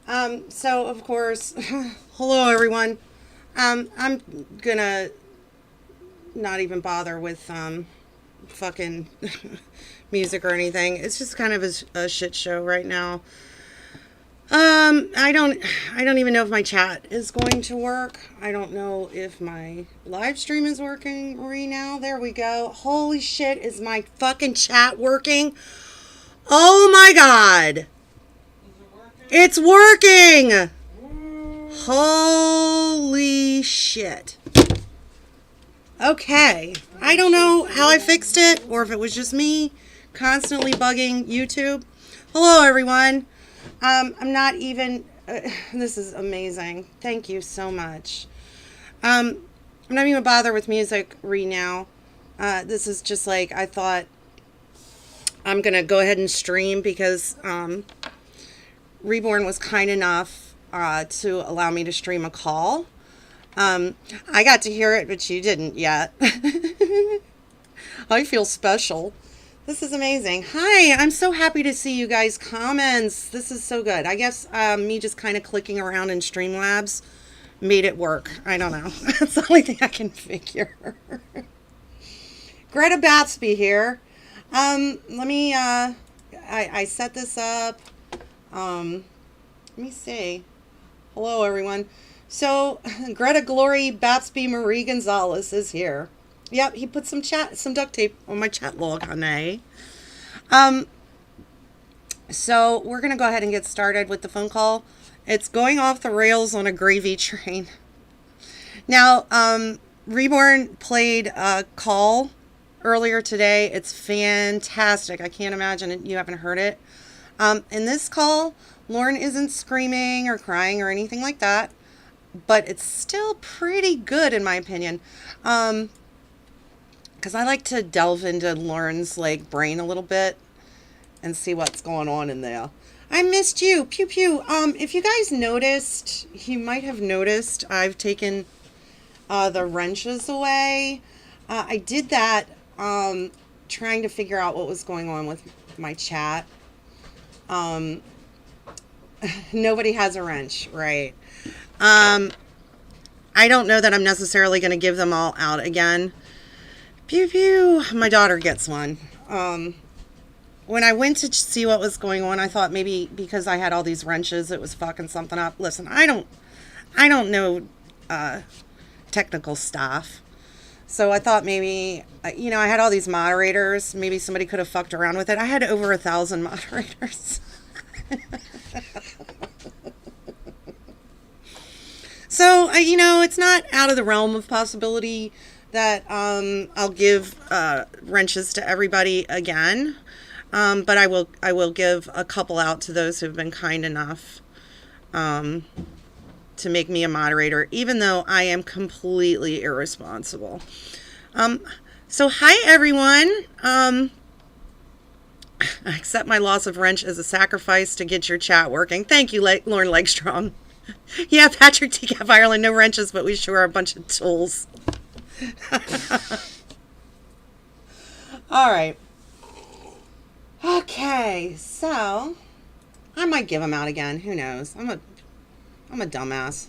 So of course, hello everyone. I'm gonna not even bother with fucking music or anything. It's just kind of a shit show right now. I don't even know if my chat is going to work. I don't know if my live stream is working right now. There we go. Holy shit, is my fucking chat working? Oh my god. It's working! Holy shit. Okay. I don't know how I fixed it or if it was just me constantly bugging YouTube. Hello, everyone. I'm not even... this is amazing. Thank you so much. I'm not even bother with music right now. This is just like, I thought I'm going to go ahead and stream because Reborne was kind enough to allow me to stream a call. I got to hear it, but you didn't yet. I feel special. This is amazing. Hi, I'm so happy to see you guys' comments. This is so good. I guess me just kind of clicking around in Streamlabs made it work. I don't know. That's the only thing I can figure. Greta Bapstby here. Let me, I set this up. Let me see. Hello, everyone. So, Greta Glory Bapstby Marie Gonzalez is here. Yep, he put some duct tape on my chat log, honey. So, we're going to go ahead and get started with the phone call. It's going off the rails on a gravy train. Now, Reborn played a call earlier today. It's fantastic. I can't imagine you haven't heard it. In this call, Lorne isn't screaming or crying or anything like that, but it's still pretty good in my opinion. Because I like to delve into Lorne's like brain a little bit and see what's going on in there. I missed you, pew pew. If you guys noticed, you might have noticed I've taken the wrenches away. I did that trying to figure out what was going on with my chat. Nobody has a wrench, right? I don't know that I'm necessarily going to give them all out again. Pew pew. My daughter gets one. When I went to see what was going on, I thought maybe because I had all these wrenches, it was fucking something up. Listen, I don't know technical stuff. So I thought maybe, I had all these moderators. Maybe somebody could have fucked around with it. I had over 1,000 moderators. So, it's not out of the realm of possibility that I'll give wrenches to everybody again. But I will give a couple out to those who've been kind enough to make me a moderator, even though I am completely irresponsible. So hi everyone. I accept my loss of wrench as a sacrifice to get your chat working. Thank you, Lorne Legstrom. Yeah, Patrick T-Cap Ireland, no wrenches, but we sure are a bunch of tools. All right. Okay, so I might give them out again. Who knows? I'm a dumbass.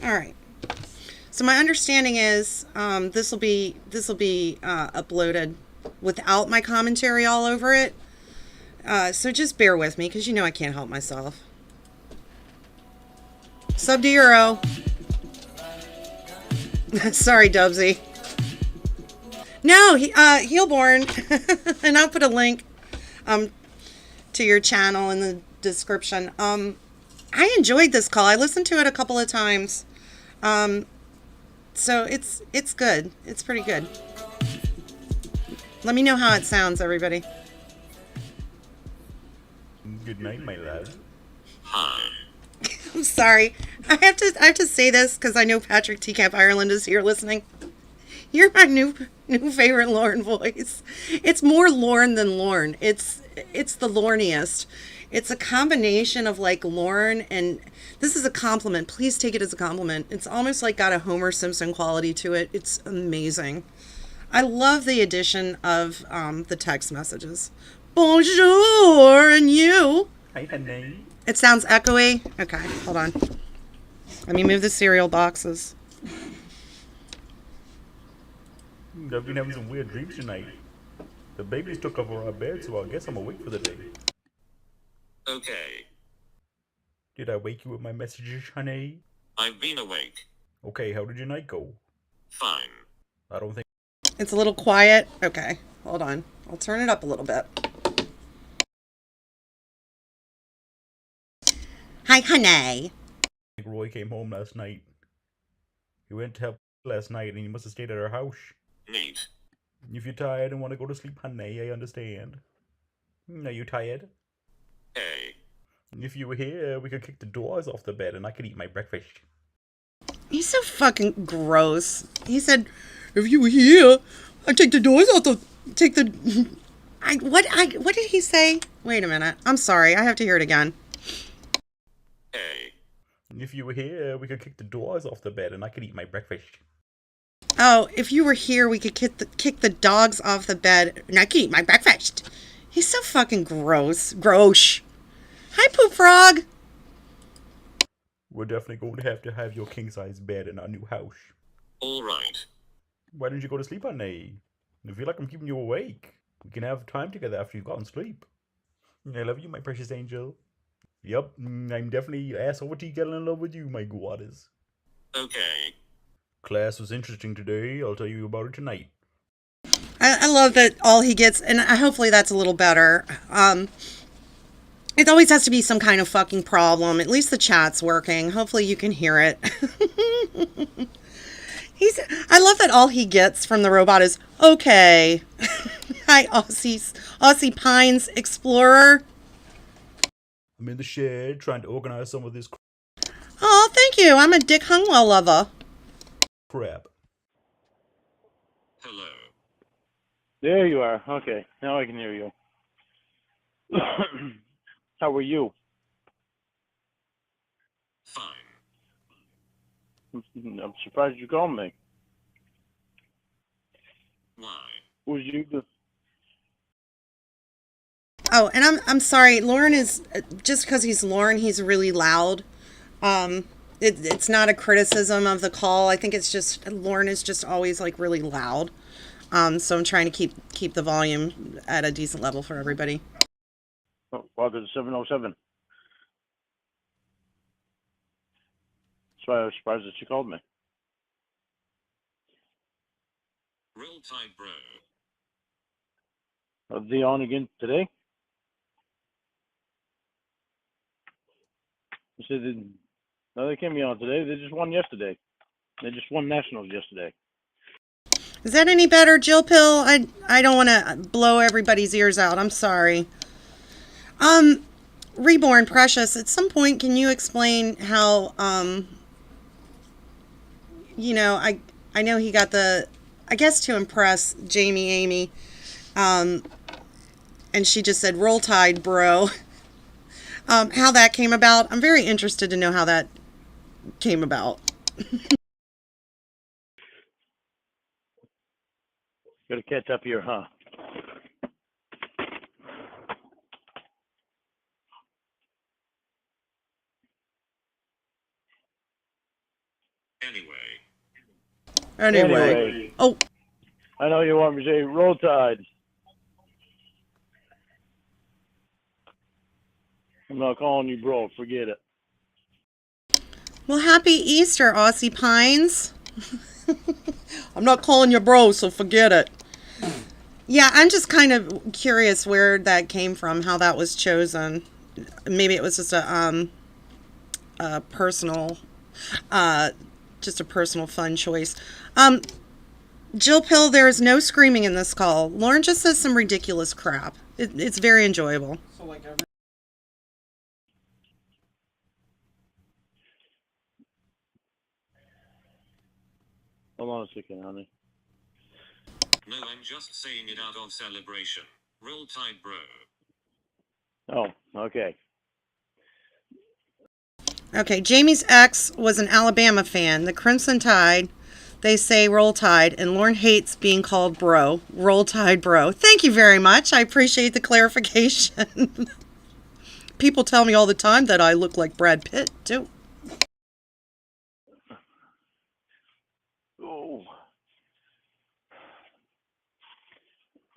All right. So my understanding is this will be uploaded without my commentary all over it. So just bear with me because I can't help myself. Sub to Euro. Sorry, Dubsy. No, Heelborn. And I'll put a link to your channel in the description. I enjoyed this call. I listened to it a couple of times. So it's good. It's pretty good. Let me know how it sounds, everybody. Good night, my love. I'm sorry. I have to say this because I know Patrick T-Cap Ireland is here listening. You're my new favorite Lorne voice. It's more Lorne than Lorne. It's the Lorniest. It's a combination of like Lorne, and this is a compliment. Please take it as a compliment. It's almost like got a Homer Simpson quality to it. It's amazing. I love the addition of the text messages. Bonjour, and you? Hi, honey. It sounds echoey. Okay, hold on. Let me move the cereal boxes. I've been having some weird dreams tonight. The babies took over our bed, so I guess I'm awake for the day. Okay. Did I wake you with my messages, honey? I've been awake. Okay, how did your night go? Fine. I don't think. It's a little quiet. Okay, hold on. I'll turn it up a little bit. Hi, honey. Roy came home last night. He went to help last night, and he must have stayed at our house. Neat. If you're tired and want to go to sleep, honey, I understand. Are you tired? Hey. If you were here, we could kick the doors off the bed, and I could eat my breakfast. He's so fucking gross. He said, if you were here, I'd take the doors out the... Take the... What did he say? Wait a minute. I'm sorry. I have to hear it again. Hey. If you were here, we could kick the doors off the bed, and I could eat my breakfast. Oh, if you were here, we could kick the dogs off the bed, and I could eat my breakfast. He's so fucking gross. Gross. Hi, Poop Frog. We're definitely going to have your king-size bed in our new house. All right. Why didn't you go to sleep, honey? I feel like I'm keeping you awake. We can have time together after you've gotten sleep. I love you, my precious angel. Yup, I'm definitely ass over to getting in love with you, my goddess. Okay. Class was interesting today. I'll tell you about it tonight. I love that all he gets, and hopefully that's a little better. It always has to be some kind of fucking problem. At least the chat's working. Hopefully you can hear it. I love that all he gets from the robot is, okay. Hi, Aussie Pines Explorer. I'm in the shed trying to organize some of this Oh, thank you. I'm a Dick Hungwell lover. crap. Hello. There you are. Okay, now I can hear you. How are you? Fine. I'm surprised you called me. Why? Was you the... Oh, and I'm sorry. Lorne is, just because he's Lorne, he's really loud. It's not a criticism of the call. I think it's just Lorne is just always like really loud. So I'm trying to keep the volume at a decent level for everybody. Welcome to 707. That's why I was surprised that you called me. Roll Tide Bro. Are they on again today? They said no, they can't be on today. They just won yesterday. They just won nationals yesterday. Is that any better, Jill Pill? I don't want to blow everybody's ears out. I'm sorry. Reborne, Precious, at some point, can you explain how, I know he got I guess to impress Amy, and she just said, roll tide, bro. How that came about. I'm very interested to know how that came about. Got to catch up here, huh? Anyway. Oh. I know you want me to say roll tide. I'm not calling you bro. Forget it. Well, happy Easter, Aussie Pines. I'm not calling you bro, so forget it. Yeah, I'm just kind of curious where that came from, how that was chosen. Maybe it was just a personal, just a personal fun choice. Jill Pill, there is no screaming in this call. Lorne just says some ridiculous crap. It's very enjoyable. So like hold on a second, honey. No, I'm just saying it out of celebration. Roll Tide Bro. Oh, okay. Okay, Jamie's ex was an Alabama fan. The Crimson Tide, they say roll tide, and Lorne hates being called bro. Roll tide, bro. Thank you very much. I appreciate the clarification. People tell me all the time that I look like Brad Pitt, too. Oh.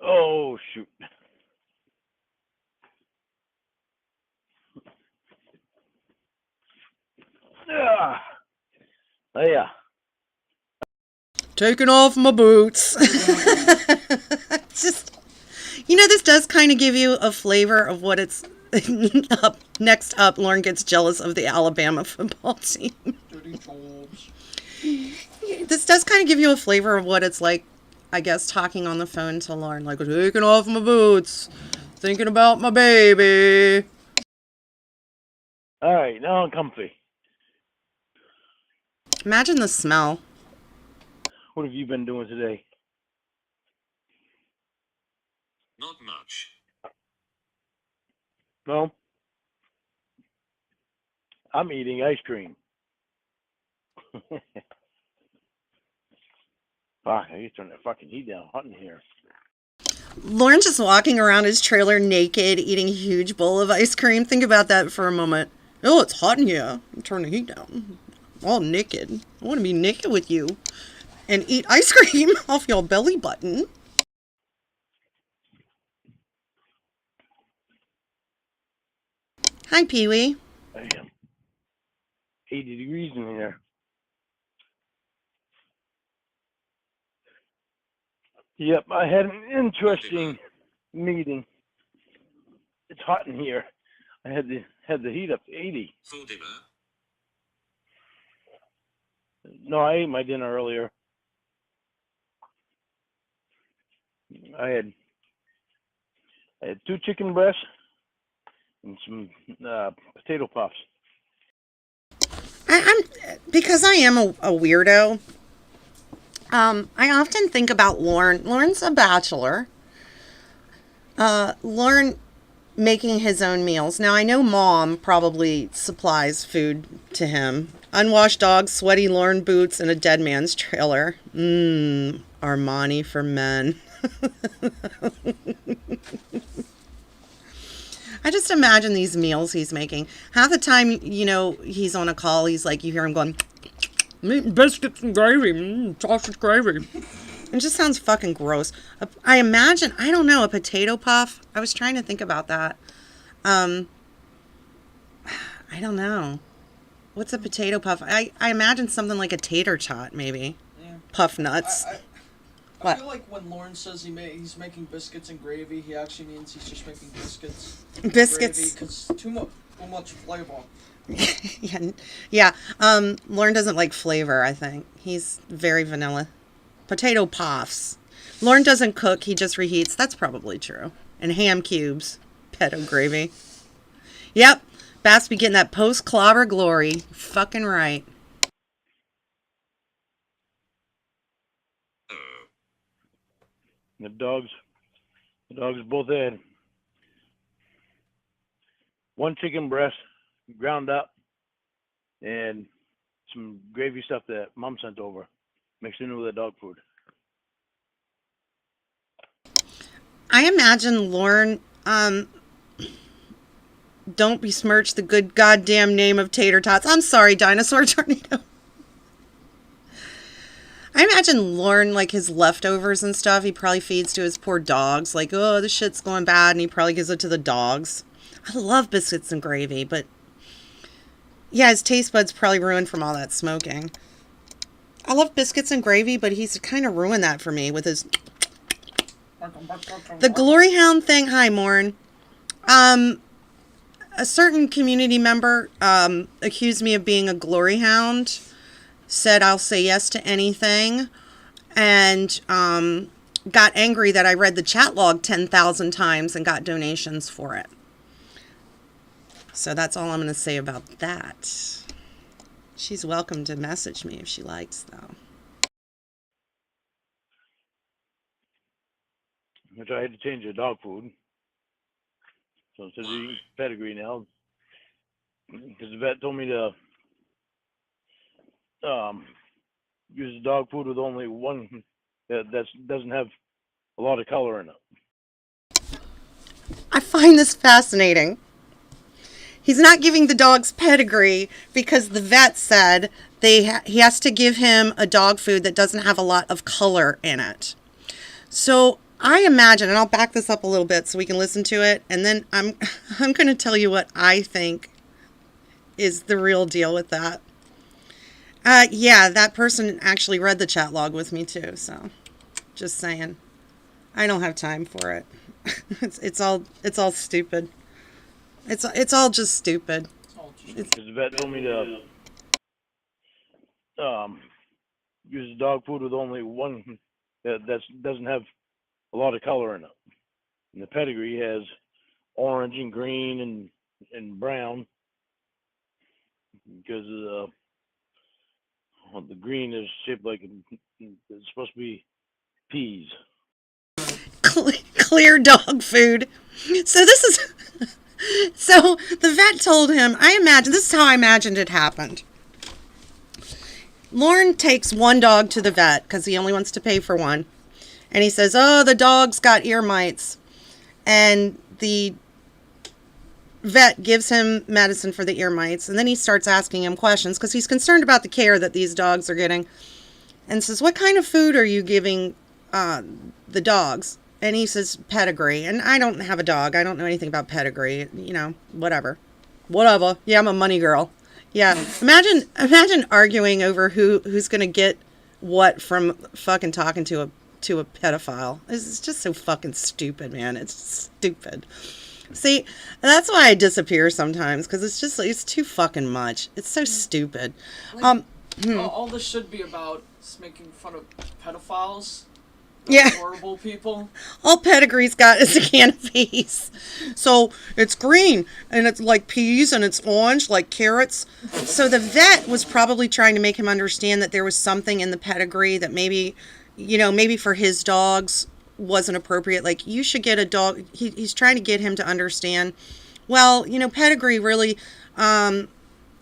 Oh, shoot. Ah. Oh, yeah. Taking off my boots. Just, this does kind of give you a flavor of what it's up. Next up, Lorne gets jealous of the Alabama football team. This does kind of give you a flavor of what it's like, I guess, talking on the phone to Lorne. Like, taking off my boots, thinking about my baby. All right, now I'm comfy. Imagine the smell. What have you been doing today? Not much. No? I'm eating ice cream. Fuck, I need to turn that fucking heat down. Hot in here. Lorne just walking around his trailer naked, eating a huge bowl of ice cream. Think about that for a moment. Oh, it's hot in here. Turn the heat down. All naked. I want to be naked with you and eat ice cream off your belly button. Hi, Pee-wee. Damn. 80 degrees in here. Yep, I had an interesting meeting. It's hot in here. I had the heat up to 80. For dinner? No, I ate my dinner earlier. I had 2 chicken breasts and some potato puffs. Because I am a weirdo. I often think about Lorne. Lorne's a bachelor. Lorne making his own meals. Now, I know Mom probably supplies food to him. Unwashed dogs, sweaty Lorne boots, and a dead man's trailer. Armani for men. I just imagine these meals he's making. Half the time, he's on a call, he's like, you hear him going, meat, biscuits, and gravy, sausage gravy. It just sounds fucking gross. I imagine, I don't know, a potato puff. I was trying to think about that. I don't know. What's a potato puff? I imagine something like a tater tot, maybe. Yeah. Puff nuts. I feel like when Lorne says he's making biscuits and gravy, he actually means he's just making biscuits. Biscuits. Because too much flavor. Yeah. Lorne doesn't like flavor, I think. He's very vanilla. Potato puffs. Lorne doesn't cook, he just reheats. That's probably true. And ham cubes. Pedo gravy. Yep. Bapstby getting that post-clobber glory. Fucking right. The dogs both had 1 chicken breast ground up and some gravy stuff that Mom sent over, mixed in with the dog food. I imagine Lorne, don't besmirch the good goddamn name of tater tots. I'm sorry, Dinosaur Tornado. I imagine Lorne, like his leftovers and stuff, he probably feeds to his poor dogs. Like, oh, this shit's going bad, and he probably gives it to the dogs. I love biscuits and gravy, but yeah, his taste buds probably ruined from all that smoking. I love biscuits and gravy, but he's kind of ruined that for me with his... The Glory Hound thing, hi, Morn. A certain community member accused me of being a Glory Hound, said I'll say yes to anything, and got angry that I read the chat log 10,000 times and got donations for it. So that's all I'm going to say about that. She's welcome to message me if she likes, though. Which I had to change the dog food. So instead of eating pedigree now, because the vet told me to use the dog food with only one that doesn't have a lot of color in it. I find this fascinating. He's not giving the dogs pedigree because the vet said he has to give him a dog food that doesn't have a lot of color in it. So I imagine, and I'll back this up a little bit so we can listen to it, and then I'm going to tell you what I think is the real deal with that. Yeah, that person actually read the chat log with me too, so just saying. I don't have time for it. It's all stupid. It's all just stupid. Because the vet told me to use dog food with only one that doesn't have a lot of color in it. And the pedigree has orange and green and brown, because the green is shaped like it's supposed to be peas. Clear dog food. So this is... So the vet told him, this is how I imagined it happened. Lorne takes one dog to the vet because he only wants to pay for one. And he says, oh, the dog's got ear mites. And the vet gives him medicine for the ear mites. And then he starts asking him questions because he's concerned about the care that these dogs are getting. And says, what kind of food are you giving the dogs? And he says, pedigree. And I don't have a dog. I don't know anything about pedigree. You know, whatever. Yeah, I'm a money girl. Yeah. Imagine arguing over who's going to get what from fucking talking to a pedophile. It's just so fucking stupid, man. It's stupid. See, that's why I disappear sometimes, because it's too fucking much. It's so stupid. Like, all this should be about is making fun of pedophiles. Yeah. Horrible people. All Pedigree's got is a can of peas. So it's green and it's like peas and it's orange like carrots. So the vet was probably trying to make him understand that there was something in the pedigree that maybe for his dogs wasn't appropriate. Like, you should get a dog. He's trying to get him to understand, well, pedigree really,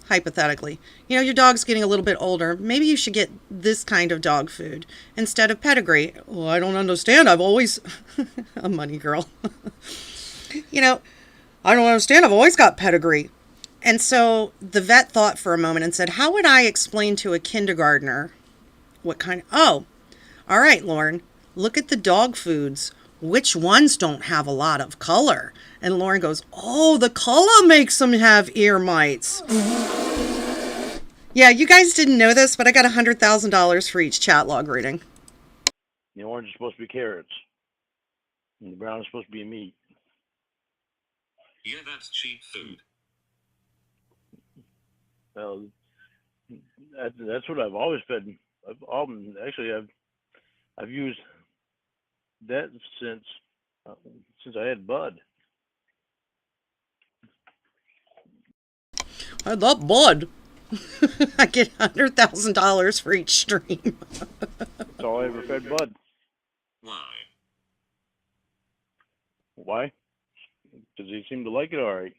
hypothetically, your dog's getting a little bit older. Maybe you should get this kind of dog food instead of pedigree. Well, I don't understand. I've always... a money girl. I don't understand. I've always got pedigree. And so the vet thought for a moment and said, how would I explain to a kindergartner what kind of... Oh, all right, Lorne, look at the dog foods. Which ones don't have a lot of color? And Lorne goes, oh, the color makes them have ear mites. Yeah, you guys didn't know this, but I got $100,000 for each chat log reading. The orange is supposed to be carrots, and the brown is supposed to be meat. Yeah, that's cheap food. Well, that's what I've always fed. I've used that since I had Bud. I love Bud. I get $100,000 for each stream. That's all I ever fed Bud. Why? Why? Because he seemed to like it all right.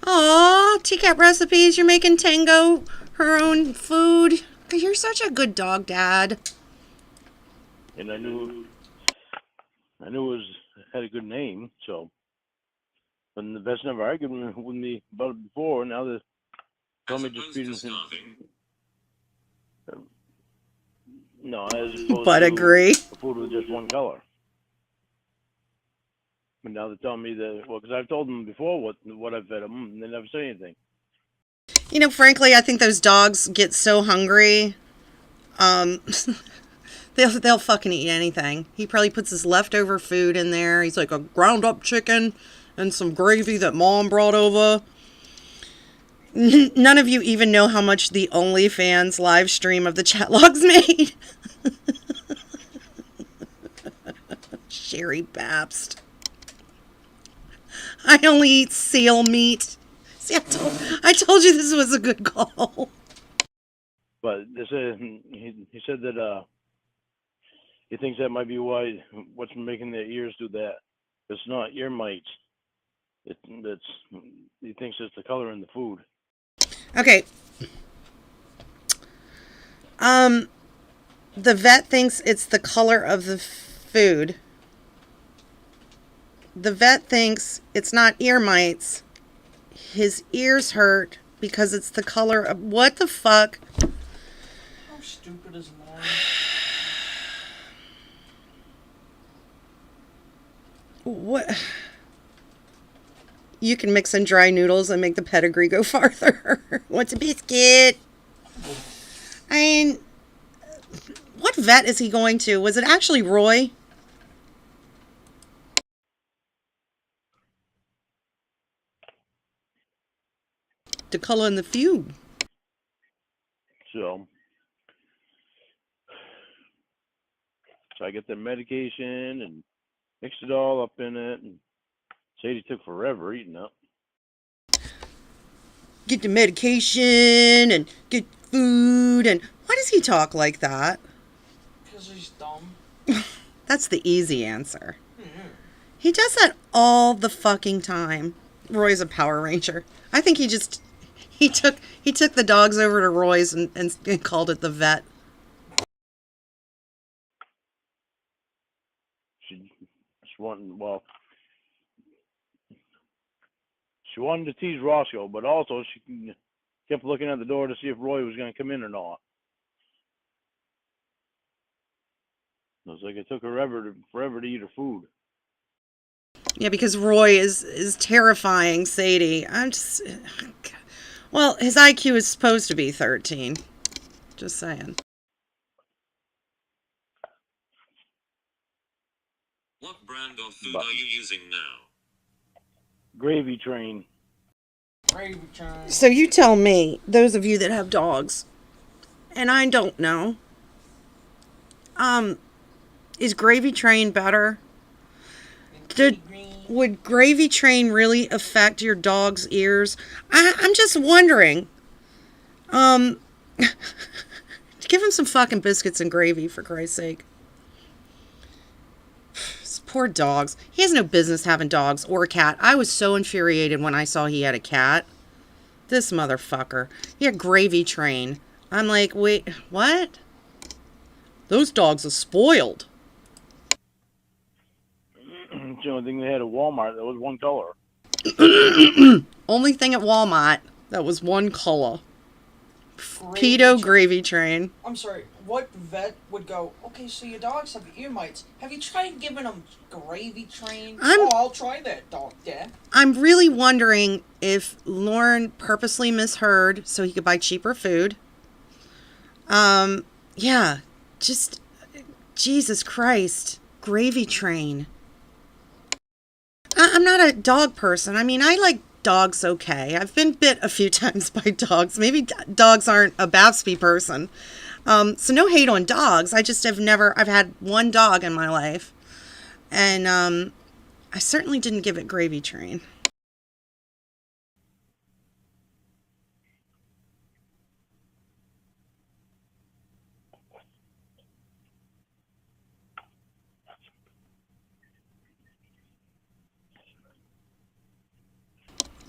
Aw, Teacup Recipes, you're making Tango her own food. You're such a good dog, Dad. And I knew it had a good name, so. And the vet's never argued with me about it before. Now they told me just feed him. No, as opposed but to agree. food with just one color. But now they're telling me that, well, because I've told them before what I've fed them, and they never say anything. Frankly, I think those dogs get so hungry. They'll fucking eat anything. He probably puts his leftover food in there. He's like a ground up chicken and some gravy that Mom brought over. None of you even know how much the OnlyFans live stream of the chat logs made. Sherry Babst. I only eat seal meat. See, I told you this was a good call. But they said, he said that he thinks that might be why what's making their ears do that. It's not ear mites. He thinks it's the color in the food. Okay. The vet thinks it's the color of the food. the vet thinks it's not ear mites. His ears hurt because it's the color of... What the fuck? How stupid is Lorne? What? You can mix in dry noodles and make the pedigree go farther. What's a biscuit? I mean, what vet is he going to? Was it actually Roy? To color in the feud. So I get the medication and mixed it all up in it, and Sadie took forever eating it. Get the medication and get food. And why does he talk like that? Because he's dumb. That's the easy answer. He does that all the fucking time. Roy's a Power Ranger. I think he took the dogs over to Roy's and called it the vet. She wanted to tease Roscoe, but also she kept looking at the door to see if Roy was going to come in or not. It was like it took her forever to eat her food. Yeah, because Roy is terrifying Sadie. Well, his IQ is supposed to be 13. Just saying. What brand of food are you using now? Gravy Train. Gravy train. So you tell me, those of you that have dogs, and I don't know, is Gravy Train better? Would Gravy Train really affect your dog's ears? I'm just wondering. Give him some fucking biscuits and gravy, for Christ's sake. Poor dogs. He has no business having dogs or a cat. I was so infuriated when I saw he had a cat. This motherfucker. He had Gravy Train. I'm like, wait, what? Those dogs are spoiled. It's the only thing they had at Walmart that was one color. Only thing at Walmart that was one color. Pedo Gravy Train. I'm sorry, what vet would go, okay, so your dogs have ear mites. Have you tried giving them Gravy Train? I'll try that, dog dad. I'm really wondering if Lorne purposely misheard so he could buy cheaper food. Yeah, just, Jesus Christ. Gravy Train. I'm not a dog person. I mean, I like dogs okay. I've been bit a few times by dogs. Maybe dogs aren't a Bapstby person. So no hate on dogs. I just I've had one dog in my life. And I certainly didn't give it Gravy Train.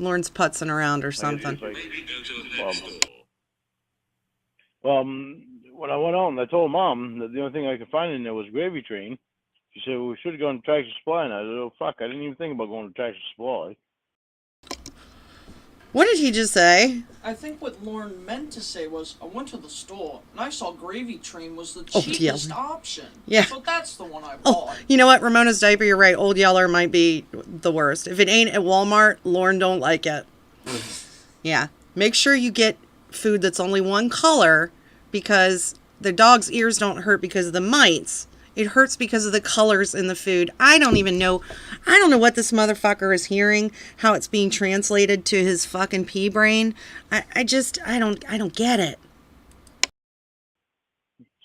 Lorne's putzing around or something. Maybe go to the pet store. When I went out and I told Mom that the only thing I could find in there was Gravy Train, she said, well, we should have gone to Tractor Supply. And I said, oh, fuck, I didn't even think about going to Tractor Supply. What did he just say? I think what Lorne meant to say was, I went to the store and I saw Gravy Train was the Old cheapest Yeller. option. Yeah. So that's the one I bought. You know what? Ramona's diaper, you're right. Old Yeller might be the worst. If it ain't at Walmart, Lorne don't like it. Yeah. Make sure you get food that's only one color because the dog's ears don't hurt because of the mites. It hurts because of the colors in the food. I don't know what this motherfucker is hearing, how it's being translated to his fucking pea brain. I don't get it.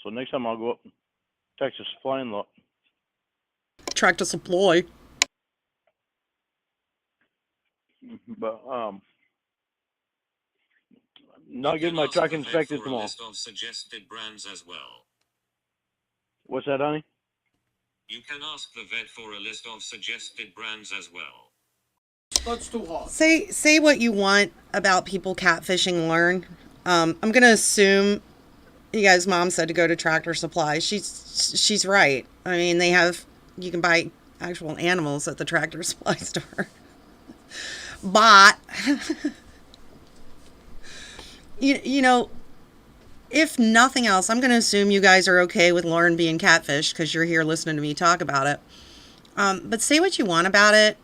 So next time I'll go up and Tractor Supply and look. Tractor Supply. But not getting my truck inspected For a tomorrow. list of suggested brands as well. What's that, honey? You can ask the vet for a list of suggested brands as well. That's too hard. Say what you want about people catfishing Lorne. I'm gonna assume you guys' mom said to go to Tractor Supply. She's right. I mean, you can buy actual animals at the Tractor Supply store. But, you know, if nothing else, I'm going to assume you guys are okay with Lorne being catfish because you're here listening to me talk about it. But say what you want about it.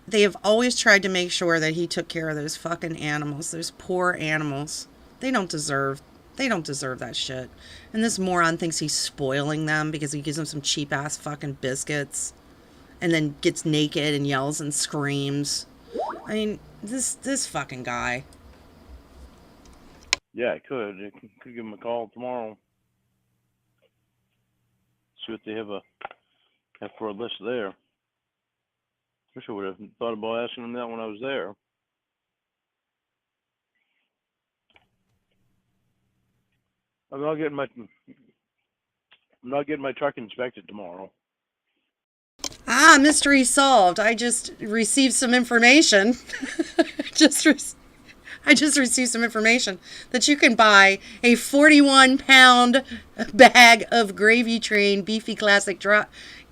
They have always tried to make sure that he took care of those fucking animals, those poor animals. They don't deserve that shit. And this moron thinks he's spoiling them because he gives them some cheap ass fucking biscuits and then gets naked and yells and screams. I mean, this fucking guy. Yeah, I could. I could give him a call tomorrow. See what they have for a list there. Wish I would have thought about asking him that when I was there. I'm not getting my truck inspected tomorrow. Ah, mystery solved. I just received some information. I just received some information that you can buy a 41-pound bag of Gravy Train Beefy Classic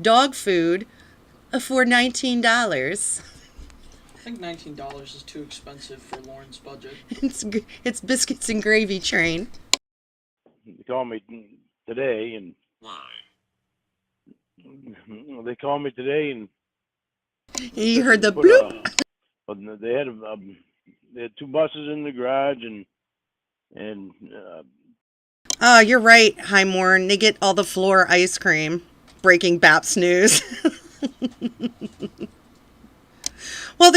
dog food for $19. I think $19 is too expensive for Lorne's budget. It's biscuits and Gravy Train. They called me today, and Why? they called me today, and You heard the put bloop. they had 2 buses in the garage, and Oh, you're right, Highmorn. They get all the floor ice cream. Breaking Baps news. Well,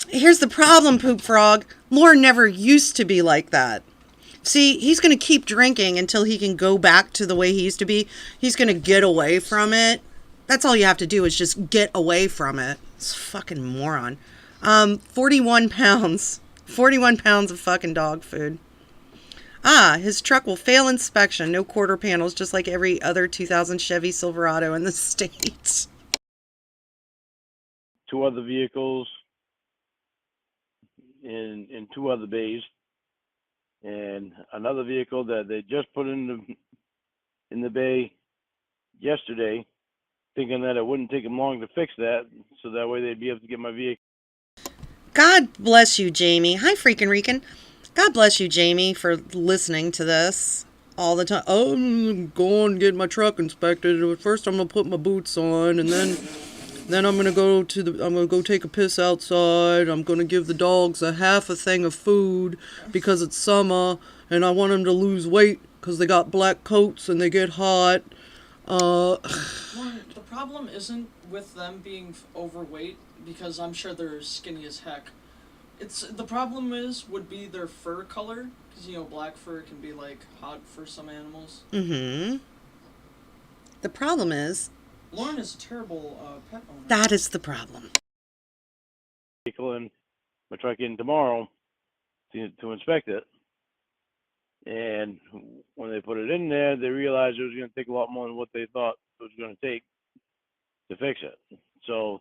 here's the problem, Poop Frog. Lorne never used to be like that. See, he's going to keep drinking until he can go back to the way he used to be. He's going to get away from it. That's all you have to do is just get away from it. It's fucking moron. 41 pounds. 41 pounds of fucking dog food. Ah, his truck will fail inspection. No quarter panels, just like every other 2000 Chevy Silverado in the States. 2 other vehicles in 2 other bays, and another vehicle that they just put in the bay yesterday, thinking that it wouldn't take them long to fix that, so that way they'd be able to get my vehicle. God bless you, Jamie. Hi, freaking Rican. God bless you, Jamie, for listening to this all the time. Oh, I'm going to get my truck inspected. First, I'm going to put my boots on, and then I'm going to go take a piss outside. I'm going to give the dogs a half a thing of food because it's summer, and I want them to lose weight because they got black coats and they get hot. Well, the problem isn't with them being overweight, because I'm sure they're skinny as heck. The problem would be their fur color, because black fur can be like hot for some animals. Mm-hmm. The problem is Lorne is a terrible pet owner. that is the problem. Vehicle and my truck in tomorrow to inspect it. And when they put it in there, they realized it was going to take a lot more than what they thought it was going to take to fix it. So,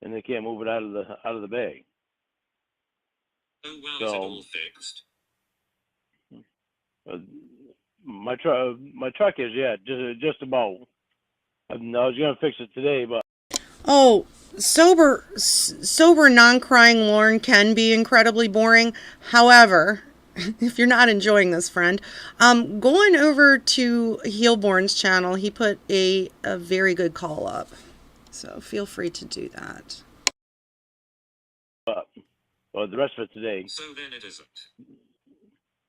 and they can't move it out of the bay. Oh well, is it all fixed? My truck is, yeah, just about. I was going to fix it today, but Oh, sober, non-crying Lorne can be incredibly boring. However, if you're not enjoying this, friend, go on over to Reborne's channel. He put a very good call up. So feel free to do that. the rest of it today. So then it isn't.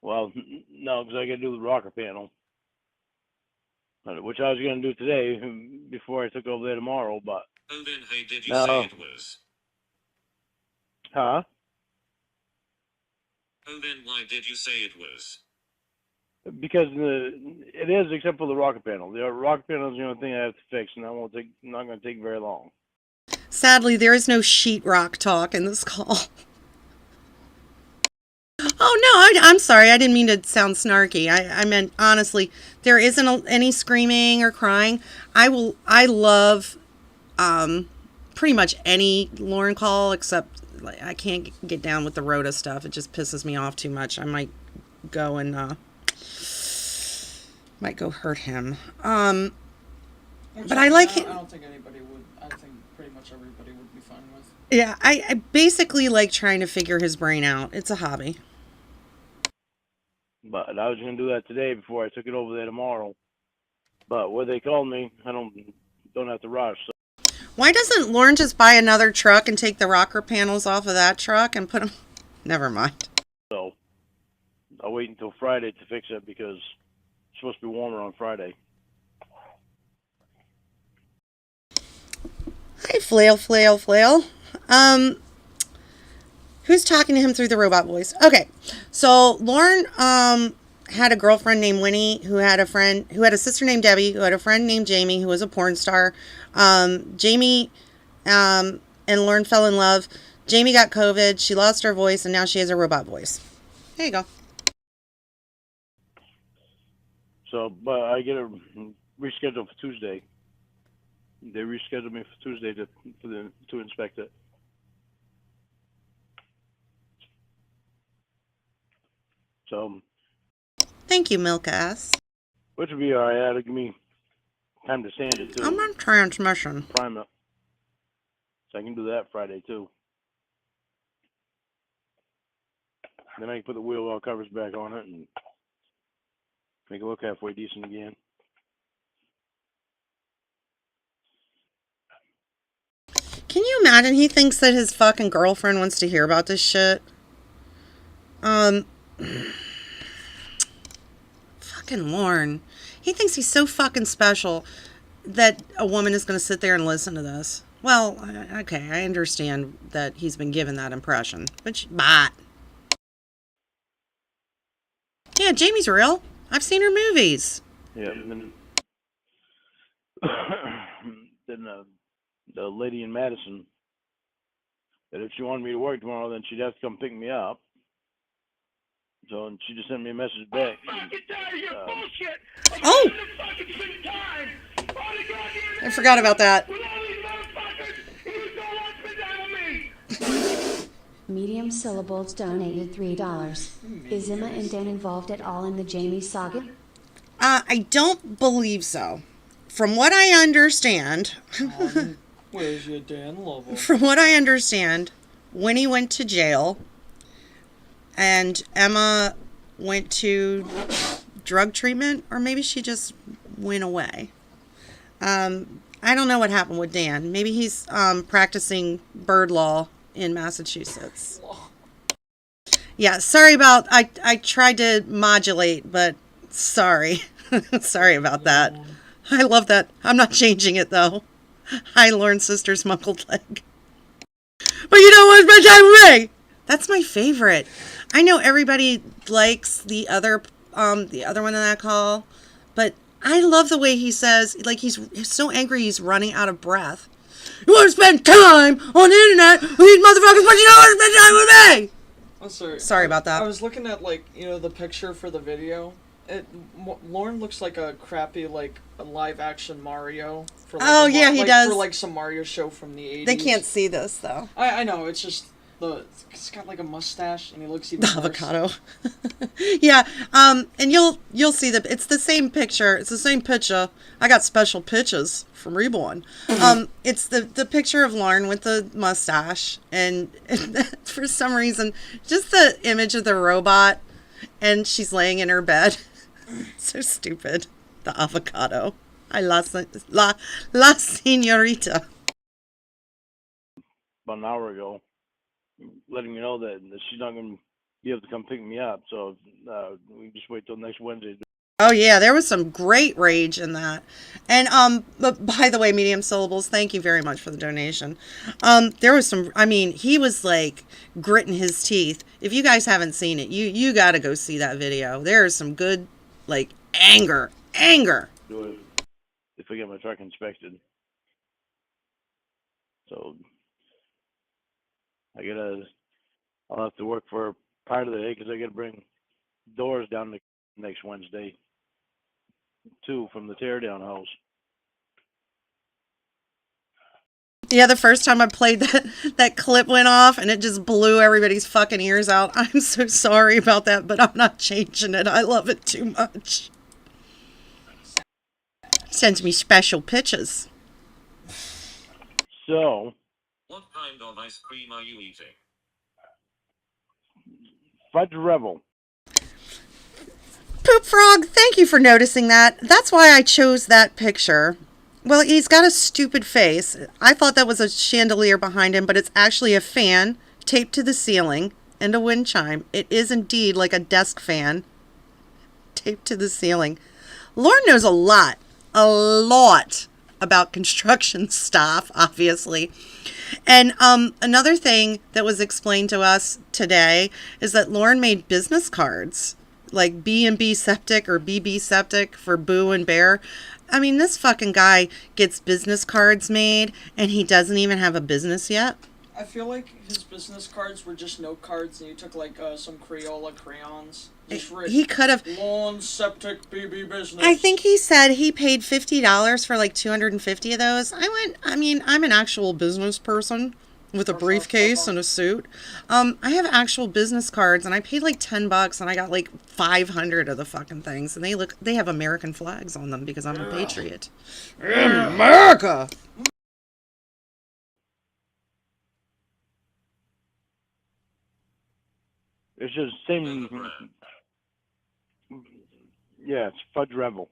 Well, no, because I got to do the rocker panel, which I was going to do today before I took over there tomorrow. But Oh then, hey, did you say it was? Huh? Oh then, why did you say it was? Because it is, except for the rocker panel. The rocker panel is the only thing I have to fix, and that not going to take very long. Sadly, there is no sheetrock talk in this call. Oh, no, I'm sorry. I didn't mean to sound snarky. I meant, honestly, there isn't any screaming or crying. I love pretty much any Lorne call, except I can't get down with the Rhoda stuff. It just pisses me off too much. I might go and might go hurt him. Well, Which But I like I it. don't think anybody would. I think pretty much everybody would be fine with. Yeah, I basically like trying to figure his brain out. It's a hobby. But I was gonna do that today before I took it over there tomorrow. But where they called me, I don't have to rush. So Why doesn't Lorne just buy another truck and take the rocker panels off of that truck and put them? Never mind. I'll wait until Friday to fix it because it's supposed to be warmer on Friday. Hi, Flail, Flail, Flail. Who's talking to him through the robot voice? Okay, so Lorne had a girlfriend named Winnie who had a sister named Debbie who had a friend named Jamie who was a porn star. Jamie and Lorne fell in love. Jamie got COVID. She lost her voice, and now she has a robot voice. There you go. So, but I get it rescheduled for Tuesday. They rescheduled me for Tuesday to inspect it. So, Thank you, Milk Ass. which would be all right. That'll give me time to sand it too. I'm on transmission. Prime it. So I can do that Friday too. Then I can put the wheel well covers back on it and make it look halfway decent again. Can you imagine he thinks that his fucking girlfriend wants to hear about this shit? Fucking Lorne. He thinks he's so fucking special that a woman is going to sit there and listen to this. Well, okay, I understand that he's been given that impression. But, yeah, Jamie's real. I've seen her movies. Yeah, and then the lady in Madison that if she wanted me to work tomorrow, then she'd have to come pick me up. So and she just sent me a message back. Oh! I forgot about that. Medium Syllables donated $3. Is Emma and Dan involved at all in the Jamie saga? I don't believe so. From what I understand, Where's your Dan Lovell? from what I understand, Winnie went to jail and Emma went to drug treatment, or maybe she just went away. I don't know what happened with Dan. Maybe he's practicing bird law in Massachusetts. Yeah, sorry about, I tried to modulate, but sorry. Sorry about that. I love that. I'm not changing it, though. Hi, Lorne's sister's muckled leg. But you don't want to spend time with me! That's my favorite. I know everybody likes the other one in that call, but I love the way he says, like he's so angry he's running out of breath. You want to spend time on the internet with these motherfuckers, but you don't want to spend time with me! Oh, sorry. Sorry about that. I was looking at, like, the picture for the video. Lorne looks like a crappy, like, a live-action Mario. For, like, he does. For, like, some Mario show from the 80s. They can't see this, though. I know, it's just... He's got like a mustache and he looks even The worse. avocado. Yeah, and you'll see it's the same picture. It's the same picture. I got special pictures from Reborne. It's the picture of Lorne with the mustache, and for some reason, just the image of the robot, and she's laying in her bed. So stupid. The avocado. La señorita. About an hour ago, letting me know that she's not going to be able to come pick me up. So we can just wait till next Wednesday. Oh yeah, there was some great rage in that. And but by the way, Medium Syllables, thank you very much for the donation. There was some, I mean, he was like gritting his teeth. If you guys haven't seen it, you got to go see that video. There is some good, like, anger. Do it if I get my truck inspected. So I'll have to work for part of the day because I got to bring doors down next Wednesday, too, from the teardown house. Yeah, the first time I played that clip went off and it just blew everybody's fucking ears out. I'm so sorry about that, but I'm not changing it. I love it too much. Sends me special pictures. So, What kind of ice cream are you eating? Fudge Rebel. Poop Frog, thank you for noticing that. That's why I chose that picture. Well, he's got a stupid face. I thought that was a chandelier behind him, but it's actually a fan taped to the ceiling and a wind chime. It is indeed like a desk fan taped to the ceiling. Lorne knows a lot about construction stuff, obviously. And another thing that was explained to us today is that Lorne made business cards, like B&B Septic or BB Septic for Boo and Bear. I mean, this fucking guy gets business cards made, and he doesn't even have a business yet. I feel like his business cards were just note cards, and you took like some Crayola crayons. He could have. Lawn Septic BB Business. I think he said he paid $50 for like 250 of those. I'm an actual business person with a briefcase and a suit. I have actual business cards, and I paid like $10, and I got like 500 of the fucking things, and they have American flags on them because I'm a patriot. America. It's just the same. Yeah, it's Fudge Rebel.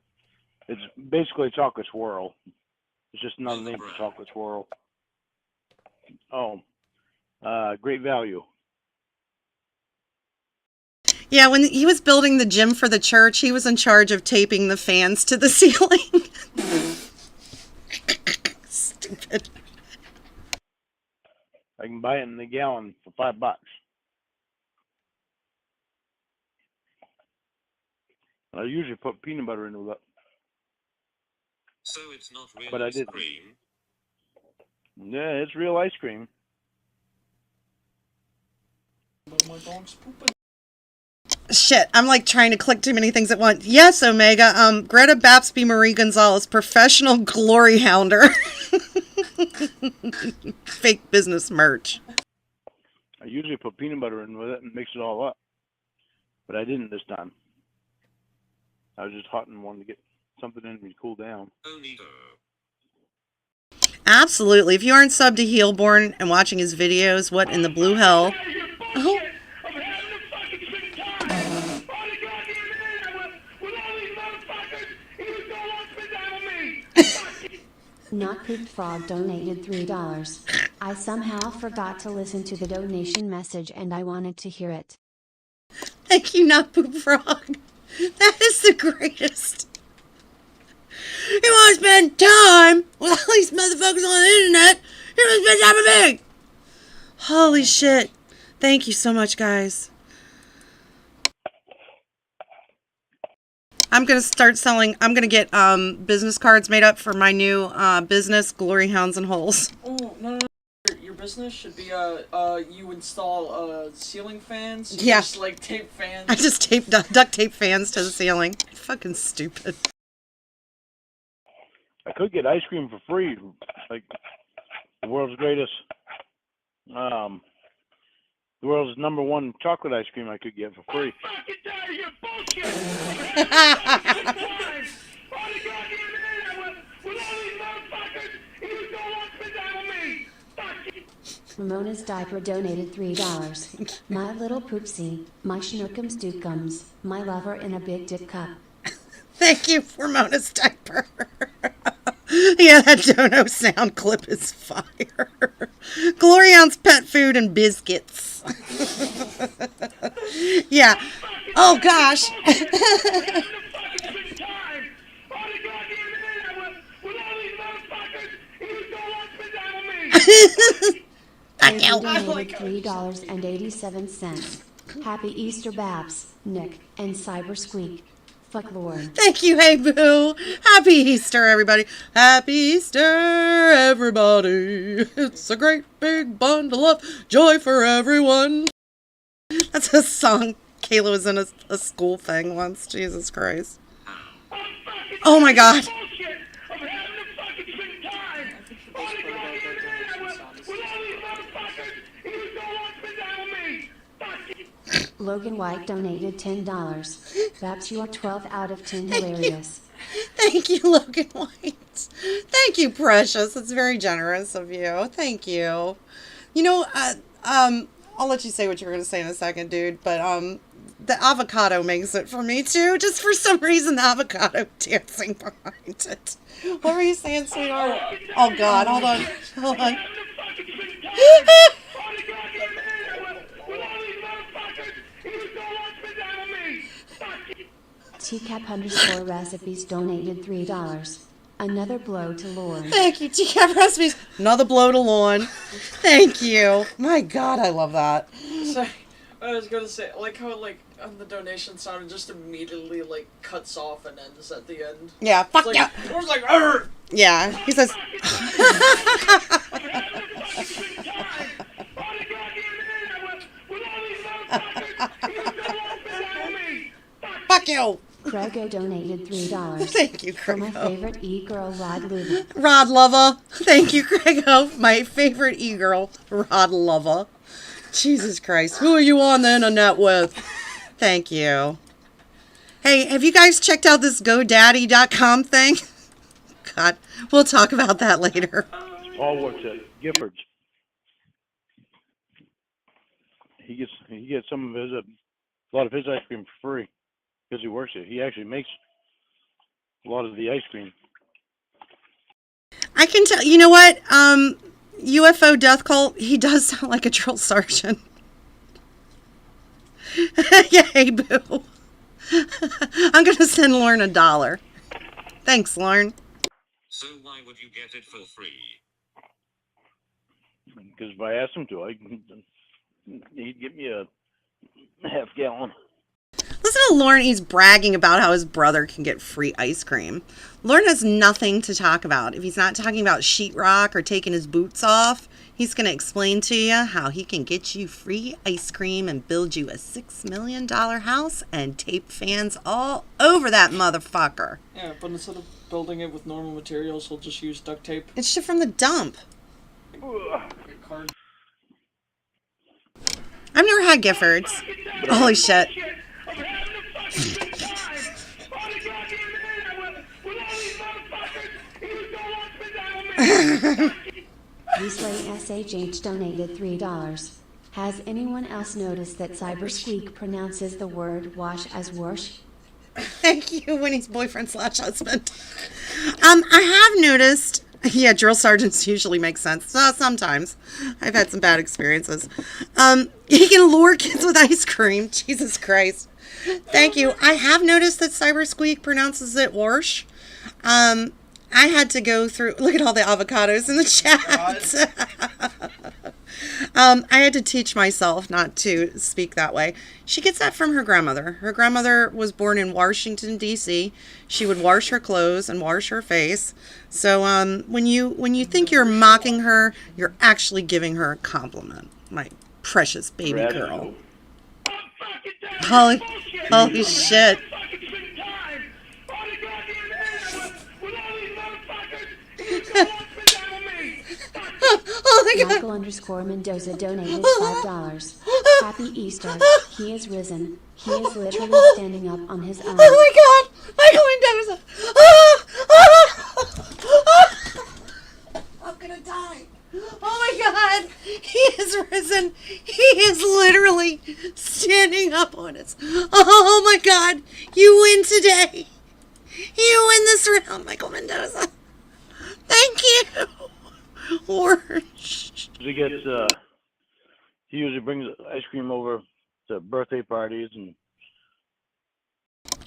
It's basically chocolate swirl. It's just another name for chocolate swirl. Oh, great value. Yeah, when he was building the gym for the church, he was in charge of taping the fans to the ceiling. Stupid. I can buy it in the gallon for $5. I usually put peanut butter into it. So it's not real But I ice didn't. cream. Yeah, it's real ice cream. But my dog's pooping. Shit, I'm like trying to click too many things at once. Yes, Omega. Greta Bapstby Marie Gonzalez, professional glory hounder. Fake business merch. I usually put peanut butter in with it and mix it all up. But I didn't this time. I was just hot and wanted to get something in me to cool down. Absolutely. If you aren't subbed to Reborne and watching his videos, what in the blue hell? Oh. Not Poop Frog donated $3. I somehow forgot to listen to the donation message and I wanted to hear it. Thank you, Not Poop Frog. That is the greatest. You want to spend time with all these motherfuckers on the internet? You want to spend time with me? Holy shit. Thank you so much, guys. I'm going to start selling. I'm going to get business cards made up for my new business, Glory Hounds and Holes. Oh, no. Your business should be you install ceiling fans. You Yeah. just like tape fans. I just duct tape fans to the ceiling. Fucking stupid. I could get ice cream for free, like the world's greatest, the world's #1 chocolate ice cream I could get for free. Ramona's Diaper donated $3. My little poopsie, my schnookums dookums, my lover in a big dick cup. Thank you, Ramona's Diaper. Yeah, that dono sound clip is fire. Glorion's pet food and biscuits. Yeah. Oh, gosh. Andrew donated $3.87. Happy Easter, Babs, Nick, and Cyber Squeak. Fuck Lorne. Thank you, hey boo. Happy Easter, everybody. Happy Easter, everybody. It's a great big bundle of joy for everyone. That's a song. Kayla was in a school thing once. Jesus Christ. Oh my God. Logan White donated $10. Babs, you are 12 out of 10 hilarious. Thank you, Logan White. Thank you, Precious. That's very generous of you. Thank you. You know, I'll let you say what you're going to say in a second, dude. But the avocado makes it for me too. Just for some reason, the avocado dancing behind it. What were you saying, sweetheart? Oh God, hold on, hold on. Teacup_recipes donated $3. Another blow to Lorne. Thank you, TCAP Recipes. Another blow to Lorne. Thank you. My God, I love that. Sorry, I was gonna say, like how like on the donation sound it just immediately like cuts off and ends at the end. Yeah, fuck It's like, yeah. it was like, "Arr!" Yeah, he says. Fuck you. Craigo donated $3. Thank you, For my Craigo. favorite e-girl, Rod Luba. Rod Lover. Thank you, Craigo. My favorite e-girl, Rod Lover. Jesus Christ. Who are you on the internet with? Thank you. Hey, have you guys checked out this GoDaddy.com thing? God, we'll talk about that later. All works at Gifford's. He gets some of his a lot of his ice cream for free because he works it. He actually makes a lot of the ice cream. I can tell, you know what? UFO Death Cult, he does sound like a drill sergeant. Yeah, hey, boo. I'm going to send Lorne $1. Thanks, Lorne. So why would you get it for free? Because if I asked him to, he'd give me a half gallon. Listen to Lorne. He's bragging about how his brother can get free ice cream. Lorne has nothing to talk about. If he's not talking about sheetrock or taking his boots off, he's going to explain to you how he can get you free ice cream and build you a $6 million house and tape fans all over that motherfucker. Yeah, but instead of building it with normal materials, he'll just use duct tape. It's shit from the dump. Card. I've never had Giffords. Holy shit. Weasley SHH donated $3. Has anyone else noticed that Cybersqueak pronounces the word wash as wash? Thank you, Winnie's boyfriend/husband. I have noticed, yeah, drill sergeants usually make sense. Sometimes. I've had some bad experiences. He can lure kids with ice cream. Jesus Christ. Thank you. I have noticed that Cybersqueak pronounces it warsh. I had to go through, look at all the avocados in the chat. I had to teach myself not to speak that way. She gets that from her grandmother. Her grandmother was born in Washington, D.C. She would wash her clothes and wash her face. So when you think you're mocking her, you're actually giving her a compliment. My precious baby girl. Holy shit. Oh my God. Michael_Mendoza donated $5. Happy Easter. He is risen. He is literally standing up on his own. Oh my God. Michael Mendoza. I'm gonna die. Oh my God. He is risen. He is literally standing up on his. Oh my God. You win today. You win this round, Michael Mendoza. Thank you. Orange. He usually brings ice cream over to birthday parties and.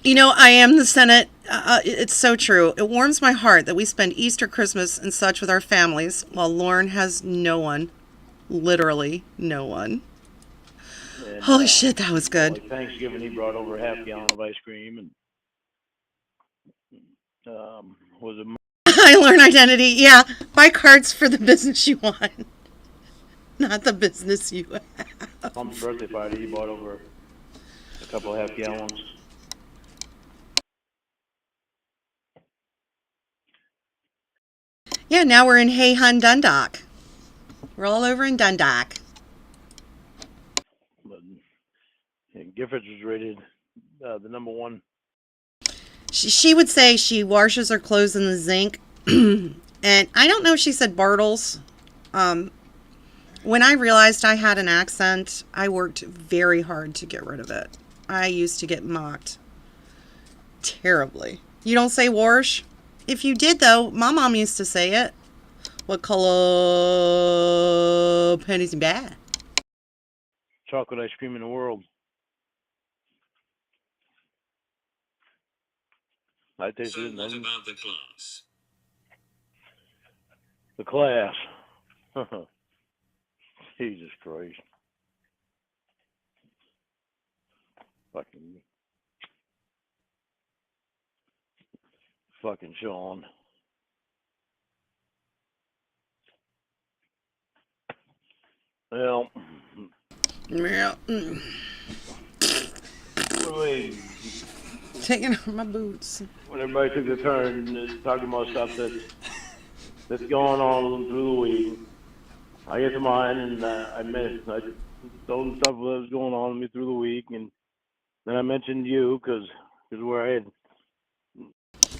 You know, I am the Senate. It's so true. It warms my heart that we spend Easter, Christmas, and such with our families, while Lorne has no one. Literally no one. And, Holy shit, that was good. Like Thanksgiving, he brought over a half gallon of ice cream and was it? I learn identity. Yeah, buy cards for the business you want, not the business you have. Mom's birthday party, he brought over a couple of half gallons. Yeah, now we're in Hey Hun Dundalk. We're all over in Dundalk. But yeah, Giffords was rated the #1. She would say she washes her clothes in the zinc. And I don't know if she said Bartles. When I realized I had an accent, I worked very hard to get rid of it. I used to get mocked terribly. You don't say wash? If you did, though, my mom used to say it. What color pennies and bad? Chocolate ice cream in the world. I tasted So it. what And about the class? the class. Jesus Christ. Fucking Sean. Well, Yeah. wait, Taking off my boots. when everybody took their turn talking about stuff that's going on with them through the week, I get to mine and I told them stuff that was going on with me through the week, and then I mentioned you because where I had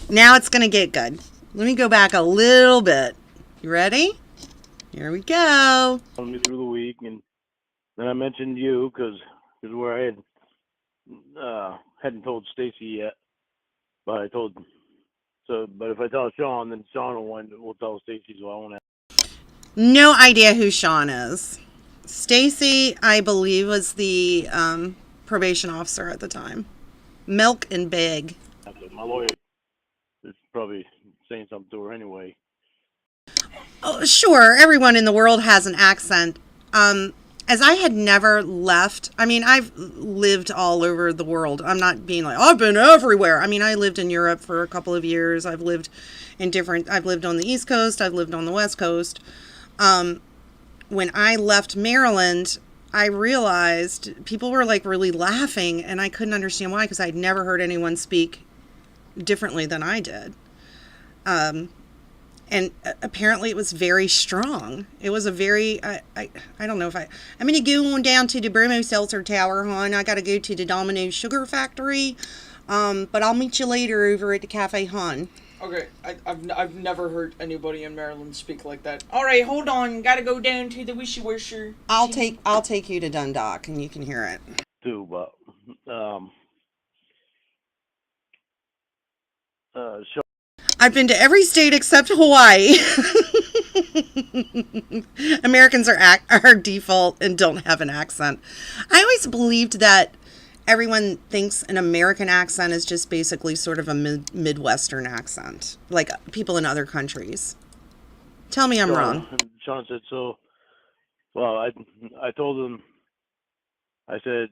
Now it's going to get good. Let me go back a little bit. You ready? Here we go. on me through the week, and then I mentioned you because where I had hadn't told Stacy yet, but I told. So, but if I tell Sean, then Sean will tell Stacy, so I won't have. No idea who Sean is. Stacy, I believe, was the probation officer at the time. Milk and Big. My lawyer is probably saying something to her anyway. Oh, sure, everyone in the world has an accent. As I had never left, I mean, I've lived all over the world. I'm not being like, I've been everywhere. I mean, I lived in Europe for a couple of years. I've lived on the East Coast. I've lived on the West Coast. When I left Maryland, I realized people were like really laughing, and I couldn't understand why, because I'd never heard anyone speak differently than I did. And apparently it was very strong. It was a very, I don't know if I'm going to go on down to the Bromo Seltzer Tower, hon. I got to go to the Domino's Sugar Factory. But I'll meet you later over at the Cafe Hun. Okay, I've never heard anybody in Maryland speak like that. All right, hold on. Gotta go down to the wishy wisher. I'll take you to Dundalk and you can hear it. Too, but Sean. I've been to every state except Hawaii. Americans are default and don't have an accent. I always believed that everyone thinks an American accent is just basically sort of a Midwestern accent, like people in other countries. Tell me I'm wrong. Sean said so. Well, I told him. I said.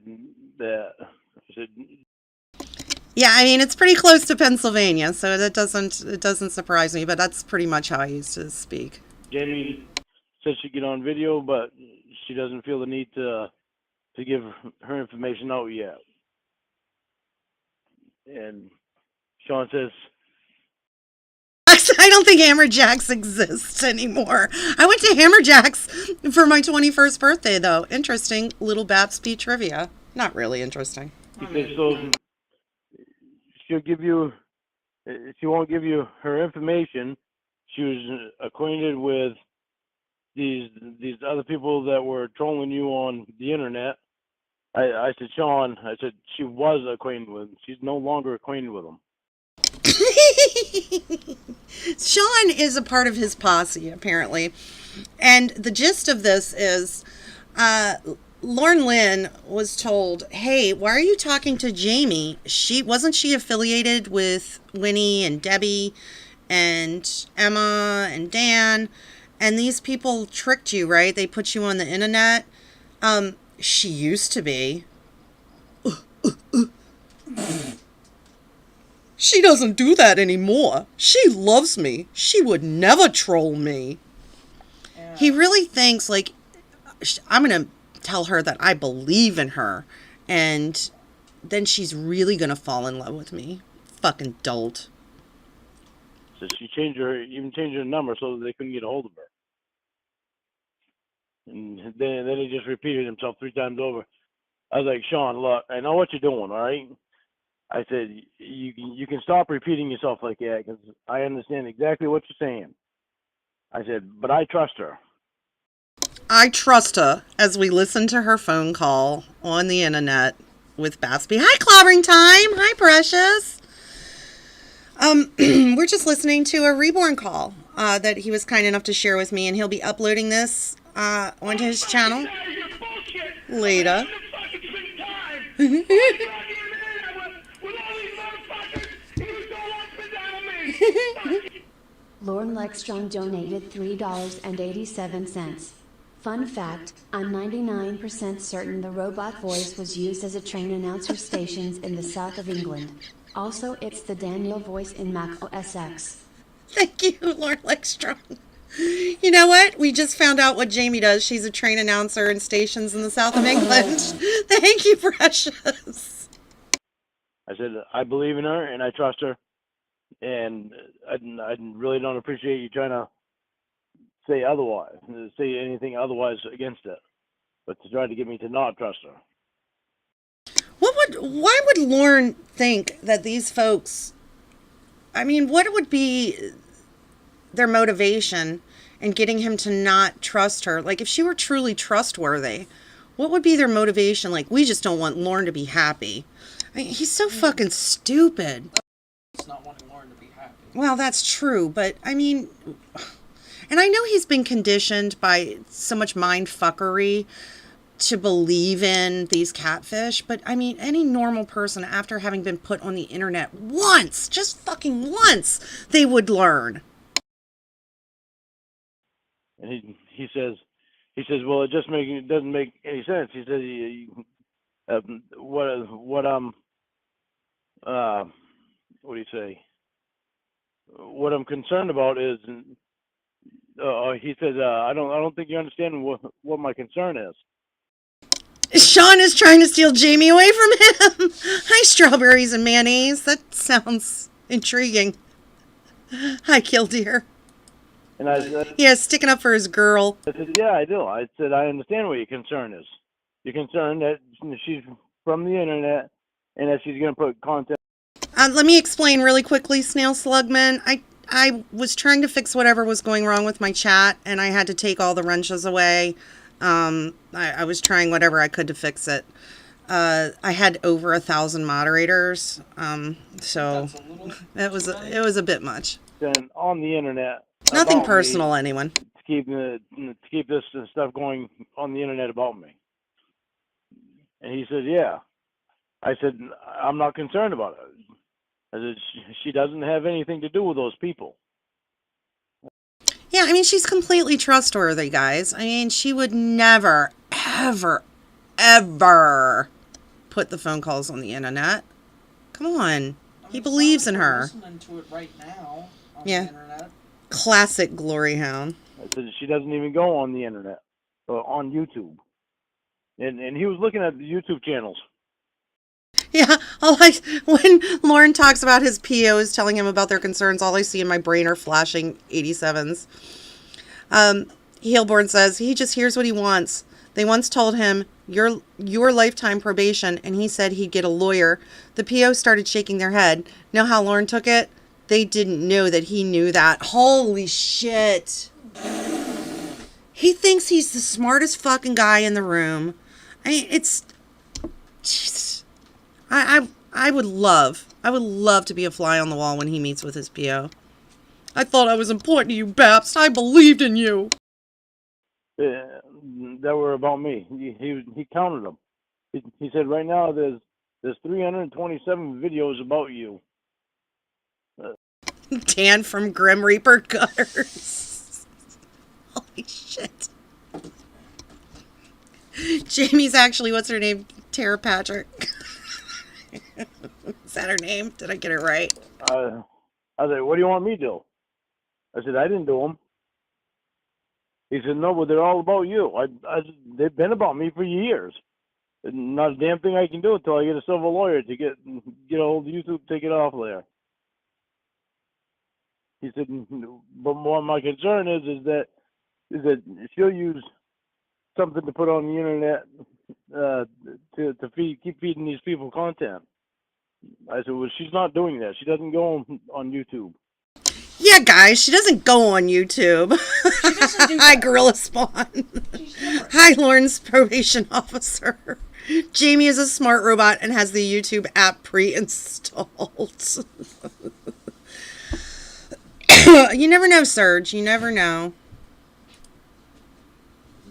Yeah, I mean, it's pretty close to Pennsylvania, so it doesn't surprise me, but that's pretty much how I used to speak. Jamie said she'd get on video, but she doesn't feel the need to give her information out yet. And Sean says, I don't think Hammer Jacks exists anymore. I went to Hammer Jacks for my 21st birthday, though. Interesting little Bapstby trivia. Not really interesting. he said, so she won't give you her information. She was acquainted with these other people that were trolling you on the internet. I said, Sean, she was acquainted with them. She's no longer acquainted with them. Sean is a part of his posse, apparently. And the gist of this is Lorne Lynn was told, hey, why are you talking to Jamie? Wasn't she affiliated with Winnie and Debbie and Emma and Dan? And these people tricked you, right? They put you on the internet. She used to be. She doesn't do that anymore. She loves me. She would never troll me. Yeah. He really thinks, like, I'm going to tell her that I believe in her, and then she's really going to fall in love with me. Fucking dolt. So she changed her number so that they couldn't get a hold of her. And then he just repeated himself 3 times over. I was like, Sean, look, I know what you're doing, all right? I said, you can stop repeating yourself like that because I understand exactly what you're saying. I said, but I trust her. I trust her as we listen to her phone call on the internet with Bapstby. Hi, clobbering time. Hi, precious. We're just listening to a Reborne call that he was kind enough to share with me, and he'll be uploading this onto his channel later. Lorne Lekstrong donated $3.87. Fun fact, I'm 99% certain the robot voice was used as a train announcer stations in the south of England. Also, it's the Daniel voice in Mac OS X. Thank you, Lorne Lekstrong. You know what? We just found out what Jamie does. She's a train announcer in stations in the south of England. Thank you, precious. I said, I believe in her and I trust her. And I really don't appreciate you trying to say otherwise, say anything otherwise against it, but to try to get me to not trust her. Why would Lorne think that these folks, I mean, what would be their motivation in getting him to not trust her? Like, if she were truly trustworthy, what would be their motivation? Like, we just don't want Lorne to be happy. I mean, he's so fucking stupid. It's not wanting Lorne to be happy. Well, that's true, but I mean, and I know he's been conditioned by so much mind fuckery to believe in these catfish, but I mean, any normal person after having been put on the internet once, just fucking once, they would learn. And he says, well, it doesn't make any sense. He says, what do you say? What I'm concerned about is, he says, I don't think you understand what my concern is. Sean is trying to steal Jamie away from him. Hi, strawberries and mayonnaise. That sounds intriguing. Hi, Killdeer. And I said, Yeah, sticking up for his girl. I said, yeah, I do. I said, I understand what your concern is. You're concerned that she's from the internet and that she's going to put content. Let me explain really quickly, Snail Slugman. I was trying to fix whatever was going wrong with my chat, and I had to take all the wrenches away. I was trying whatever I could to fix it. I had over 1,000 moderators, so it was a bit much. Then on the internet. Nothing personal, anyone. To keep this stuff going on the internet about me. And he said, yeah. I said, I'm not concerned about it. I said, she doesn't have anything to do with those people. Yeah, I mean, she's completely trustworthy, guys. I mean, she would never, ever, ever put the phone calls on the internet. Come on. He believes in her. Listening to it right now on Yeah. the internet. Classic glory hound. I said, she doesn't even go on the internet, on YouTube. And he was looking at the YouTube channels. Yeah, when Lorne talks about his POs telling him about their concerns, all I see in my brain are flashing 87s. Heelborn says he just hears what he wants. They once told him, your lifetime probation, and he said he'd get a lawyer. The PO started shaking their head. Know how Lorne took it? They didn't know that he knew that. Holy shit. He thinks he's the smartest fucking guy in the room. Jesus. I would love to be a fly on the wall when he meets with his PO. I thought I was important to you, Babs. I believed in you. That were about me. He counted them. He said right now there's 327 videos about you. Dan from Grim Reaper Gutters. Holy shit. Jamie's actually, what's her name? Tara Patrick. Is that her name? Did I get it right? I said, what do you want me to do? I said, I didn't do them. He said, no, but they're all about you. They've been about me for years. Not a damn thing I can do until I get a civil lawyer to get a hold of YouTube, take it off there. He said, but more my concern is that she'll use something to put on the internet to keep feeding these people content. I said, well, she's not doing that. She doesn't go on YouTube. Yeah, guys, she doesn't go on YouTube. She doesn't do Hi, that. Gorilla Spawn. She's different. Hi, Lorne's probation officer. Jamie is a smart robot and has the YouTube app pre-installed. You never know, Serge. You never know.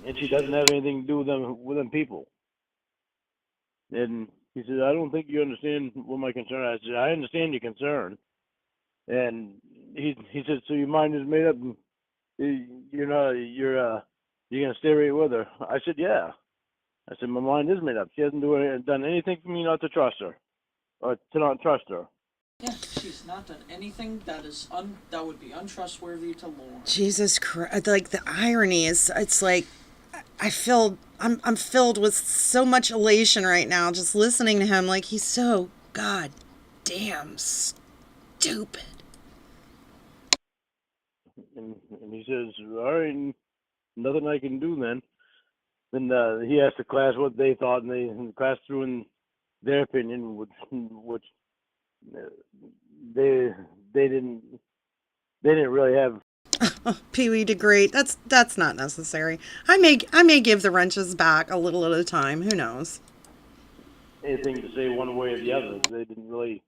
And she doesn't have anything to do with them people. And he said, I don't think you understand what my concern is. I said, I understand your concern. And he said, so your mind is made up. You're gonna stay right with her. I said, yeah. I said, my mind is made up. She hasn't done anything for me not to trust her, or to not trust her. Yeah, she's not done anything that would be untrustworthy to Lorne. Jesus Christ! Like the irony is, it's like I'm filled with so much elation right now just listening to him. Like he's so goddamn stupid. And he says, all right, nothing I can do then. Then he asked the class what they thought, and the class threw in their opinion, which they didn't really have. Pee-wee did great. That's not necessary. I may give the wrenches back a little at a time. Who knows? Anything to say one way or the other. They didn't really.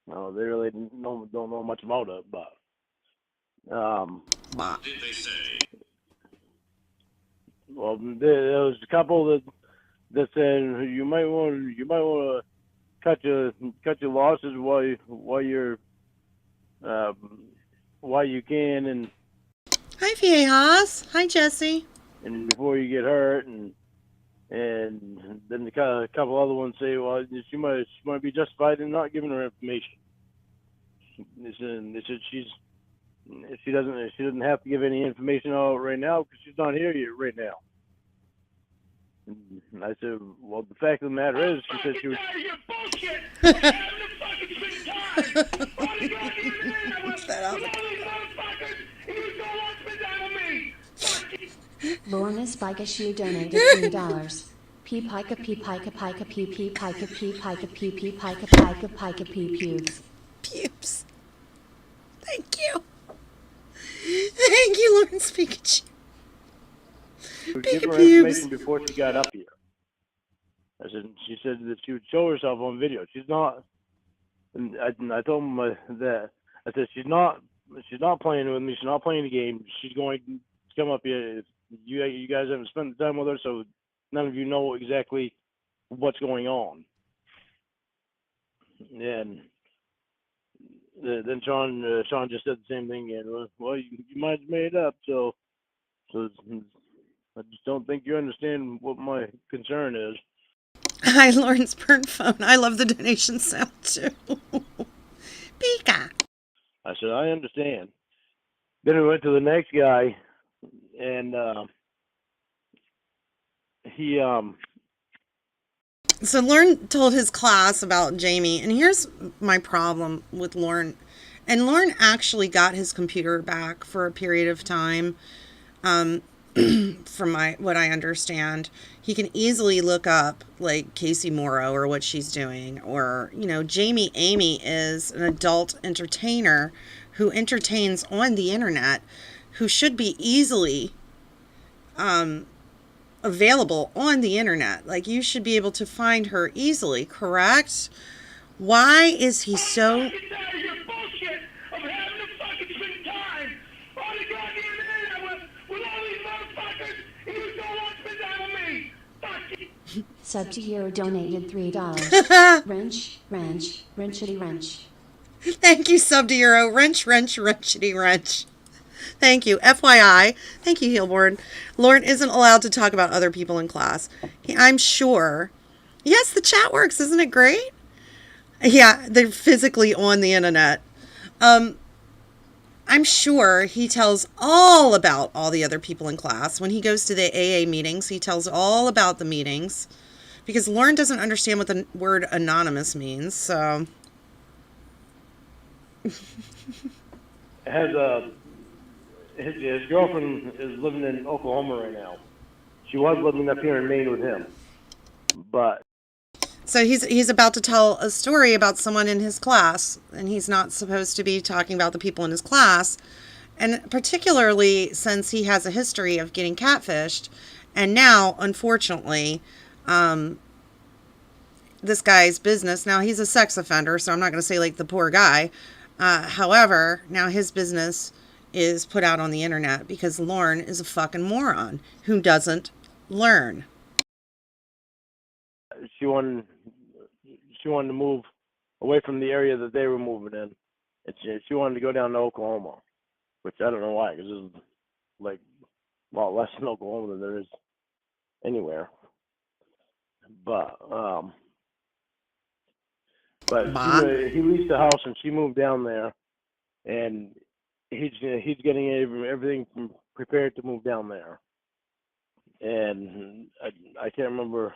No, they really don't know much about it, but. What did they say? Well, there was a couple that said you might want to cut your losses while you can, and Hi, Viejas. Hi, Jesse. and before you get hurt, and then a couple other ones say, well, she might be justified in not giving her information. They said she doesn't have to give any information out right now because she's not here yet right now. And I said, well, the fact of the matter is, she said she was. Lorne Spigashu donated $3. P pika p pika pika p p pika p pika p p pika pika pika p pubes. Pubes. Thank you. Thank you, Lorne Pikachu. She would give her information before she got up here. She said that she would show herself on video. She's not. And I told him that I said she's not playing with me. She's not playing the game. She's going to come up here. You guys haven't spent the time with her, so none of you know exactly what's going on. And then Sean just said the same thing again. Well, you might have made it up, so I just don't think you understand what my concern is. Hi, Lawrence Burn Phone. I love the donation sound too. Pika. I said, I understand. Then we went to the next guy, and he So Lorne told his class about Jamie, and here's my problem with Lorne. And Lorne actually got his computer back for a period of time. From what I understand, he can easily look up like Casey Morrow or what she's doing, or Jamie Amy is an adult entertainer who entertains on the internet, who should be easily available on the internet. Like, you should be able to find her easily, correct? Why is he so... Sub to Hero donated $3. Wrenchity wrench. Thank you, Sub to Euro. Wrenchity wrench. Thank you. FYI, thank you, Heelborn. Lorne isn't allowed to talk about other people in class. I'm sure. Yes, the chat works. Isn't it great? Yeah, they're physically on the internet. I'm sure he tells all about all the other people in class. When he goes to the AA meetings, he tells all about the meetings. Because Lorne doesn't understand what the word anonymous means, so... his girlfriend is living in Oklahoma right now. She was living up here in Maine with him, but So he's about to tell a story about someone in his class, and he's not supposed to be talking about the people in his class. And particularly since he has a history of getting catfished, and now, unfortunately, this guy's business, now he's a sex offender, so I'm not going to say like the poor guy. However, now his business is put out on the internet because Lorne is a fucking moron who doesn't learn. She wanted to move away from the area that they were moving in. And she wanted to go down to Oklahoma, which I don't know why, because it's like a lot less in Oklahoma than there is anywhere. But he leased a house and she moved down there, and he's getting everything prepared to move down there. And I can't remember.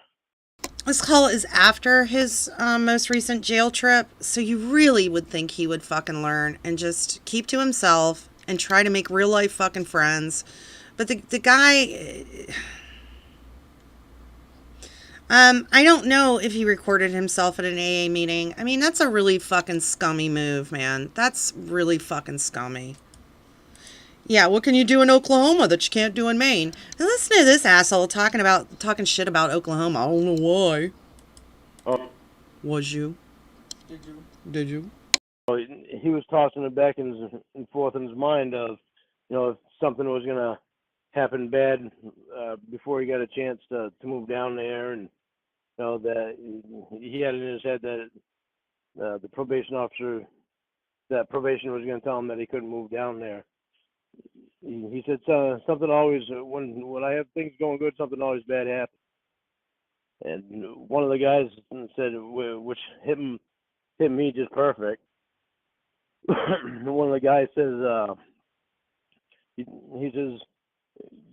This call is after his most recent jail trip, so you really would think he would fucking learn and just keep to himself and try to make real life fucking friends. But the guy, I don't know if he recorded himself at an AA meeting. I mean, that's a really fucking scummy move, man. That's really fucking scummy. Yeah, what can you do in Oklahoma that you can't do in Maine? And listen to this asshole talking shit about Oklahoma. I don't know why. Oh. Was you? Did you? Well, he was tossing it back and forth in his mind of, if something was gonna happen bad before he got a chance to move down there, and that he had it in his head that the probation officer, that probation was gonna tell him that he couldn't move down there. He said something always, when I have things going good, something always bad happens. And one of the guys said, which hit me just perfect. One of the guys says, he says,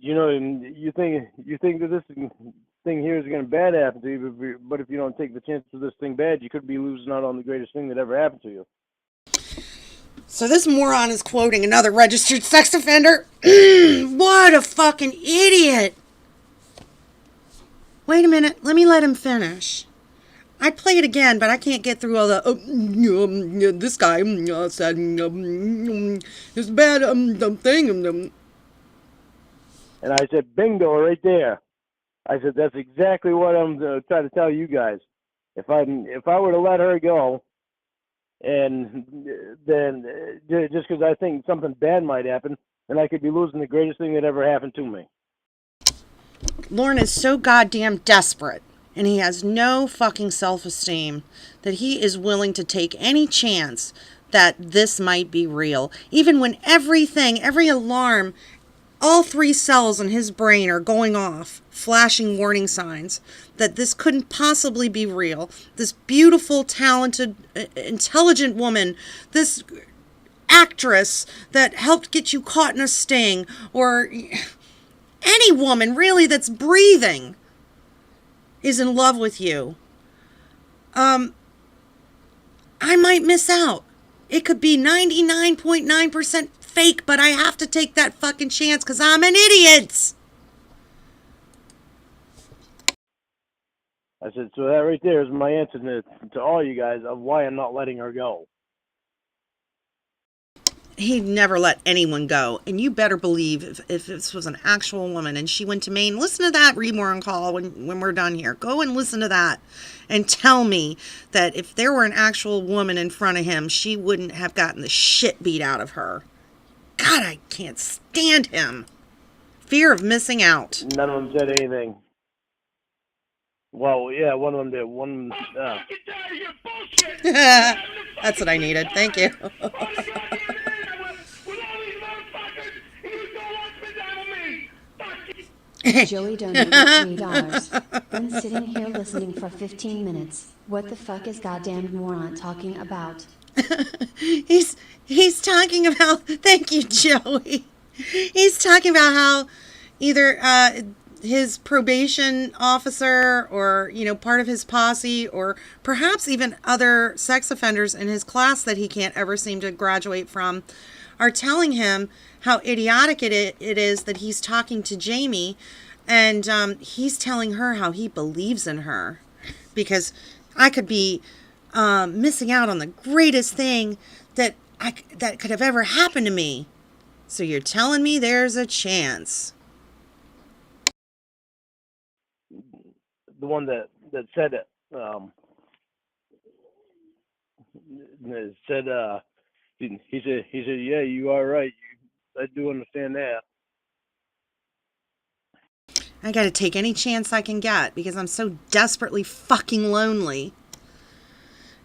you think that this thing here is going to bad happen to you, but if you don't take the chance of this thing bad, you could be losing out on the greatest thing that ever happened to you. So this moron is quoting another registered sex offender. What a fucking idiot. Wait a minute. Let me let him finish. I'd play it again, but I can't get through all the, this guy said, it's a bad thing. And I said, bingo, right there. I said, that's exactly what I'm trying to tell you guys. If I were to let her go, and then just because I think something bad might happen, then I could be losing the greatest thing that ever happened to me. Lorne is so goddamn desperate, and he has no fucking self-esteem, that he is willing to take any chance that this might be real, even when every alarm, all 3 cells in his brain are going off, flashing warning signs that this couldn't possibly be real. This beautiful, talented, intelligent woman, this actress that helped get you caught in a sting, or any woman really that's breathing, is in love with you. I might miss out. It could be 99.9% fake, but I have to take that fucking chance because I'm an idiot. I said, so that right there is my answer to all you guys of why I'm not letting her go. He'd never let anyone go. And you better believe if this was an actual woman and she went to Maine, listen to that Reborne call when we're done here. Go and listen to that and tell me that if there were an actual woman in front of him, she wouldn't have gotten the shit beat out of her. God, I can't stand him. Fear of missing out. None of them said anything. Well, yeah, one of them did. One. That's what I needed. Thank you. Joey donated $3. Been sitting here listening for 15 minutes. What the fuck is goddamn moron talking about? He's talking about, thank you, Joey. He's talking about how either his probation officer or, part of his posse or perhaps even other sex offenders in his class that he can't ever seem to graduate from are telling him how idiotic it is that he's talking to Jamie, and he's telling her how he believes in her. Because I could be missing out on the greatest thing that that could have ever happened to me. So you're telling me there's a chance? The one that said it, said, he said, yeah, you are right. I do understand that. I gotta take any chance I can get because I'm so desperately fucking lonely.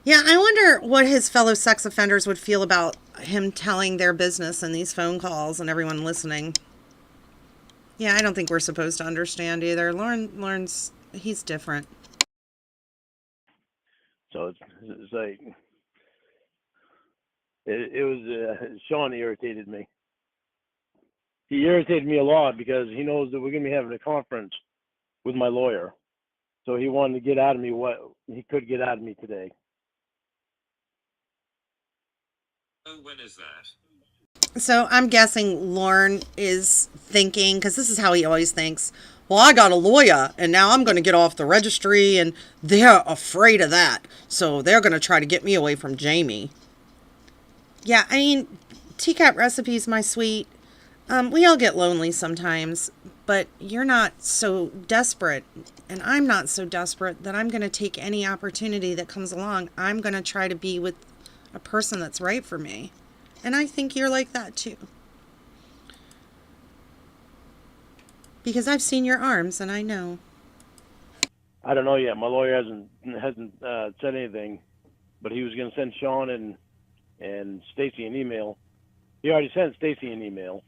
Yeah, I wonder what his fellow sex offenders would feel about him telling their business in these phone calls and everyone listening. Yeah, I don't think we're supposed to understand either. Lorne's, he's different. So it's like, it was, Sean irritated me. He irritated me a lot because he knows that we're going to be having a conference with my lawyer. So he wanted to get out of me what he could get out of me today. Oh, when is that? So I'm guessing Lorne is thinking, because this is how he always thinks, well, I got a lawyer and now I'm going to get off the registry and they're afraid of that. So they're going to try to get me away from Jamie. Yeah, I mean, TCAP recipes, my sweet. We all get lonely sometimes, but you're not so desperate, and I'm not so desperate that I'm going to take any opportunity that comes along. I'm going to try to be with a person that's right for me. And I think you're like that too. Because I've seen your arms, and I know. I don't know yet. My lawyer hasn't said anything, but he was going to send Sean and Stacy an email. He already sent Stacy an email.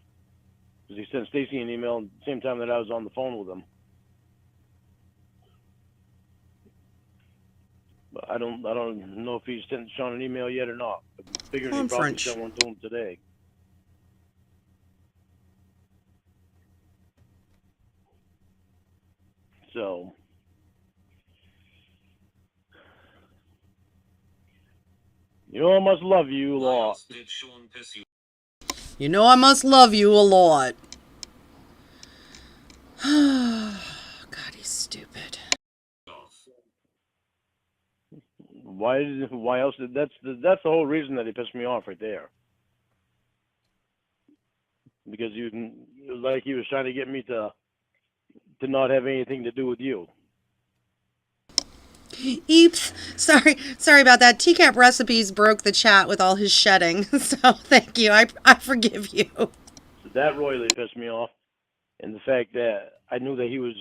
Because he sent Stacy an email at the same time that I was on the phone with him. But I don't know if he's sent Sean an email yet or not. I figured he probably sent one to him today. So you know I must love you a Why lot. else did Sean piss you You know I must love you a lot. God, he's stupid. off? Why else did that's the whole reason that he pissed me off right there. Because it was like he was trying to get me to not have anything to do with you. Eeps. Sorry about that. TCAP Recipes broke the chat with all his shedding. So thank you. I forgive you. So that royally pissed me off. And the fact that I knew that he was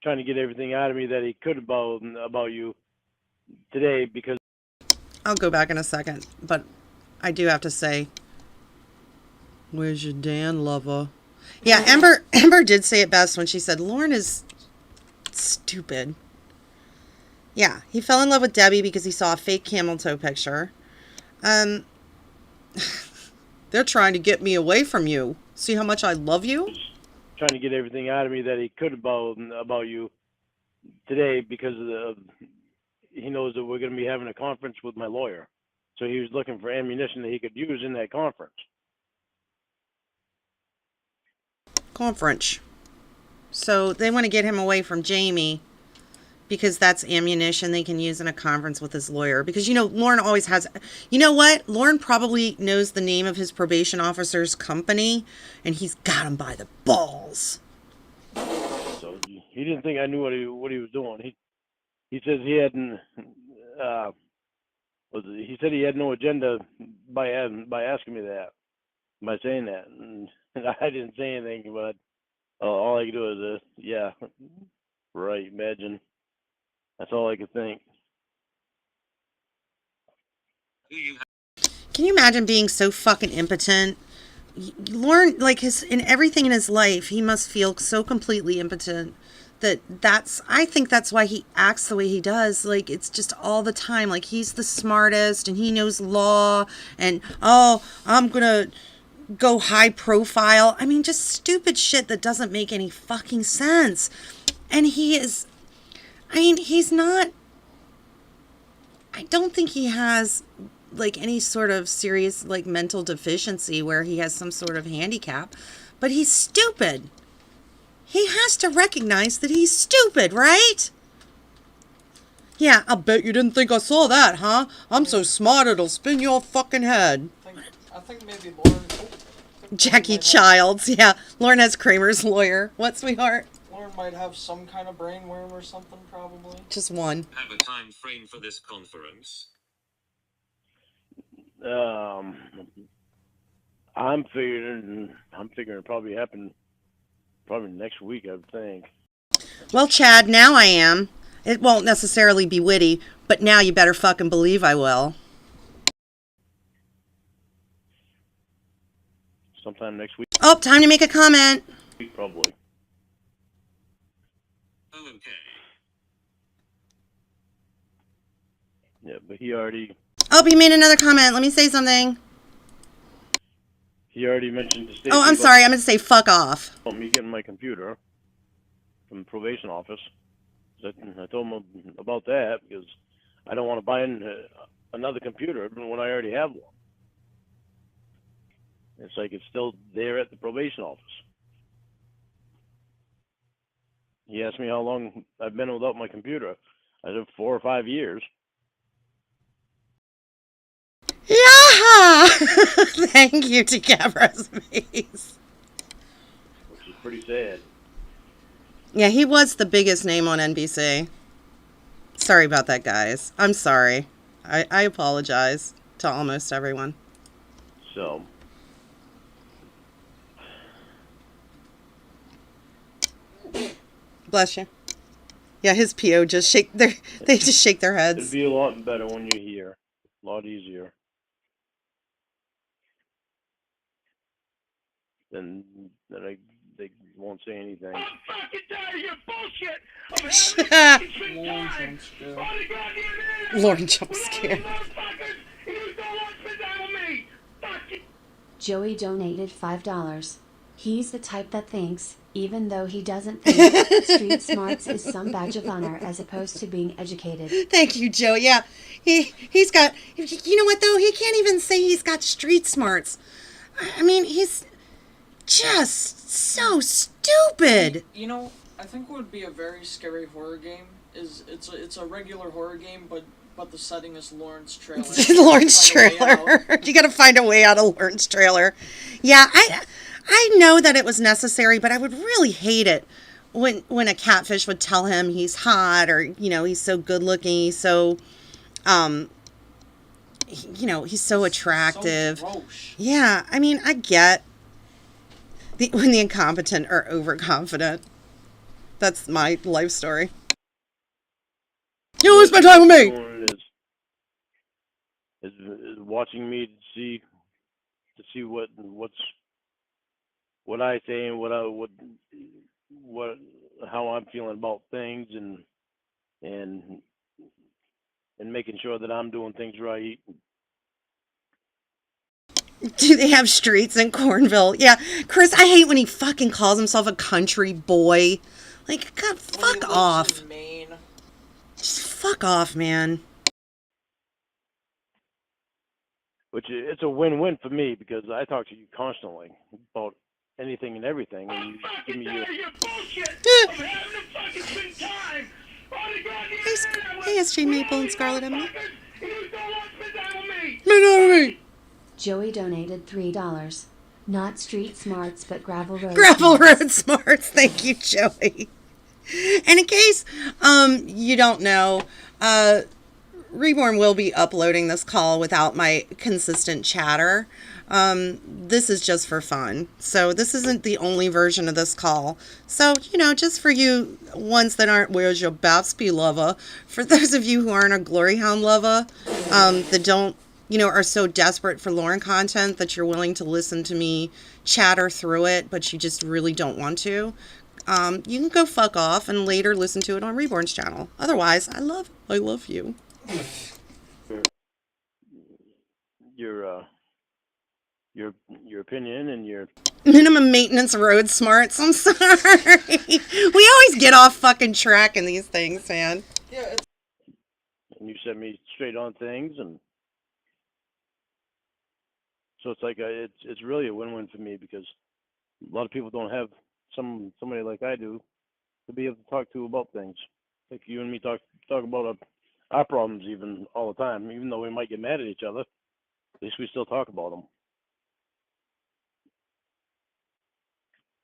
trying to get everything out of me that he could about you today because I'll go back in a second, but I do have to say, where's your Dan lover? Yeah, Ember did say it best when she said Lorne is stupid. Yeah, he fell in love with Debbie because he saw a fake camel toe picture. They're trying to get me away from you. See how much I love you? trying to get everything out of me that he could about you today because he knows that we're going to be having a conference with my lawyer. So he was looking for ammunition that he could use in that conference. Conference. So they want to get him away from Jamie because that's ammunition they can use in a conference with his lawyer. Because, you know, Lorne always has... You know what? Lorne probably knows the name of his probation officer's company, and he's got him by the balls. So he didn't think I knew what he was doing. He says he hadn't... he said he had no agenda by asking me that, by saying that. And I didn't say anything, but all I could do is, yeah, right, imagine. That's all I could think. Can you imagine being so fucking impotent? Lorne, like, in everything in his life, he must feel so completely impotent I think that's why he acts the way he does. Like, it's just all the time. Like, he's the smartest and he knows law and, oh, I'm gonna go high profile. I mean, just stupid shit that doesn't make any fucking sense. And he's not, I don't think he has like any sort of serious like mental deficiency where he has some sort of handicap, but he's stupid. He has to recognize that he's stupid, right? Yeah, I'll bet you didn't think I saw that, huh? I'm so smart it'll spin your fucking head. I think maybe Lorne. Jackie Childs, yeah. Lorne has Kramer's lawyer. What, sweetheart? Lorne might have some kind of brainworm or something, probably. Just one. Have a time frame for this conference. I'm figuring it'll probably happen next week, I would think. Well, Chad, now I am. It won't necessarily be witty, but now you better fucking believe I will. Sometime next week, Oh, time to make a comment. probably. Oh, okay. Yeah, but he already Oh, he made another comment. Let me say something. mentioned to Stacy Oh, I'm sorry. I'm going to say fuck off. about me getting my computer from the probation office. I told him about that because I don't want to buy another computer when I already have one. It's like it's still there at the probation office. He asked me how long I've been without my computer. I said 4 or 5 years. Yeah. Thank you to Gabra's face. Which is pretty sad. Yeah, he was the biggest name on NBC. Sorry about that, guys. I'm sorry. I apologize to almost everyone. So, Bless you. Yeah, his PO just they just shake their it'd heads. be a lot better when you're here. A lot easier. Then they won't say anything. I'm fucking tired of your bullshit of having a fucking Lorne time. jump scare. All the goddamn internet. Lorne jump scare. Motherfuckers, you don't want to spend time with me. Fuck you. Joey donated $5. He's the type that thinks, even though he doesn't think, street smarts is some badge of honor as opposed to being educated. Thank you, Joe. Yeah, he's got. You know what though? He can't even say he's got street smarts. I mean, he's just so stupid. You know, I think what would be a very scary horror game is it's a regular horror game, but the setting is Lawrence trailer. Lawrence Find a way out. trailer. You got to find a way out of Lawrence trailer. Yeah, I know that it was necessary, but I would really hate it when a catfish would tell him he's hot or he's so good looking, he's so he's so attractive. So gross. Yeah, I mean, I get when the incompetent are overconfident. That's my life story. You always spend time with me. Is watching me to see what I say and how I'm feeling about things and making sure that I'm doing things right. Do they have streets in Cornville? Yeah, Chris, I hate when he fucking calls himself a country boy. Like, God, When he fuck lives off. in Maine. Just fuck off, man. Which it's a win-win for me because I talk to you constantly about anything and everything, and I'm you give fucking me tired your of your bullshit of having to fucking spend time. All the goddamn internet. Hey, SJ with Maple all and you Scarlet Emily. motherfuckers, and you don't want to spend time with me. Me. Joey donated $3. Not street smarts, but gravel road Gravel smarts. Road Smarts. Thank you, Joey. And in case you don't know, Reborne will be uploading this call without my consistent chatter. This is just for fun. So this isn't the only version of this call. So, just for you ones that aren't, where's your Bapstby lover? For those of you who aren't a Glory Hound lover, that don't, are so desperate for Lorne content that you're willing to listen to me chatter through it, but you just really don't want to. You can go fuck off and later listen to it on Reborne's channel. Otherwise, I love you. your opinion and your Minimum maintenance road smarts. I'm sorry. We always get off fucking track in these things, man. Yeah, it's and you set me straight on things, and so it's like it's really a win-win for me because a lot of people don't have somebody like I do to be able to talk to about things. Like you and me talk about our problems even all the time. Even though we might get mad at each other, at least we still talk about them.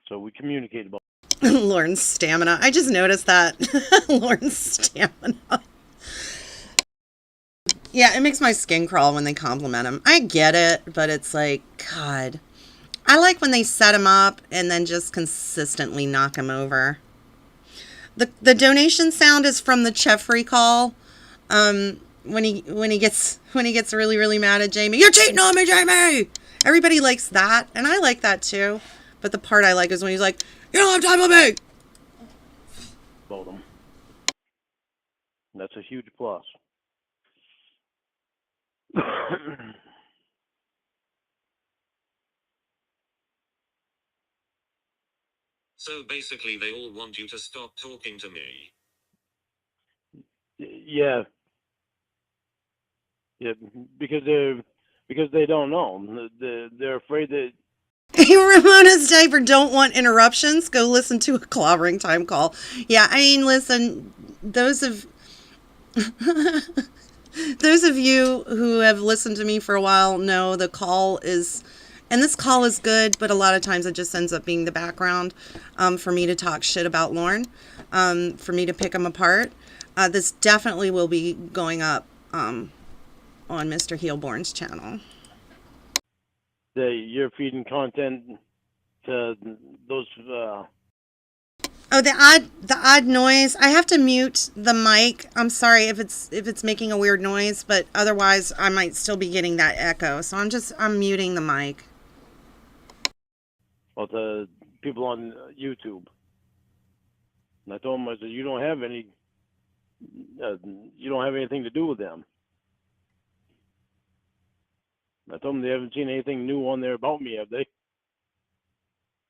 So we communicate about. Lorne's stamina. I just noticed that. Lorne's stamina. Yeah, it makes my skin crawl when they compliment him. I get it, but it's like, God. I like when they set him up and then just consistently knock him over. The donation sound is from the Jeffrey call. When he gets really, really mad at Jamie. You're cheating on me, Jamie! Everybody likes that, and I like that too. But the part I like is when he's like, you don't have time for me! About them. That's a huge plus. So basically they all want you to stop talking to me. Yeah. Yeah, because they don't know. They're afraid that. Ramona's diaper don't want interruptions. Go listen to a clobbering time call. Yeah, I mean, listen, those of you who have listened to me for a while know the call is, and this call is good, but a lot of times it just ends up being the background for me to talk shit about Lorne, for me to pick him apart. This definitely will be going up on Mr. Heelborn's channel. You're feeding content to those. Oh, the odd noise. I have to mute the mic. I'm sorry if it's making a weird noise, but otherwise I might still be getting that echo. So I'm muting the mic. Well, the people on YouTube. And I told them, I said, you don't have anything to do with them. I told them they haven't seen anything new on there about me, have they?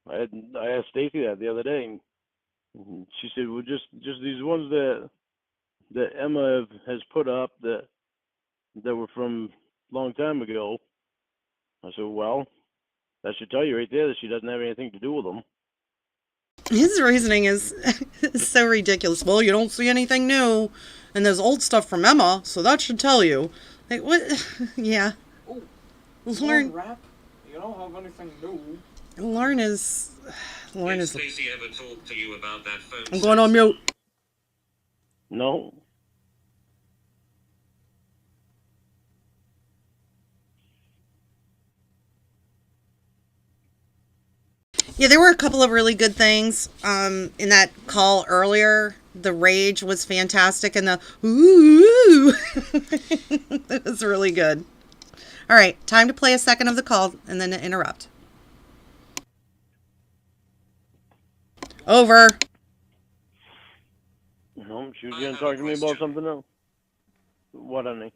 I asked Stacy that the other day, and she said, "Well, just these ones that Emma has put up that were from a long time ago." I said, "Well, that should tell you right there that she doesn't have anything to do with them." His reasoning is so ridiculous. Well, you don't see anything new, and there's old stuff from Emma, so that should tell you. Like, what? Yeah. Lorne. Rap? You don't have anything new. Lorne is. Did Stacey ever talk to you about that phone? I'm going on mute. No. Yeah, there were a couple of really good things in that call earlier. The rage was fantastic, and the ooh, that was really good. All right, time to play a second of the call and then to interrupt. Over. No, she was going to talk to me about something else. What, honey?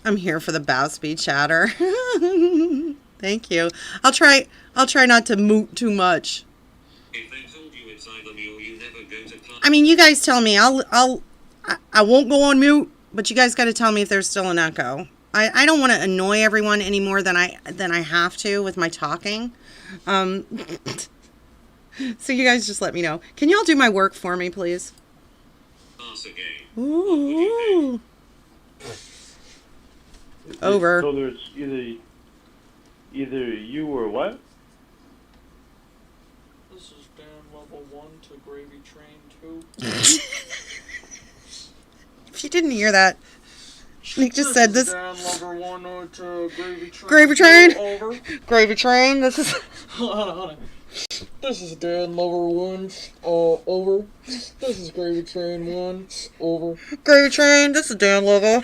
I'm here for the Bapstby chatter. Thank you. I'll try not to moot too much. If they told you it's either me or you never go to class. I mean, you guys tell me. I won't go on mute, but you guys got to tell me if there's still an echo. I don't want to annoy everyone any more than I have to with my talking. So you guys just let me know. Can y'all do my work for me, please? Class again. Ooh. Over. So there's either you or what? This is Dan level 1 to Gravy Train 2. If you didn't hear that, Nick just said this. Dan level 1 to Gravy Train. Gravy Train. 2, over. Gravy Train. This is. Hold on. This is Dan level 1. Over. This is Gravy Train 1. Over. Gravy Train. This is Dan Lover.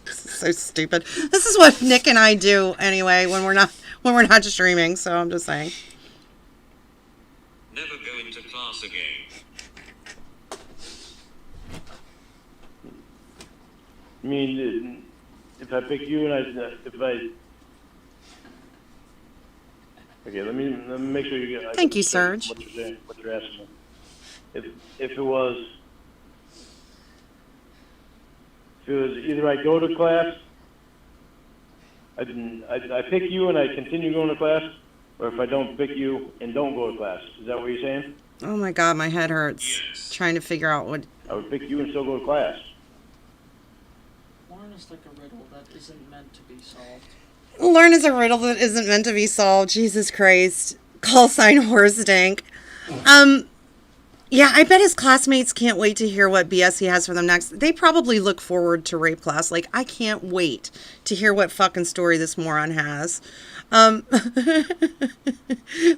So stupid. This is what Nick and I do anyway when we're not streaming. So I'm just saying. Never go into class again. I mean, if I pick you and Okay, let me make sure you get. Thank you, Serge. What you're saying, what you're asking me. If it was either I go to class, I pick you and I continue going to class, or if I don't pick you and don't go to class. Is that what you're saying? Oh my God, my head hurts. Yes. Trying to figure out what. I would pick you and still go to class. Lorne is like a riddle that isn't meant to be solved. Learn is a riddle that isn't meant to be solved. Jesus Christ. Call sign horse dank. Yeah, I bet his classmates can't wait to hear what BS he has for them next. They probably look forward to rape class. Like, I can't wait to hear what fucking story this moron has.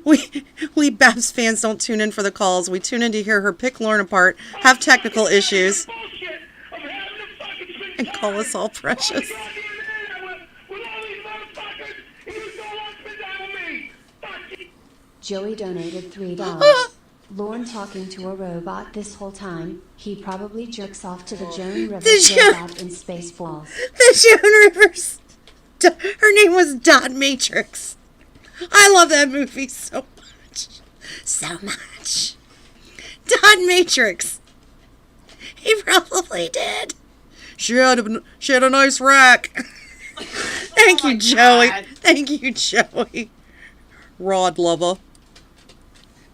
We Babs fans don't tune in for the calls. We tune in to hear her pick Lorne apart, have technical issues, Bullshit of having to fucking spend and call us all precious. with all these motherfuckers, and you still want to spend time with me. Fuck you. Joey donated $3. Lorne talking to a robot this whole time. He probably jerks off to the Joan Rivers robot in Spaceballs. The Joan Rivers. Her name was Dot Matrix. I love that movie so much. So much. Dot Matrix. He probably did. She had a nice rack. Thank you, Joey. Thank you, Joey. Rod lover.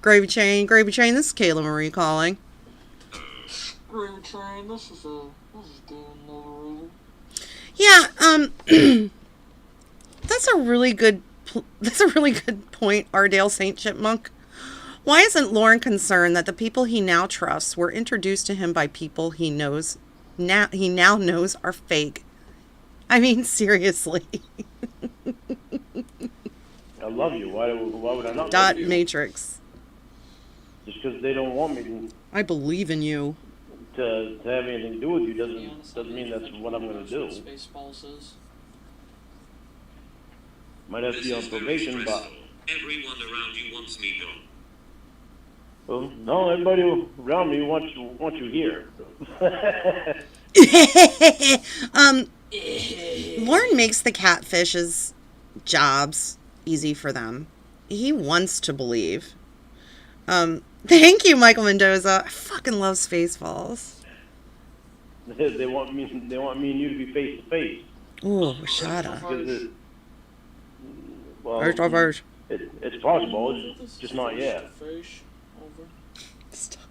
Gravy Chain, this is Kayla Marie calling. Gravy Train, this is Dan Lorne. Yeah, that's a really good point, Ardale Saint Chipmunk. Why isn't Lorne concerned that the people he now trusts were introduced to him by people he now knows are fake? I mean, seriously. I love you. Why would I not? Dot love you? Matrix. Just because they don't want me I believe in you. to have anything to do with you doesn't mean that's what I'm going to do. Spaceballs is. Might have to This be on is very probation, but stressful. Everyone around you wants me gone. well, no, everybody around me wants you here. Lorne makes the catfish's jobs easy for them. He wants to believe. Thank you, Michael Mendoza. I fucking love Spaceballs. They want me and you to be face to face. Ooh, shut up. Because well, First. it's possible. It's just not yet. Fish over. Stop.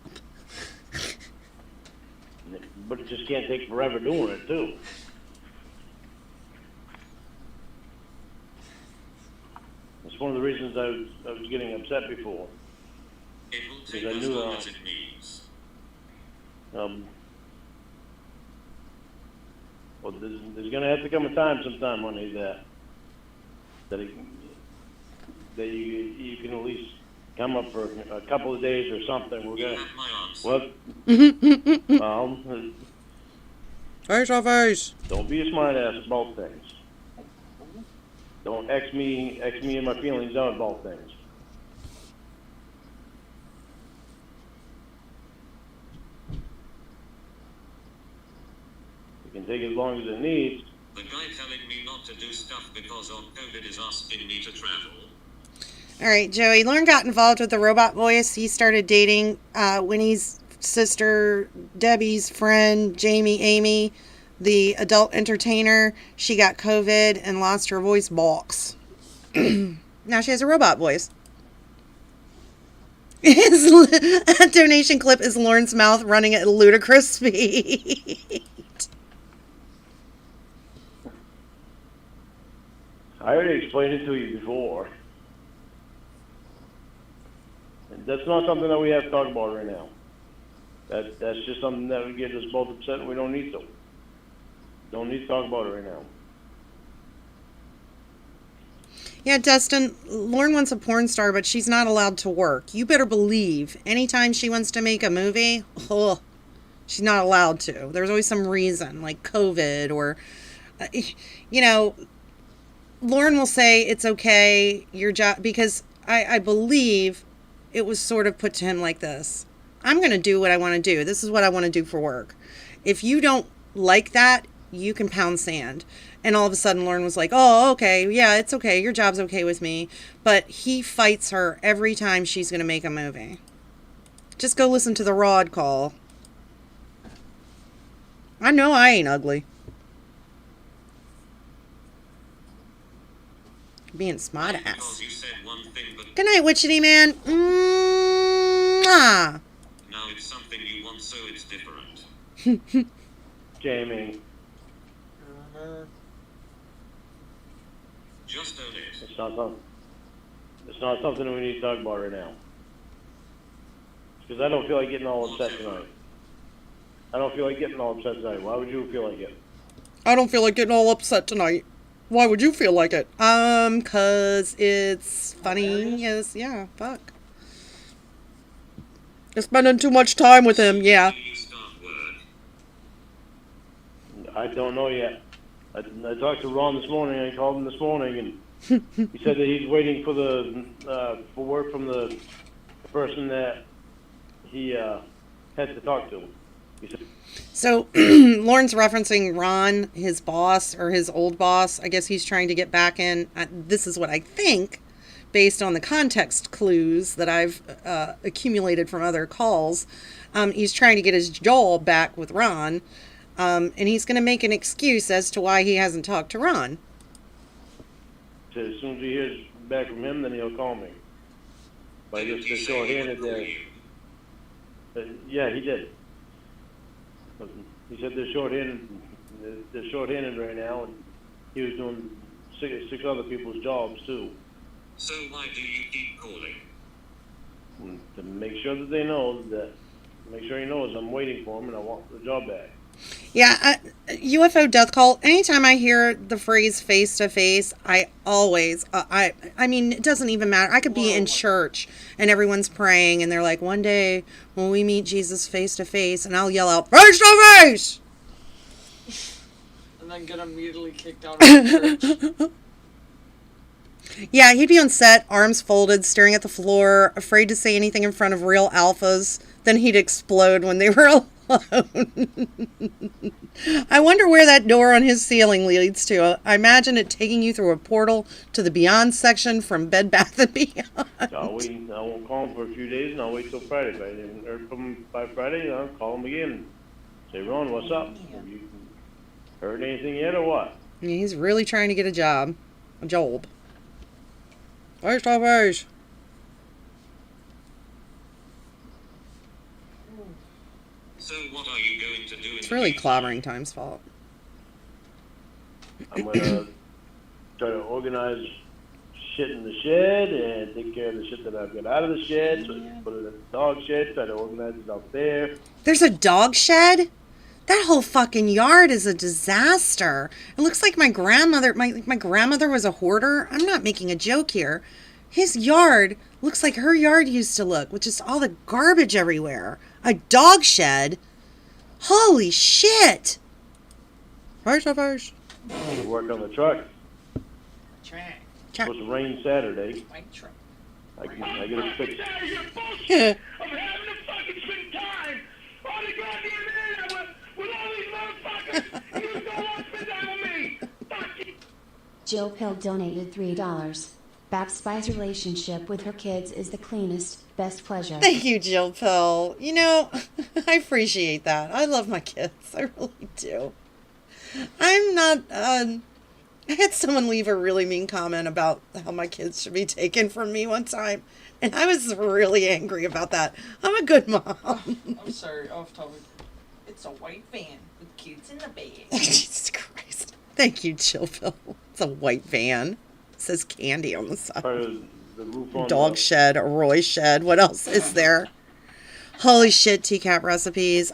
But it just can't take forever doing it too. That's one of the reasons I was getting upset before. It will take Because I as knew long as it needs. Well, there's going to have to come a time sometime, honey, that you can at least come up for a couple of days or something. We're You gonna have my answer. well, Face. don't be a smartass about things. Don't X me and my feelings out about things. You can take it as long as it needs. The guy telling me not to do stuff because of COVID is asking me to travel. All right, Joey. Lorne got involved with the robot voice. He started dating Winnie's sister, Debbie's friend, Amy, the adult entertainer. She got COVID and lost her voice box. Now she has a robot voice. A donation clip is Lorne's mouth running at ludicrous speed. I already explained it to you before. And that's not something that we have to talk about right now. That's just something that would get us both upset, and we don't need to. Don't need to talk about it right now. Yeah, Dustin, Lorne wants a porn star, but she's not allowed to work. You better believe, anytime she wants to make a movie, she's not allowed to. There's always some reason, like COVID or, Lorne will say it's okay, your job, because I believe it was sort of put to him like this. I'm going to do what I want to do. This is what I want to do for work. If you don't like that, you can pound sand. And all of a sudden, Lorne was like, oh, okay, yeah, it's okay. Your job's okay with me. But he fights her every time she's going to make a movie. Just go listen to the Rod call. I know I ain't ugly. Being smart ass. Because you said one thing, but Good night, Witchetty man. Mwah. now it's something you want, so it's different. Jamie, Just own it. it's not something we need to talk about right now. Because I don't feel like getting all upset tonight. I don't feel like getting all upset tonight. Why would you feel like it? I don't feel like getting all upset tonight. Why would you feel like it? 'Cause it's funny. Yes, yeah, fuck. You're spending too much time with him, yeah. Do you start work? I don't know yet. I talked to Ron this morning. I called him this morning, and he said that he's waiting for the for word from the person that he had to talk to. He said, So, Lorne's referencing Ron, his boss, or his old boss. I guess he's trying to get back in. This is what I think, based on the context clues that I've accumulated from other calls. He's trying to get his job back with Ron, and he's going to make an excuse as to why he hasn't talked to Ron. so as soon as he hears back from him, then he'll call me. But Didn't just he the say he shorthanded would call there. you? Yeah, he did. But he said they're shorthanded right now, and he was doing six other people's jobs too. So why do you keep calling? And to make sure that they know that, make sure he knows I'm waiting for him and I want the job back. Yeah, UFO death call. Anytime I hear the phrase face to face, I always, I mean, it doesn't even matter. I could be in church and everyone's praying and they're like, one day when we meet Jesus face to face, and I'll yell out, face to face! And then get immediately kicked out of the church. Yeah, he'd be on set, arms folded, staring at the floor, afraid to say anything in front of real alphas. Then he'd explode when they were alone. I wonder where that door on his ceiling leads to. I imagine it taking you through a portal to the Beyond section from Bed Bath & Beyond. So I won't call him for a few days and I'll wait till Friday. If I didn't hear from him by Friday, I'll call him again. Say, Ron, what's up? Have you heard anything yet or what? Yeah, he's really trying to get a job. A job. Face to face. So what are you going to do in It's the really meantime? clobbering time's fault. I'm gonna try to organize shit in the shed and take care of the shit that I've got out of the shed. So I just put it in the dog shed, try to organize it out there. There's a dog shed? That whole fucking yard is a disaster. It looks like my grandmother was a hoarder. I'm not making a joke here. His yard looks like her yard used to look, with just all the garbage everywhere. A dog shed? Holy shit! Face to face. Work on the truck. Track. Supposed to rain Saturday. White truck. I get it fixed. Out of your bullshit of having to fucking spend time all the goddamn internet with all these motherfuckers, and you don't want to spend time with me. Fuck you. Jill Pill donated $3. Bapstby's relationship with her kids is the cleanest, best pleasure. Thank you, Jill Pill. You know, I appreciate that. I love my kids. I really do. I'm not, I had someone leave a really mean comment about how my kids should be taken from me one time, and I was really angry about that. I'm a good mom. I'm sorry, off topic. It's a white van with kids in the bed. Jesus Christ. Thank you, Jill Pill. It's a white van. It says candy on the side. Part of the roof on Dog the, shed, a Roy shed. What else is there? Holy shit, TCAP recipes.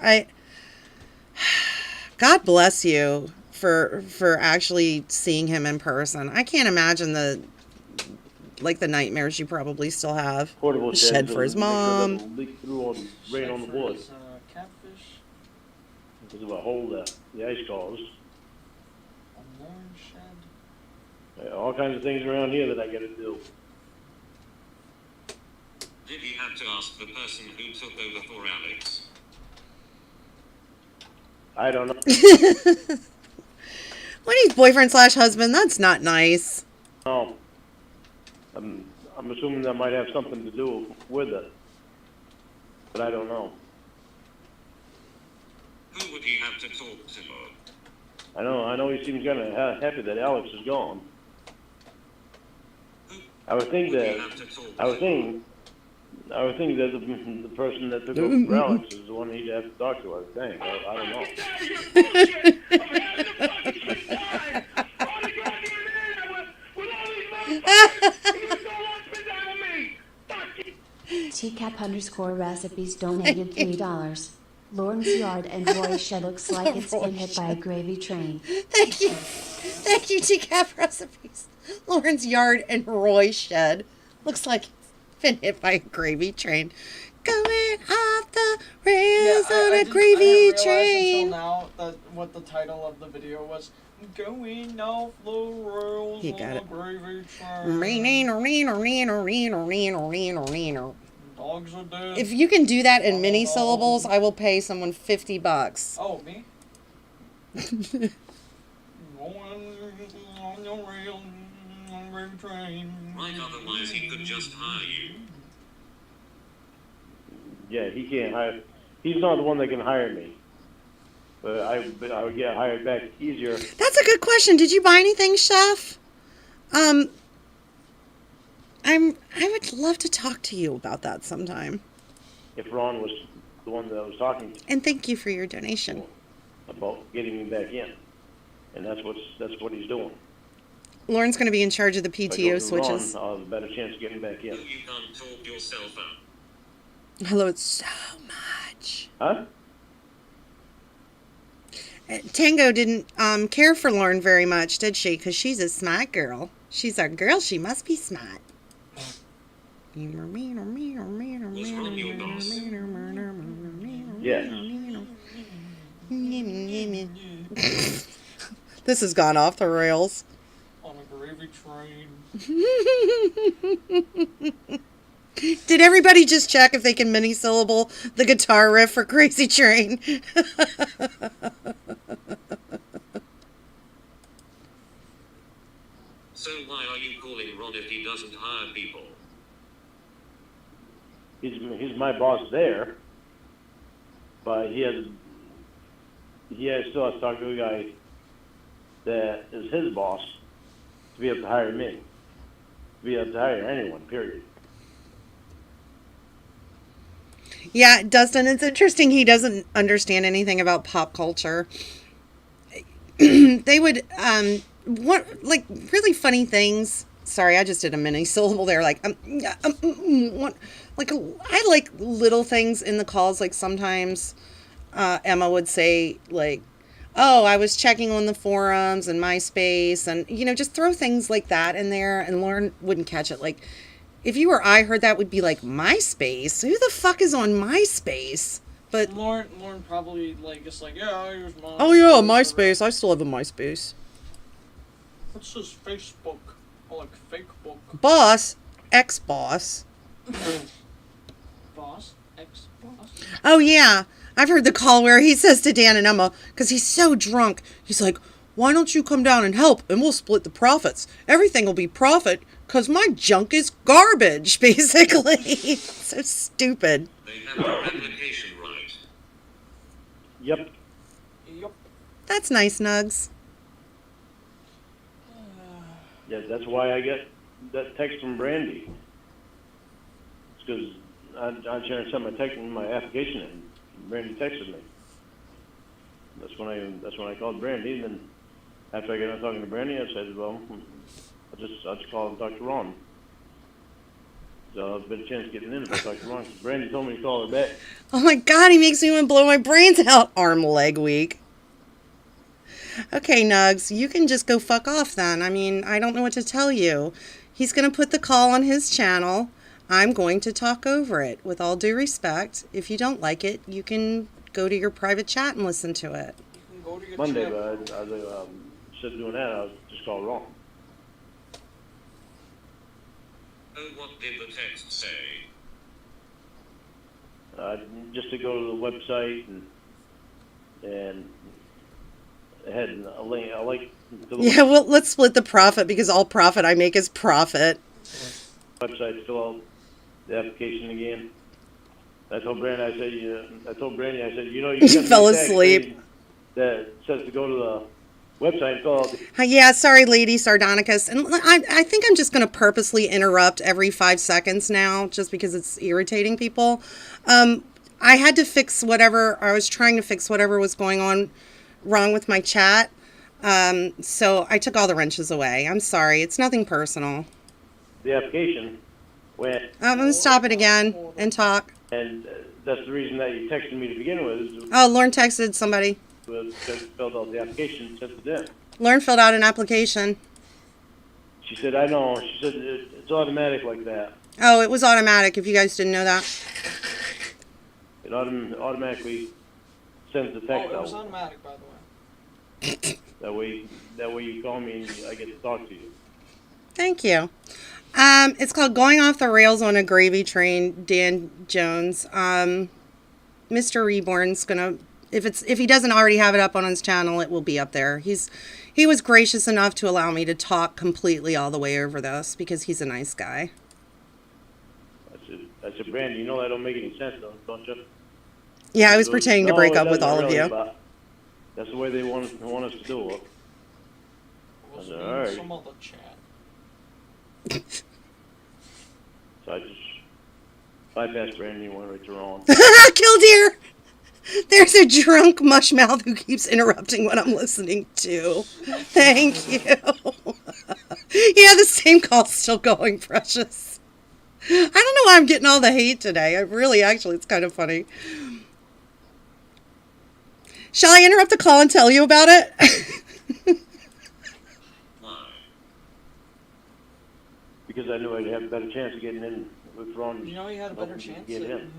God bless you for actually seeing him in person. I can't imagine the nightmares you probably still have. portable The shed shed for his to make sure it mom. doesn't leak through on rain on the wood. Shepherds, catfish. Because of a hole that the ice caused. A Lorne shed. All kinds of things around here that I got to do. Did he have to ask the person who took over for Alex? I don't know. What is boyfriend slash husband? That's not nice. No. I'm assuming that might have something to do with it, but I don't know. Who would he have to talk to? I know he seems kind of happy that Alex is gone. I would think that the person that took over for Alex is the one he'd have to talk to. I would think. I don't know. Bullshit. I'm having a fucking good time. All the goddamn internet with all these motherfuckers. And you don't want to spend time with me. Fuck you. TCAP_recipes donated $3. Lorne's yard and Roy shed looks like it's been hit by a gravy train. Thank you. Thank you, TCAP Recipes. Lauren's yard and Roy shed. Looks like it's been hit by a gravy train. Going off the rails on a gravy train. Until now that what the title of the video was. Going off the rails You on got a it. gravy train. Dogs are dead. If you can do that in mini syllables, I will pay someone $50. Oh, me? Going on the rail on a gravy train. Right, otherwise he could just hire you. Yeah, he can't hire. He's not the one that can hire me. But I would get hired back easier. That's a good question. Did you buy anything, Chef? I would love to talk to you about that sometime. If Ron was the one that I was talking to And thank you for your donation. about getting me back in, and that's what he's doing. Lauren's going to be in charge of the If I go PTO through switches. Ron, I'll have a better chance of getting back in. You can't talk yourself out. Hello, it's so much. Huh? Tango didn't care for Lauren very much, did she? Because she's a smart girl. She's our girl. She must be smart. Was Ron your boss? Yes. This has gone off the rails. On a gravy train. Did everybody just check if they can mini syllable the guitar riff for Crazy Train? So why are you calling Ron if he doesn't hire people? He's my boss there, but he still has to talk to a guy that is his boss to be able to hire me, to be able to hire anyone, period. Yeah, Dustin, it's interesting. He doesn't understand anything about pop culture. They would, like really funny things. Sorry, I just did a mini syllable there. Like, like I like little things in the calls. Like sometimes Emma would say like, "Oh, I was checking on the forums and MySpace," and just throw things like that in there, and Lauren wouldn't catch it. Like, if you or I heard that, would be like, MySpace? Who the fuck is on MySpace? But Lauren probably is like, yeah, I use MySpace. oh yeah, MySpace. I still have a MySpace. What's this Facebook? Or like fake book. Boss, ex-boss. Boss? Ex-boss? Oh yeah, I've heard the call where he says to Dan and Emma, because he's so drunk, he's like, "Why don't you come down and help, and we'll split the profits? Everything will be profit, because my junk is garbage," basically. So stupid. They have the replication right. Yep. Yup. That's nice, Nugs. Yeah, that's why I get that text from Brandy. It's because I'm trying to send my text in my application in. Brandy texted me. That's when I called Brandy, and then after I got done talking to Brandy, I said, "Well, I'll just call and talk to Ron." So I'll have a better chance of getting in if I talk to Ron. Brandy told me to call her back. Oh my god, he makes me want to blow my brains out. Arm leg week. Okay, Nugs, you can just go fuck off then. I mean, I don't know what to tell you. He's going to put the call on his channel. I'm going to talk over it. With all due respect, if you don't like it, you can go to your private chat and listen to it. You can go to your Monday, channel. but instead of doing that, I'll just call Ron. Oh, what did the text say? Just to go to the website and had a link. I like to the Yeah, well, let's split the profit because all profit I make is profit. website to fill out the application again. I told Brandy, I said, you know, you You sent me fell a text asleep. saying that says to go to the website and fill out the Yeah, sorry, Lady Sardonicus. And I think I'm just going to purposely interrupt every 5 seconds now just because it's irritating people. I had to fix whatever, I was trying to fix whatever was going on wrong with my chat. So I took all the wrenches away. I'm sorry. It's nothing personal. the application when I'm going to stop it again and talk. and that's the reason that you texted me to begin with. Oh, Lorne texted somebody. Was filled out the application, sent it to them. Lorne filled out an application. She said, I know. She said it's automatic like that. Oh, it was automatic if you guys didn't know that. It automatically sends the Oh, text it was out. automatic, by the way. That way you call me and I get to talk to you. Thank you. It's called Going Off the Rails on a Gravy Train, Dan Jones. Mr. Reborne's gonna, if he doesn't already have it up on his channel, it will be up there. He was gracious enough to allow me to talk completely all the way over this because he's a nice guy. I said, Brandy, you know that don't make any sense, don't you? Yeah, I was She goes, pretending to "No, break it up with doesn't all of really, you. but that's the way they want us to do it. It was said, in "All right." some other chat. So I just bypassed Brandy and went right to Ron. Killdeer! There's a drunk mushmouth who keeps interrupting what I'm listening to. Thank you. Yeah, the same call's still going, Precious. I don't know why I'm getting all the hate today. Actually, it's kind of funny. Shall I interrupt the call and tell you about it? Why? Because I knew I'd have a better chance of getting in with Ron. You know, you had a better chance. Get At, in.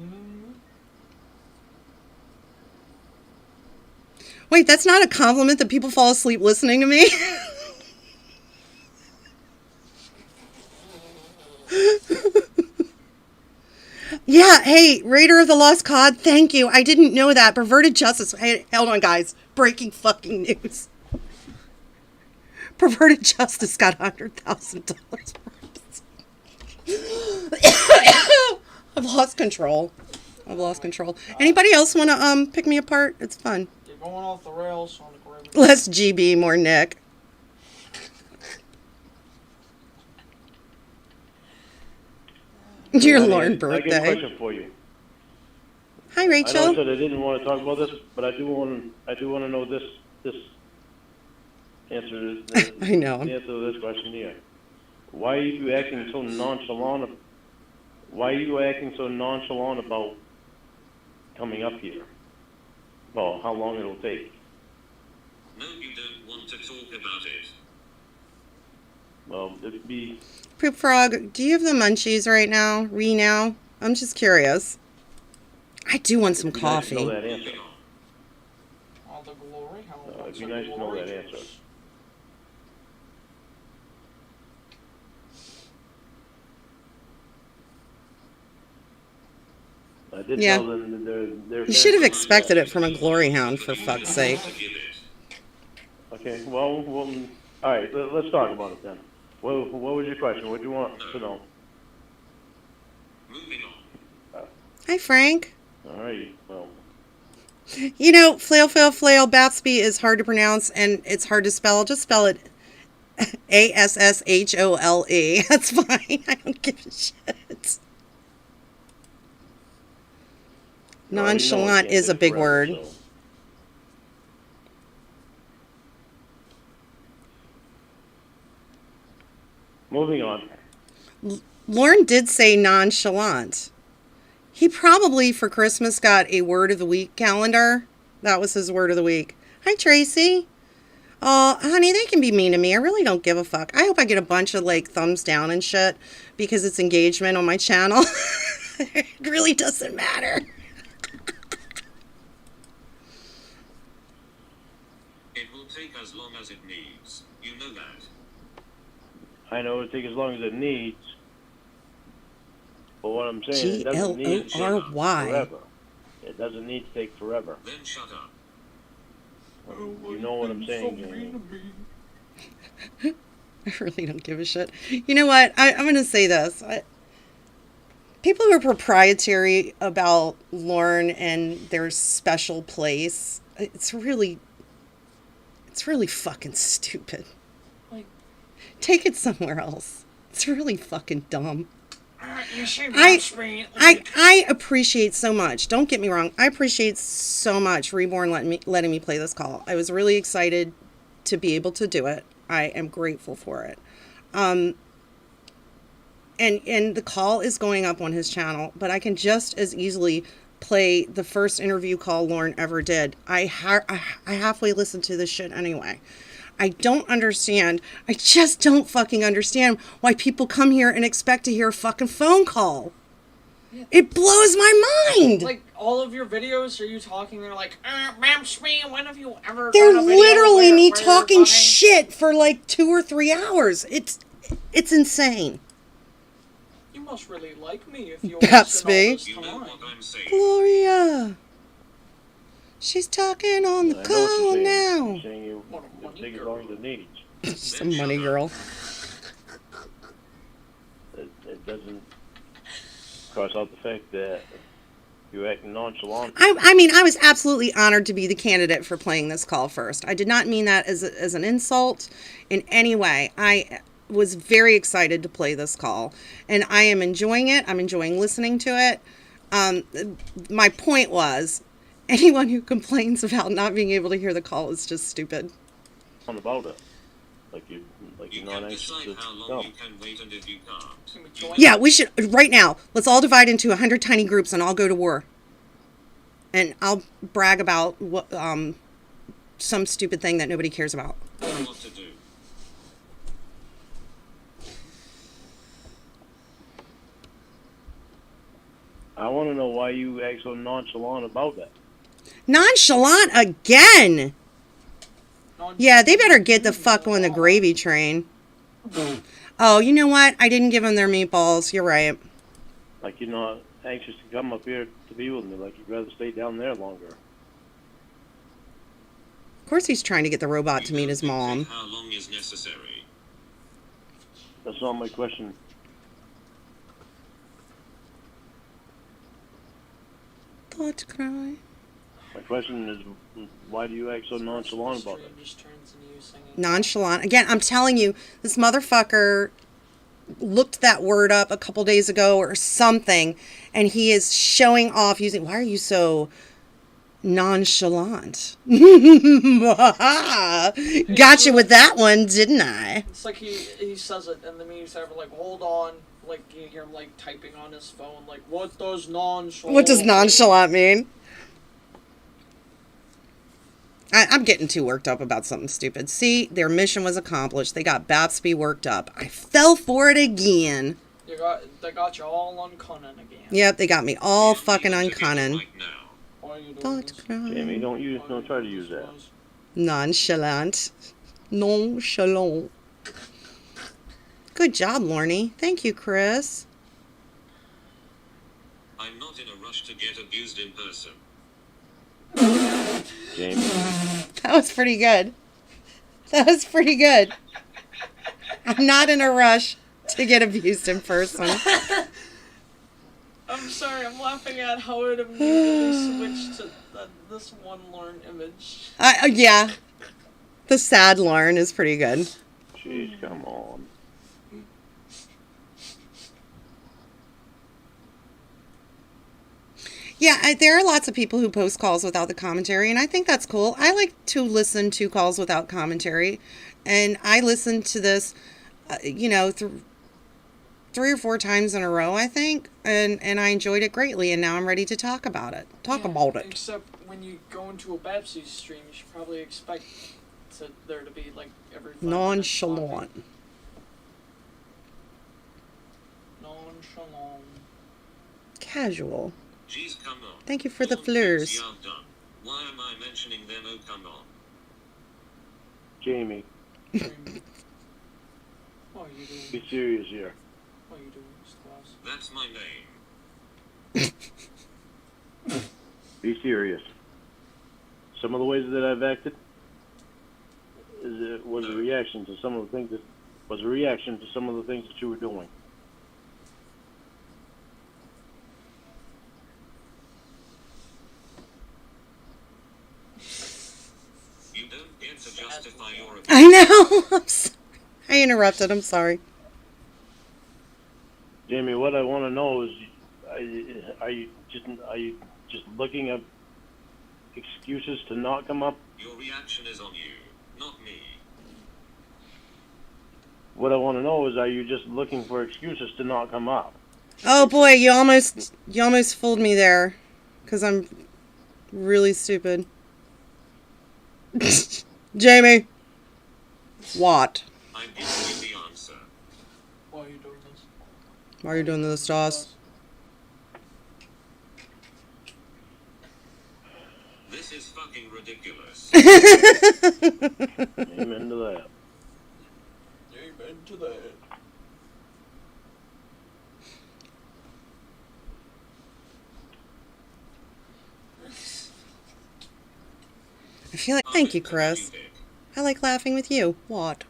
Wait, that's not a compliment that people fall asleep listening to me? Yeah, hey, Raider of the Lost Cod, thank you. I didn't know that. Perverted Justice. Hey, hold on, guys. Breaking fucking news. Perverted Justice got $100,000. I've lost control. Anybody else want to pick me apart? It's fun. You're going off the rails on the gravy. Less GB, more Nick. Your Honey, Lorne I got a birthday. question for you. Hi, I know I Rachel. said I didn't want to talk about this, but I do want to know this answer. I know. The answer to this question here. Why are you acting so nonchalant? Why are you acting so nonchalant about coming up here? Well, how long it'll take? No, you don't want to talk about it. Well, it'd be. Poop Frog, do you have the munchies right now? Now? I'm just curious. I do want some it'd be nice to know coffee. that answer. Moving on. All the glory. How It'd much be the nice to know glory that is. answer. I did Yeah. tell them that they're You should have expected it from a glory hound, for fuck's sake. Forgive it. Okay, well, all right, let's talk about it then. What was your question? What do you want to know? Moving on. Hi, Frank. All right, well, You know, flail, Bapstby is hard to pronounce and it's hard to spell. Just spell it ASSHOLE. That's fine. I don't give a shit. Nonchalant is a big word. So. Moving on. Lorne did say nonchalant. He probably for Christmas got a word of the week calendar. That was his word of the week. Hi, Tracy. Oh, honey, they can be mean to me. I really don't give a fuck. I hope I get a bunch of like thumbs down and shit because it's engagement on my channel. It really doesn't matter. It will take as long as it needs. You know that. I know it'll take as long as it needs. But what I'm saying, it doesn't need to take GLORY. forever. It doesn't need to take forever. Then shut up. You know what I'm saying, Jamie. I really don't give a shit. You know what? I'm going to say this. People who are proprietary about Lorne and their special place, it's really fucking stupid. Like, take it somewhere else. It's really fucking dumb. you see, I appreciate so much. Don't get me wrong. I appreciate so much Reborne letting me play this call. I was really excited to be able to do it. I am grateful for it. And the call is going up on his channel, but I can just as easily play the first interview call Lorne ever did. I halfway listened to this shit anyway. I don't understand. I just don't fucking understand why people come here and expect to hear a fucking phone call. Yeah. It blows my mind. Like, all of your videos, are you talking, they're like, Bapstby, when have you ever They're done a video literally me where you're talking shit for like 2 or 3 hours. It's insane. You must really like me if you're Bapstby. all this You know time. what I'm saying. Gloria. She's talking on the I know what call you're saying. now. You're saying you What a money take as girl. long as it needs. She's a money girl. It doesn't cross out the fact that you're acting nonchalant. I mean, I was absolutely honored to be the candidate for playing this call first. I did not mean that as an insult in any way. I was very excited to play this call, and I am enjoying it. I'm enjoying listening to it. My point was, anyone who complains about not being able to hear the call is just stupid. About it. You're You not can anxious decide to how long come. you can wait and if you can't. Can we join? Yeah, we should, right now, let's all divide into 100 tiny groups and all go to war. And I'll brag about what, some stupid thing that nobody cares about. Tell them what to do. I want to know why you act so nonchalant about that. Nonchalant again! Yeah, they better get the fuck on the gravy train. Oh, you know what? I didn't give them their meatballs. You're right. Like you're not anxious to come up here to be with me. Like you'd rather stay down there longer. Of course he's trying to get the robot to You meet his don't mom. dictate How long is necessary? That's not my question. Thought cry. My question is, why do you act so nonchalant about it? Just turns into you singing. Nonchalant. Again, I'm telling you, this motherfucker looked that word up a couple days ago or something, and he is showing off using, why are you so nonchalant? Gotcha with that one, didn't I? It's like he says it, and the meeting's ever like, hold on, like you hear him like typing on his phone, like, what does nonchalant? What does nonchalant mean? I'm getting too worked up about something stupid. See, their mission was accomplished. They got Bapstby worked up. I fell for it again. They got you all on cunning again. Yep, they got me all You fucking need to get uncunning. right now. Why are you doing Thought this? cry. Jamie, don't try to use that. Nonchalant. Nonchalant. Good job, Lorne. Thank you, Chris. I'm not in a rush to get abused in person. Jamie, That was pretty good. That was pretty good. I'm not in a rush to get abused in person. I'm sorry, I'm laughing at how it immediately switched to this one Lorne image. Yeah. The sad Lorne is pretty good. jeez, come on. Yeah, there are lots of people who post calls without the commentary, and I think that's cool. I like to listen to calls without commentary, and I listened to this, 3 or 4 times in a row, I think, and I enjoyed it greatly, and now I'm ready to talk about it. About it. Except when you go into a Bapstby stream, you should probably expect there to be like every 5 minutes talking. Nonchalant. Nonchalant. Casual. Jeez, come on. Thank you for the All fleurs. things you've done. Why am I mentioning them? Oh, come on. Jamie, What are you doing? be serious here. What are you doing, Mr. Claus? That's my name. Be serious. Some of the ways that I've acted, was a reaction to some of the things that you were doing. You don't get to justify your opinion. I know. I interrupted. I'm sorry. Jamie, what I want to know is, are you just looking at excuses to not come up? Your reaction is on you, not me. What I want to know is, are you just looking for excuses to not come up? Oh boy, you almost fooled me there, because I'm really stupid. Jamie. What? I'm giving you the answer. Why are you doing this? Why are you doing this to us? This is fucking ridiculous. Amen to that. Amen to that. I feel like, thank you, Chris. I like laughing with you. What?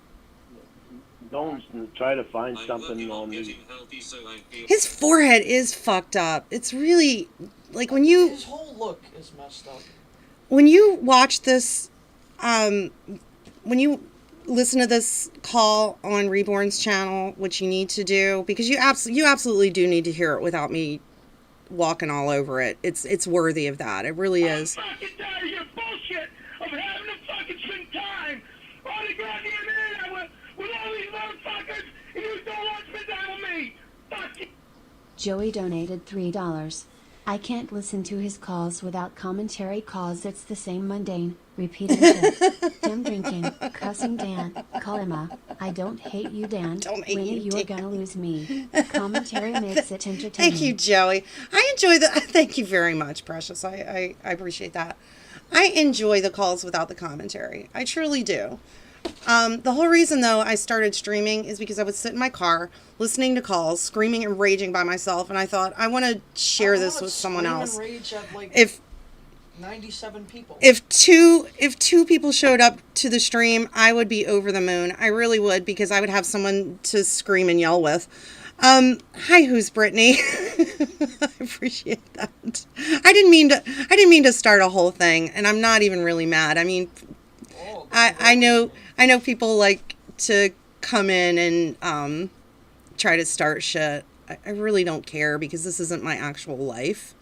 Don't try to find I'm something working on on the. getting healthy, so I feel. His forehead is fucked up. It's really, like, when you His whole look is messed up. watch this, when you listen to this call on Reborne's channel, which you need to do, because you absolutely do need to hear it without me walking all over it. It's worthy of that. It really is. I'm fucking tired of your bullshit of having to fucking spend time on the goddamn internet with all these motherfuckers, and you don't want to spend time with me. Fuck you. Joey donated $3. I can't listen to his calls without commentary cause it's the same mundane, repeating shit. Him drinking, cussing Dan, call Emma. I don't hate you, Dan. Don't hate Winnie, you, you're Dan. gonna lose me. Commentary makes it entertaining. Thank you, Joey. I enjoy the. Thank you very much, Precious. I appreciate that. I enjoy the calls without the commentary. I truly do. The whole reason, though, I started streaming is because I would sit in my car listening to calls, screaming and raging by myself, and I thought, I want to share this with someone else. And rage at like If 97 people. if two people showed up to the stream, I would be over the moon. I really would, because I would have someone to scream and yell with. Hi, who's Brittany? I appreciate that. I didn't mean to start a whole thing, and I'm not even really mad. I mean, I know people like to come in and try to start shit. I really don't care, because this isn't my actual life.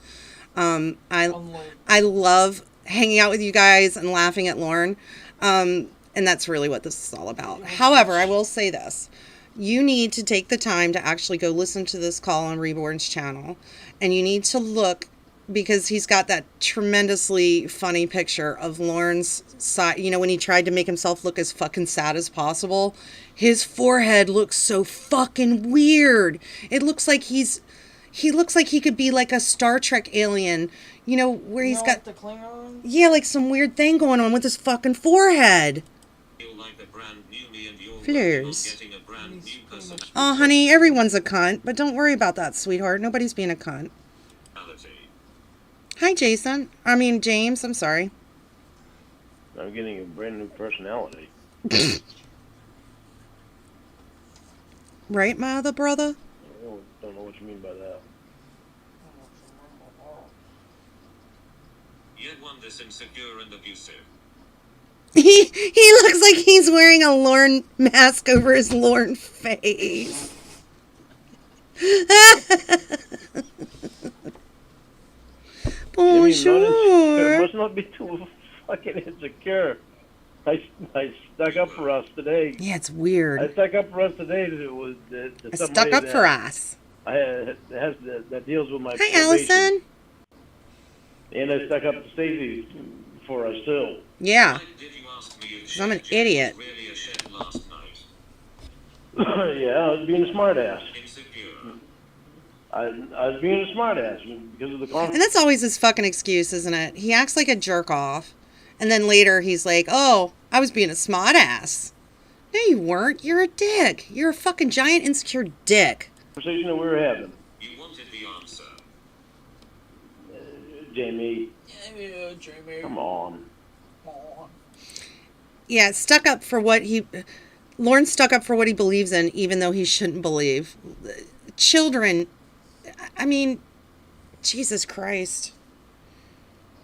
I love hanging out with you guys and laughing at Lorne. And that's really what this is all about. However, I will say this. You need to take the time to actually go listen to this call on Reborne's channel. And you need to look, because he's got that tremendously funny picture of Lorne's side. You know, when he tried to make himself look as fucking sad as possible, his forehead looks so fucking weird. It looks like he looks like he could be like a Star Trek alien, you know, where he's got the Klingon? Yeah, like some weird thing going on with his fucking forehead. Like a brand new me and you're Flares. getting a brand new person. Oh, honey, everyone's a cunt, but don't worry about that, sweetheart. Nobody's being a cunt. Hi, Jason. I mean, James. I'm sorry. I'm getting a brand new personality. Right, my other brother? I don't know what you mean by that. Yet one this insecure and abusive. He looks like he's wearing a Lorne mask over his Lorne face. Bonjour. Must not be too fucking insecure. I stuck up for us today. Yeah, it's weird. I stuck up for us today to Stuck up for us. That deals with my Hi, probation. Allison. And I stuck up to Stacey for us too. Yeah. Why did you ask me if 'Cause I'm an James idiot. was really a shed last night? Yeah, I was being a smartass. Insecure. I was being a smartass because of the And conflict. that's always his fucking excuse, isn't it? He acts like a jerk off. And then later he's like, oh, I was being a smart ass. No, you weren't. You're a dick. You're a fucking giant insecure dick. Conversation that we were having, You wanted the answer. Jamie. Yeah, Jamie. Come on. Yeah, stuck up for what he... Lorne stuck up for what he believes in, even though he shouldn't believe. Children... I mean, Jesus Christ.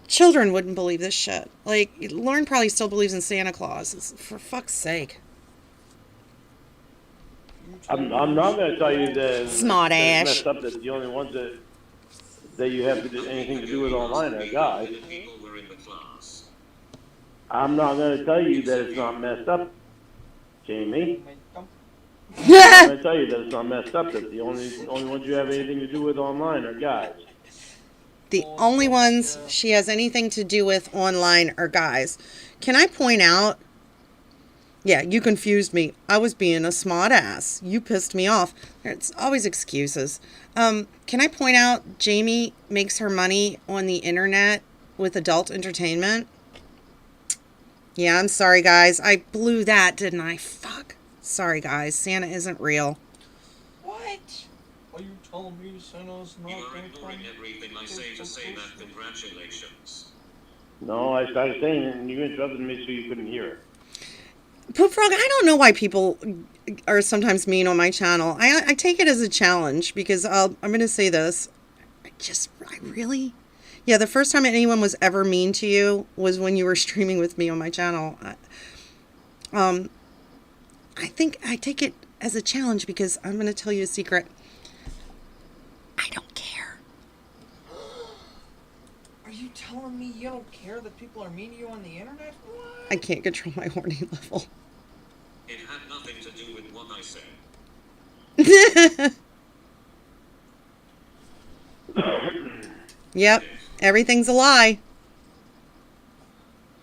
Children wouldn't believe this shit. Like, Lorne probably still believes in Santa Claus. For fuck's sake. I'm not going to tell you that Smart that ass. it's messed up that the only ones that you have to do anything to do with online are guys. People were in the class. I'm not going to tell you that it's not messed up, Jamie. I'm going to tell you that it's not messed up. That the only ones you have anything to do with online are guys. The only ones she has anything to do with online are guys. Can I point out? Yeah, you confused me. I was being a smart ass. You pissed me off. It's always excuses. Can I point out Jamie makes her money on the internet with adult entertainment? Yeah, I'm sorry, guys. I blew that, didn't I? Fuck. Sorry, guys. Santa isn't real. What? Are you telling me Santa's not You are going ignoring everything I say to say that congratulations. No, I started saying it and you interrupted me so you couldn't hear it. Poop Frog, I don't know why people are sometimes mean on my channel. I take it as a challenge because I'm going to say this. I really... Yeah, the first time anyone was ever mean to you was when you were streaming with me on my channel. I think I take it as a challenge because I'm going to tell you a secret. I don't care. Are you telling me you don't care that people are mean to you on the internet? What? I can't control my horny level. It had nothing to do with what I said. Yep, everything's a lie.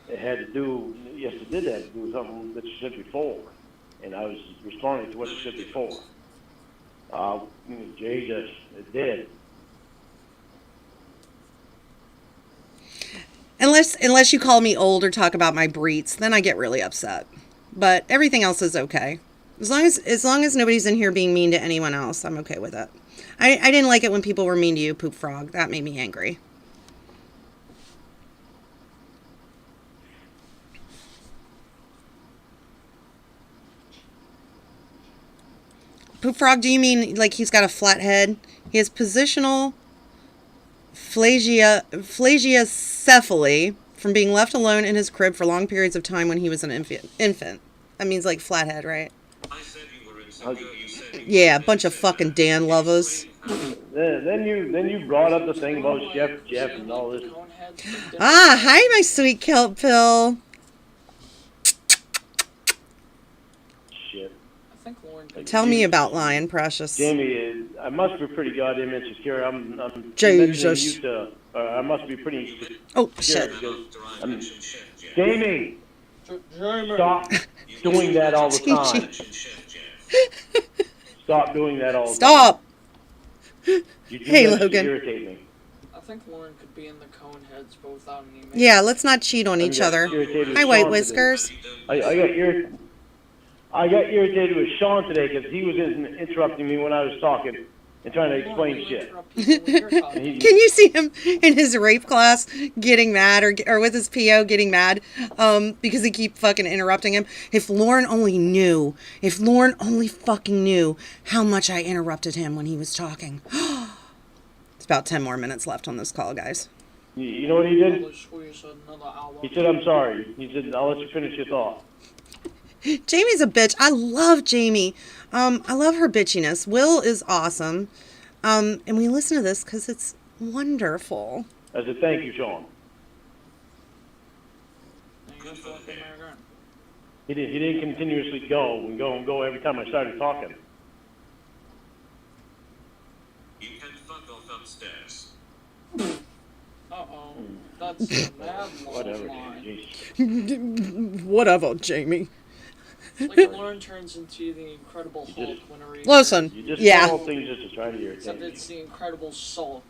It had to do, yes, it did have to do with something that you said before. And I was responding to what you said before. Jesus, it did. Unless you call me old or talk about my breeds, then I get really upset. But everything else is okay. As long as nobody's in here being mean to anyone else, I'm okay with it. I didn't like it when people were mean to you, Poop Frog. That made me angry. Poop Frog, do you mean like he's got a flat head? He has positional phagiacephaly from being left alone in his crib for long periods of time when he was an infant. That means like flathead, right? I said you were insecure. You said you Yeah, a bunch of fucking Dan lovers. Then you brought up the thing about Chef Jeff and all this. Ah, hi, my sweet kelp pill. Shit. I think Lorne could Tell me about Lion Precious. Jamie, I must be pretty goddamn insecure. I'm Jesus. mentioning you to, I must be pretty Oh, insecure shit. because I mentioned Chef Jeff. Jamie, Jamie. stop doing that all the time. Mentioned Chef Jeff. Stop doing that all the time. Stop. You do Hey, that to Logan. irritate me. I think Lorne could be in the cone heads both out in the Yeah, let's not cheat on each other. Irritated Hi, with White Sean Whiskers. today. I got irritated with Sean today because he was interrupting me when I was talking and trying to explain shit. And he- Can you see him in his rape class getting mad or with his PO getting mad because he keep fucking interrupting him? If Lorne only fucking knew how much I interrupted him when he was talking. It's about 10 more minutes left on this call, guys. You know what he did? He said, "I'm sorry." He said, "I'll let you finish your thought." Jamie's a bitch. I love Jamie. I love her bitchiness. Will is awesome. And we listen to this because it's wonderful. I said, "Thank you, Sean." He didn't continuously go every time I started talking. You can fuck off upstairs. Uh-oh. That's a mad Whatever. line. Jeez. Whatever, Jamie. It's like Lorne turns into the Incredible Hulk whenever he... Listen, You just yeah. do all things just to try to irritate Except me, it's the Incredible Sulk.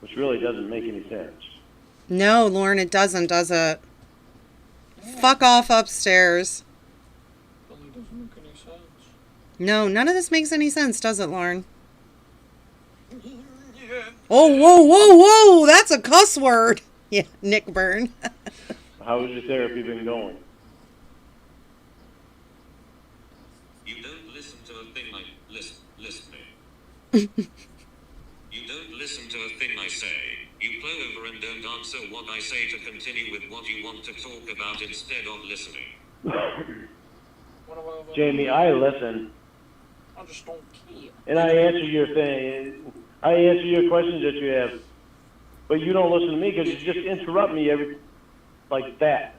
which really doesn't make any sense. No, Lorne, it doesn't, does it? Fuck off upstairs. Really doesn't make any sense. No, none of this makes any sense, does it, Lorne? Oh, whoa, whoa, whoa! That's a cuss word! Yeah, Nick Byrne. How has your therapy been going? You don't listen to a thing I listen me. You don't listen to a thing I say. You plow over and don't answer what I say to continue with what you want to talk about instead of listening. Jamie, I listen. I just don't care. And I answer your thing. I answer your questions that you have. But you don't listen to me because you just interrupt me like that.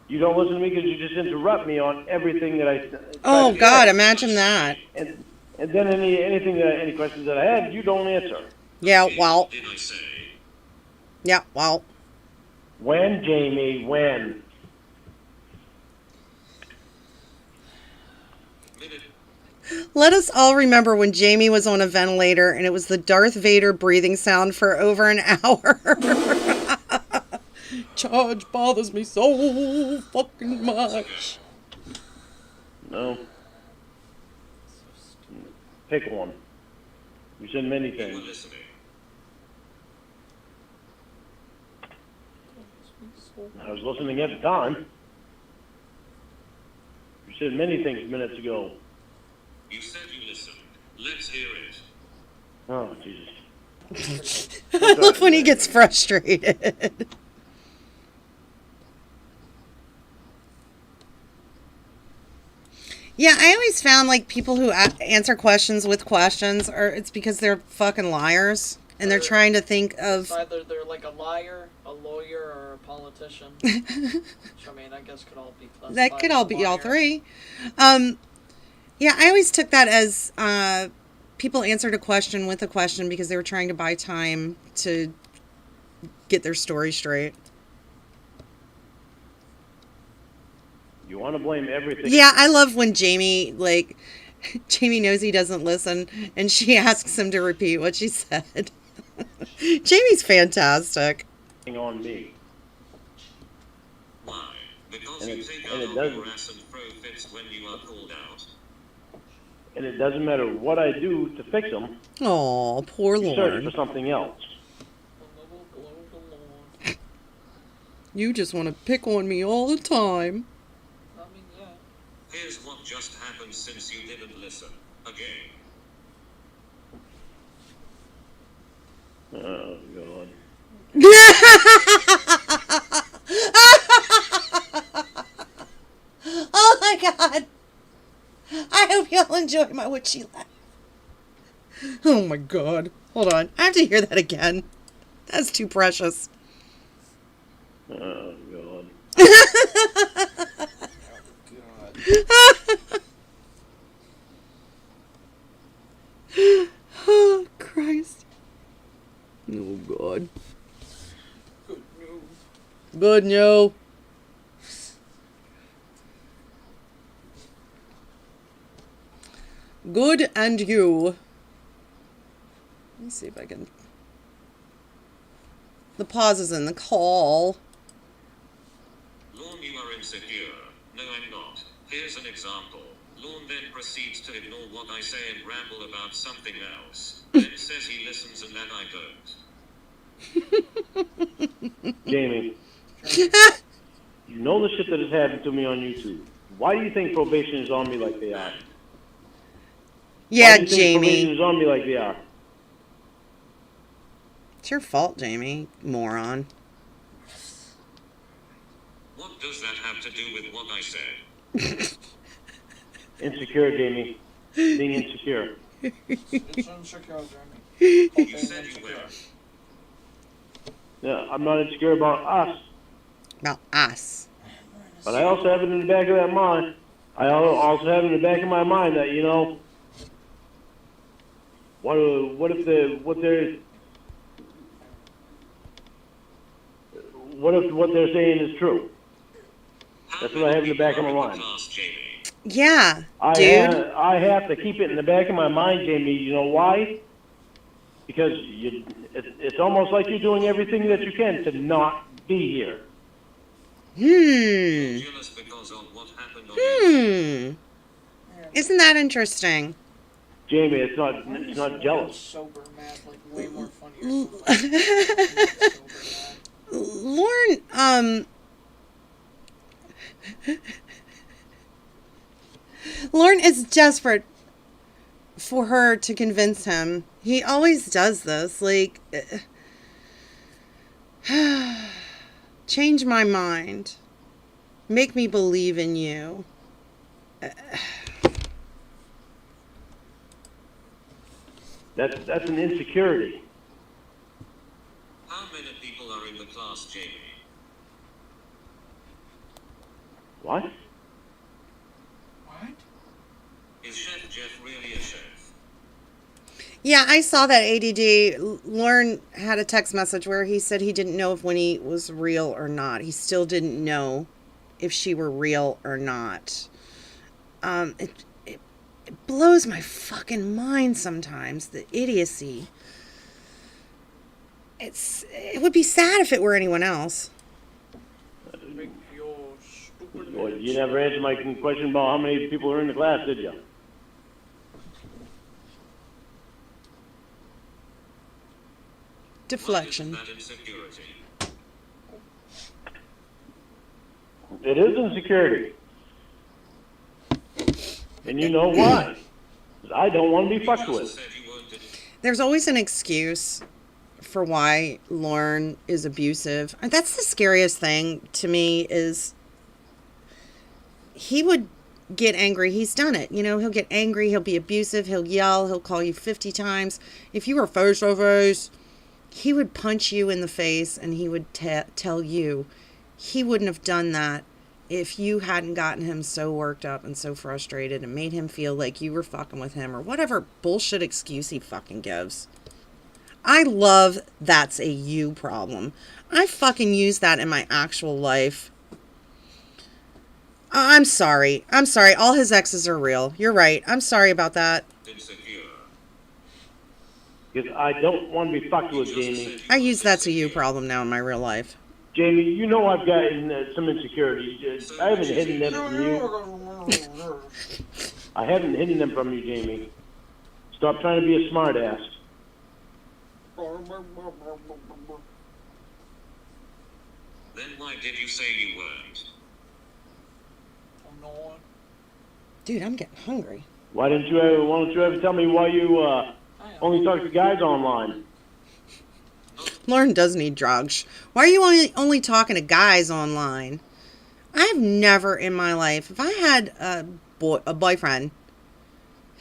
You don't listen to me because you just interrupt me on everything that I. Oh God, imagine that. And then any questions that I had, you don't answer. Yeah, well. Did I say? Yeah, well. When, Jamie? When? Minute. Let us all remember when Jamie was on a ventilator and it was the Darth Vader breathing sound for over an hour. Charge bothers me so fucking much. No. Pick one. You said many You were things. listening. I was listening at the time. You said many things minutes ago. You said you listened. Let's hear it. Oh, Jesus. I love when he gets frustrated. Yeah, I always found like people who answer questions with questions, or it's because they're fucking liars and they're trying to think of. Either they're like a liar, a lawyer, or a politician. Which, I mean, I guess could all be classified That could all as a be all liar. three. Yeah, I always took that as people answered a question with a question because they were trying to buy time to get their story straight. You want to blame everything. Yeah, I love when Jamie, like, Jamie knows he doesn't listen, and she asks him to repeat what she said. Jamie's fantastic. On me. Why? Because And you it- take and out it all doesn't- your ass and throw fits when you are called out. And it doesn't matter what I do to fix them. Oh, poor You search Lorne. for something else. You just want to pick on me all the time. I mean, yeah. Here's what just happened since you didn't listen. Again. Oh, God. Oh my God. I hope y'all enjoy my witchy laugh. Oh my God. Hold on. I have to hear that again. That's too precious. Oh, God. Oh, Christ. Oh, God. Good news. Good, no. Good and you. Let me see if I can. The pause is in the call. Lorne, you are insecure. No, I'm not. Here's an example. Lorne then proceeds to ignore what I say and ramble about something else. Then says he listens and that I don't. Jamie, you know the shit that has happened to me on YouTube. Why do you think probation is on me like they are? Yeah, Why do you think probation Jamie. is on me like they are? It's your fault, Jamie. Moron. What does that have to do with what I said? Insecure, Jamie. Being insecure. It's insecure, Jeremy. You said you were. Yeah, I'm not insecure about us, About us. but I also have it in the back of that mind. I also have it in the back of my mind that, you know, what if what they're saying is true? That's what I have in the back of my mind. Yeah, I dude. have to keep it in the back of my mind, Jamie. You know why? Because it's almost like you're doing everything that you can to not be here. Jealous because of what happened on Isn't that interesting? Jamie, it's not jealous. Sober mad, like way more funny. Or something. Sober mad. Lorne, Lorne is desperate for her to convince him. He always does this. Like, change my mind. Make me believe in you. That's an insecurity. How many people are in the class, Jamie? What? What? Is Chef Jeff really a chef? Yeah, I saw that ADD. Lorne had a text message where he said he didn't know if Winnie was real or not. He still didn't know if she were real or not. It blows my fucking mind sometimes, the idiocy. It would be sad if it were anyone else. Make your stupid Well, bitch. you never answered my question about how many people are in the class, did you? Deflection. Why is that insecurity? It is insecurity. And you know why? 'Cause I don't want to be fucked You with. said you weren't in There's always an excuse for why Lorne is abusive. And that's the scariest thing to me is he would get angry. He's done it. You know, he'll get angry. He'll be abusive. He'll yell. He'll call you 50 times. If you were face to face, he would punch you in the face and he would tell you he wouldn't have done that if you hadn't gotten him so worked up and so frustrated and made him feel like you were fucking with him or whatever bullshit excuse he fucking gives. I love that's a you problem. I fucking use that in my actual life. I'm sorry. I'm sorry. All his exes are real. You're right. I'm sorry about that. insecure. Because I don't want to be fucked with, Jamie. I use that's a you problem now in my real life. Jamie, you know I've gotten some insecurities. I haven't hidden them from you. I haven't hidden them from you, Jamie. Stop trying to be a smartass. Then why did you say you weren't? No. Dude, I'm getting hungry. Why don't you ever tell me why you only talk to guys online? Lauren does need drugs. Why are you only talking to guys online? I've never in my life, if I had a boyfriend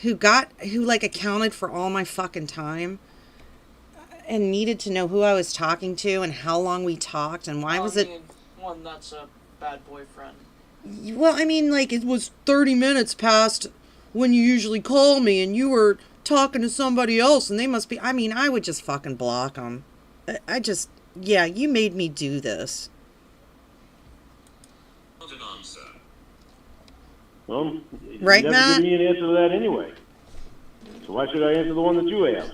who like accounted for all my fucking time and needed to know who I was talking to and how long we talked and why was it. One, that's a bad boyfriend. Well, I mean, like, it was 30 minutes past when you usually call me and you were talking to somebody else and they must be. I mean, I would just fucking block them. Yeah, you made me do this. Not an answer. Well, Right, you never Matt? give me an answer to that anyway. So why should I answer the one that you have?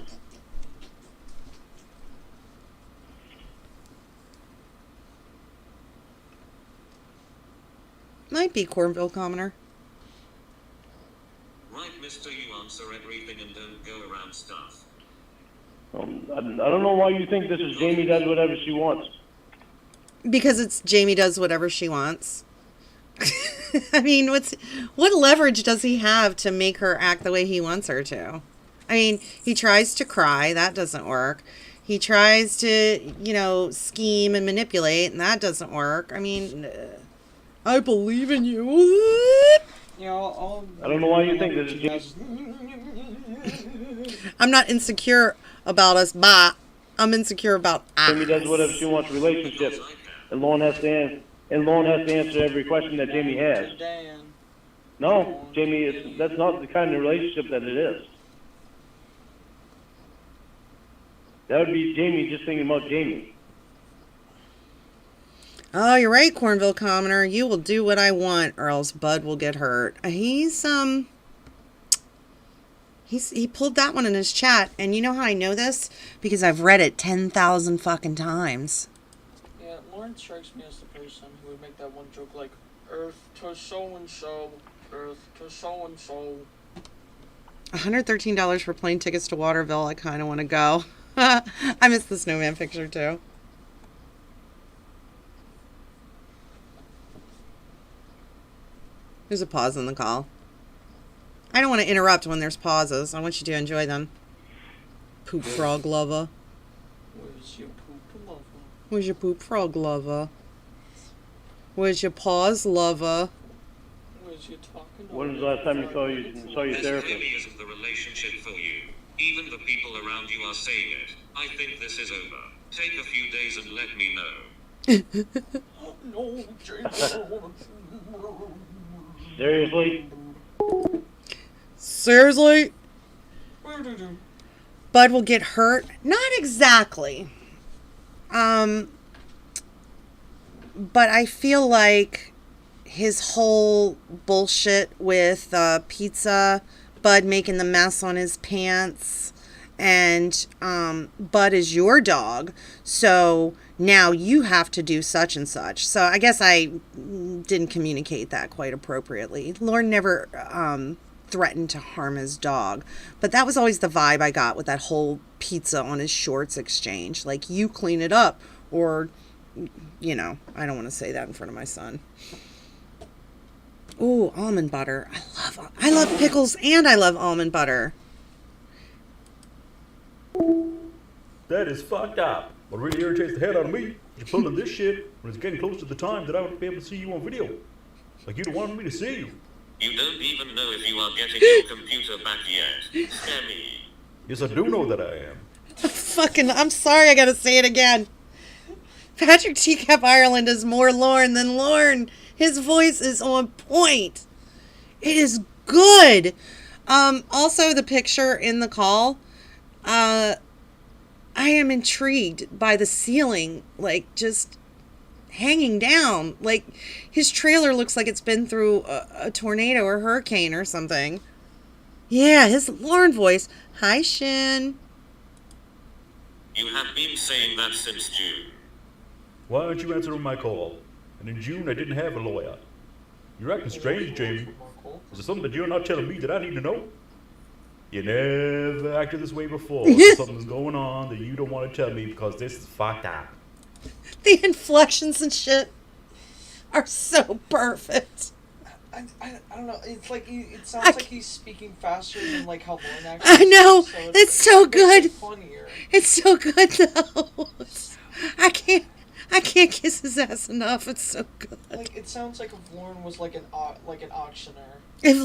Might be Cornville Commoner. Right, mister, you answer everything and don't go around stuff. I don't know why you think this is Jamie does whatever she wants. Because it's Jamie does whatever she wants. I mean, what leverage does he have to make her act the way he wants her to? I mean, he tries to cry. That doesn't work. He tries to, scheme and manipulate, and that doesn't work. I mean, I believe in you. You know, I don't know why you think this is Jamie. I'm not insecure about us, but I'm insecure about us. Jamie does whatever she wants relationship, and Lorne has to answer every question that Jamie has. Dan. No, Jamie, that's not the kind of relationship that it is. That would be Jamie just thinking about Jamie. Oh, you're right, Cornville Commoner. You will do what I want, or else Bud will get hurt. He pulled that one in his chat, and you know how I know this? Because I've read it 10,000 fucking times. Yeah, Lorne strikes me as the person who would make that one joke like, Earth to so-and-so, Earth to so-and-so. $113 for plane tickets to Waterville. I kind of want to go. I miss the snowman picture, too. There's a pause in the call. I don't want to interrupt when there's pauses. I want you to enjoy them. Poop frog lover. Where's your poop lover? Where's your poop frog lover? Where's your pause lover? Where's your talking? When was the last time you saw your This therapist? really isn't the relationship for you. Even the people around you are saying it. I think this is over. Take a few days and let me know. Oh, no, Jason. Seriously? Seriously? Bud will get hurt? Not exactly. But I feel like his whole bullshit with pizza, Bud making the mess on his pants, and Bud is your dog, so now you have to do such and such. So I guess I didn't communicate that quite appropriately. Lorne never threatened to harm his dog, but that was always the vibe I got with that whole pizza on his shorts exchange. Like, you clean it up, or, you know, I don't want to say that in front of my son. Ooh, almond butter. I love pickles and I love almond butter. That is fucked up. What really irritates the hell out of me is you're pulling this shit when it's getting close to the time that I would be able to see you on video. Like, you don't want me to see you. You don't even know if you are getting your computer back yet. Scare me. Yes, I do know that I am. I'm sorry, I gotta say it again. Patrick Teacup Ireland is more Lorne than Lorne. His voice is on point. It is good. Also, the picture in the call, I am intrigued by the ceiling, like, just hanging down. Like, his trailer looks like it's been through a tornado or hurricane or something. Yeah, his Lorne voice. Hi, Shin. You have been saying that since June. Why aren't you answering my call? And in June, I didn't have a lawyer. You're acting strange, Jamie. Is there something that you're not telling me that I need to know? You never acted this way before. Something's going on that you don't want to tell me because this is fucked up. The inflections and shit are so perfect. I don't know. It's like it sounds like he's speaking faster than like how Lorne actually. I know. speaks, so It's so it makes good. it funnier. It's so good though. I can't kiss his ass enough. It's so good. Like, it sounds like if Lorne was like an auctioneer. If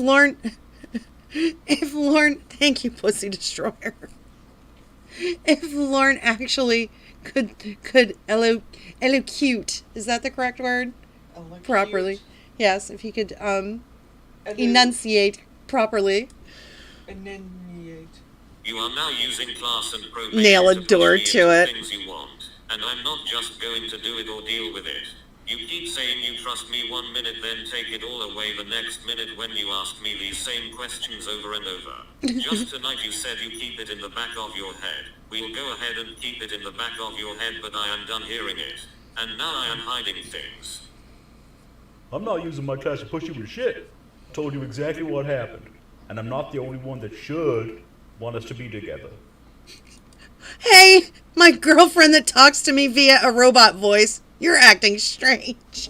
Lorne, thank you, Pussy Destroyer. If Lorne actually could elocute, is that the correct word? Elocute. Properly. Yes, if he could enunciate properly. Enunciate. You are now using class and pro Nail a to push door me to into it. Things you want, and I'm not just going to do it or deal with it. You keep saying you trust me 1 minute, then take it all away the next minute when you ask me these same questions over and over. Just tonight you said you keep it in the back of your head. We'll go ahead and keep it in the back of your head, but I am done hearing it. And now I am hiding things. I'm not using my class to push you into shit. I told you exactly what happened. And I'm not the only one that should want us to be together. Hey, my girlfriend that talks to me via a robot voice. You're acting strange.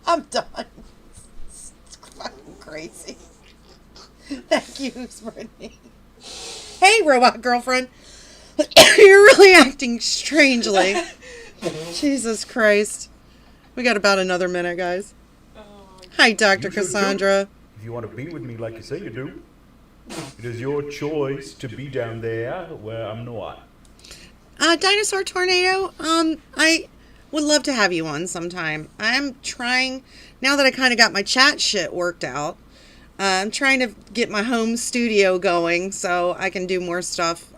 I'm done. It's fucking crazy. Thank you, Brittany. Hey, robot girlfriend. You're really acting strangely. Jesus Christ. We got about another minute, guys. Hi, Dr. You should Cassandra. too, if you want to be with me like you say you do. It is your choice to be down there where I'm not. Dinosaur Tornado, I would love to have you on sometime. I'm trying, now that I kind of got my chat shit worked out, I'm trying to get my home studio going so I can do more stuff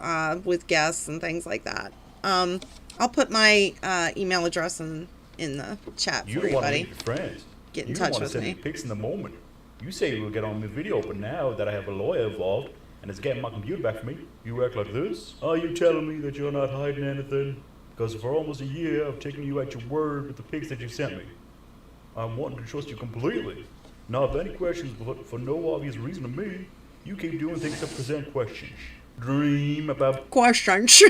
with guests and things like that. I'll put my email address in the chat You for don't want to everybody. meet your friends. Get in you touch don't want with to send me. me pics in the moment. You say we'll get on the video, but now that I have a lawyer involved and it's getting my computer back for me, you act like this? Are you telling me that you're not hiding anything? Because for almost a year, I've taken you at your word with the pics that you sent me. I'm wanting to trust you completely. Now, if any questions, but for no obvious reason to me, you keep doing things that present questions. Dream about... Questions.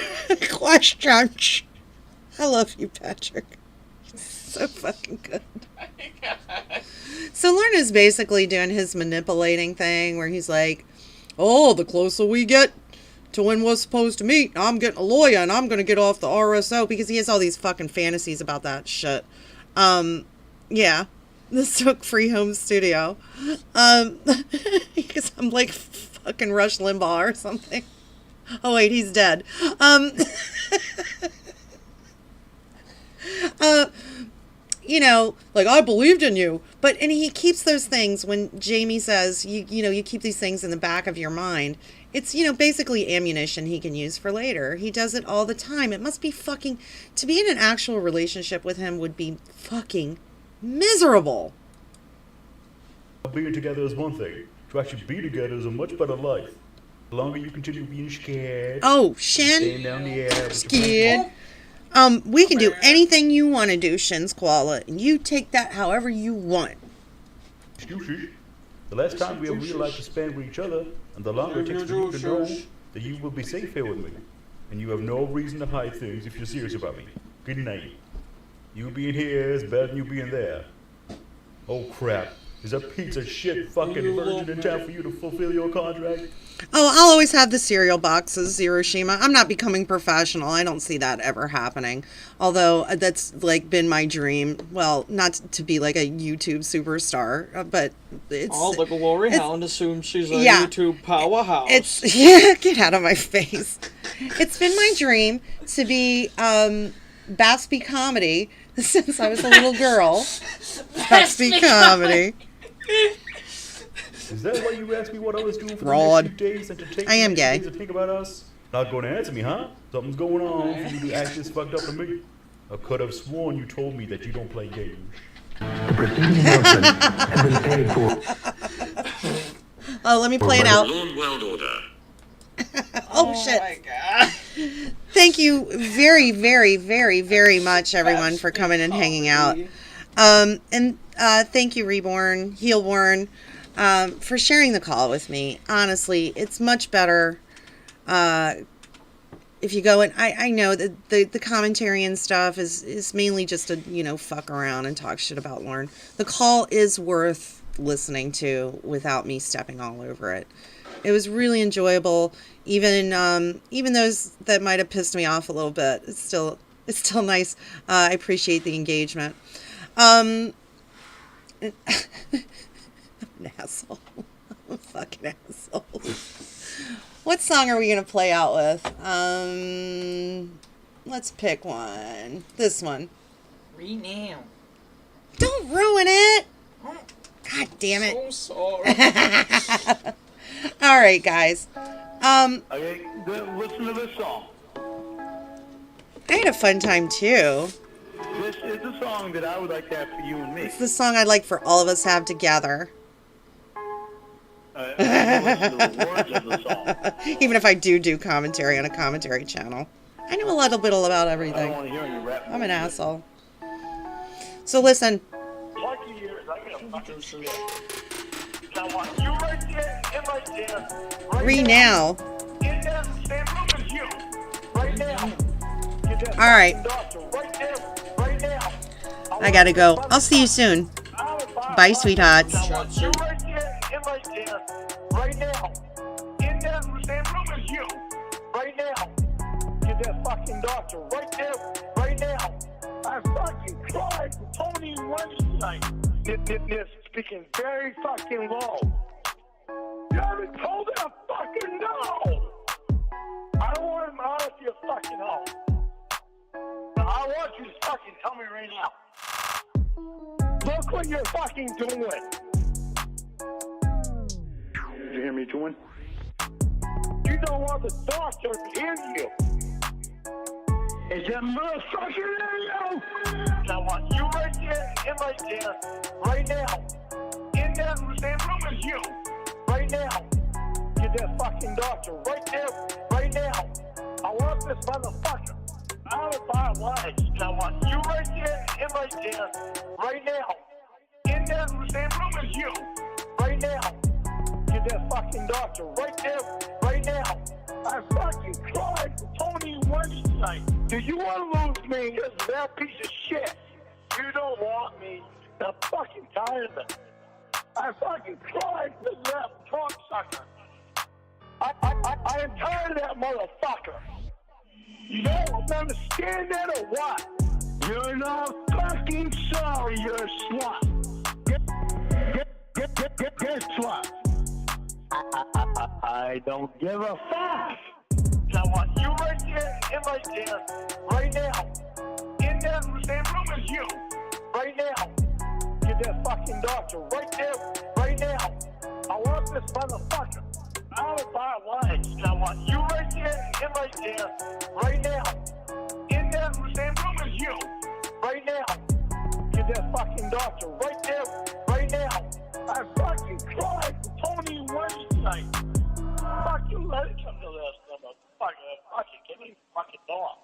Questions. I love you, Patrick. So fucking good. So Lorne is basically doing his manipulating thing where he's like, oh, the closer we get to when we're supposed to meet, I'm getting a lawyer and I'm going to get off the RSO, because he has all these fucking fantasies about that shit. Yeah. The Stoke Free Home Studio. Because I'm like fucking Rush Limbaugh or something. Oh wait, he's dead. You know, like, I believed in you. And he keeps those things when Jamie says, you keep these things in the back of your mind. It's, basically ammunition he can use for later. He does it all the time. It must be fucking, to be in an actual relationship with him would be fucking miserable. Being together is one thing. To actually be together is a much better life. The longer you continue being scared. Oh, Staying Shin. down the air. Scared. We can do anything you want to do, Shin's koala, and you take that however you want. Excuses. The less time we have real life to spend with each other, and the longer it takes for you to know that you will be safe here with me. And you have no reason to hide things if you're serious about me. Good night. You being here is better than you being there. Oh crap. Is that piece of shit fucking virgin in town for you to fulfill your contract? Oh, I'll always have the cereal boxes, Hiroshima. I'm not becoming professional. I don't see that ever happening. Although that's like been my dream. Well, not to be like a YouTube superstar, but it's... Oh, the Glory Hound assumes she's a yeah, YouTube powerhouse. It's, yeah, get out of my face. It's been my dream to be Bapstby Comedy since I was a little girl. Bapstby Comedy. Is that why you asked me what I was doing for Rod. the next few days? And to take I am the gay. days to think about us? Not going to answer me, huh? Something's going on for you to act this fucked up to me. I could have sworn you told me that you don't play games. The preceding announcement has been paid for. Oh, let me play it out. Lorne World Order. Oh, shit. my god. Thank you very, very, very, very much, everyone, for coming and hanging out. And thank you, Reborne, Heelborn, for sharing the call with me. Honestly, it's much better if you go and I know that the commentary and stuff is mainly just to, fuck around and talk shit about Lorne. The call is worth listening to without me stepping all over it. It was really enjoyable. Even those that might have pissed me off a little bit, it's still nice. I appreciate the engagement. I'm an asshole. I'm a fucking asshole. What song are we gonna play out with? Let's pick one. This one. Now. Don't ruin it. God damn it. So sorry. All right, guys. Okay, listen to this song. I had a fun time too. This is a song that I would like to have for you and me. It's the song I'd like for all of us to have together. Listen to the words of the song. Even if I do commentary on a commentary channel. I know a little bit about I don't everything. want to hear any rap. I'm an asshole. So listen. Lucky years, I get a fucking shit. Now what? You right there and right there. Right Now. In that same room as you. Right now. Get that All right. doctor right there. Right now. I gotta go. I'll see you soon. Bye, sweethearts. Now what? You right there and right there. Right now. In that same room as you. Right now. Get that fucking doctor right there. Right now. I fucking cried for Tony Wednesday night. They're speaking very fucking low. You haven't told him fucking no. I don't want him out if you fucking know. Now, I want you to fucking tell me right now. Look what you're fucking doing. Did you hear me doing? You don't want the doctor to hear you. Is that motherfucker in you? Now what? You right there and right there. Right now. In that same room as you. Right now. Get that fucking doctor right there. Right now. I want this motherfucker out of my life. Now what? You right there and right there. Right now. In that same room as you. Right now. Get that fucking doctor right there. Right now. I fucking cried for Tony Wednesday night. Do you want to lose me because of that piece of shit? You don't want me. I'm fucking tired of it. I fucking cried for that cocksucker. I am tired of that motherfucker. You don't understand that or what? You're not fucking sorry, you're a slut. Guess what? I don't give a fuck. I want you right there and right there, right now. In that same room as you, right now. Get that fucking doctor right there, right now. I want this motherfucker out of our lives. I want you right there and right there, right now. In that same room as you, right now. Get that fucking doctor right there, right now. I fucking cried for Tony Wednesday. Fucking let it come to this motherfucker. Fucking give me fucking dog.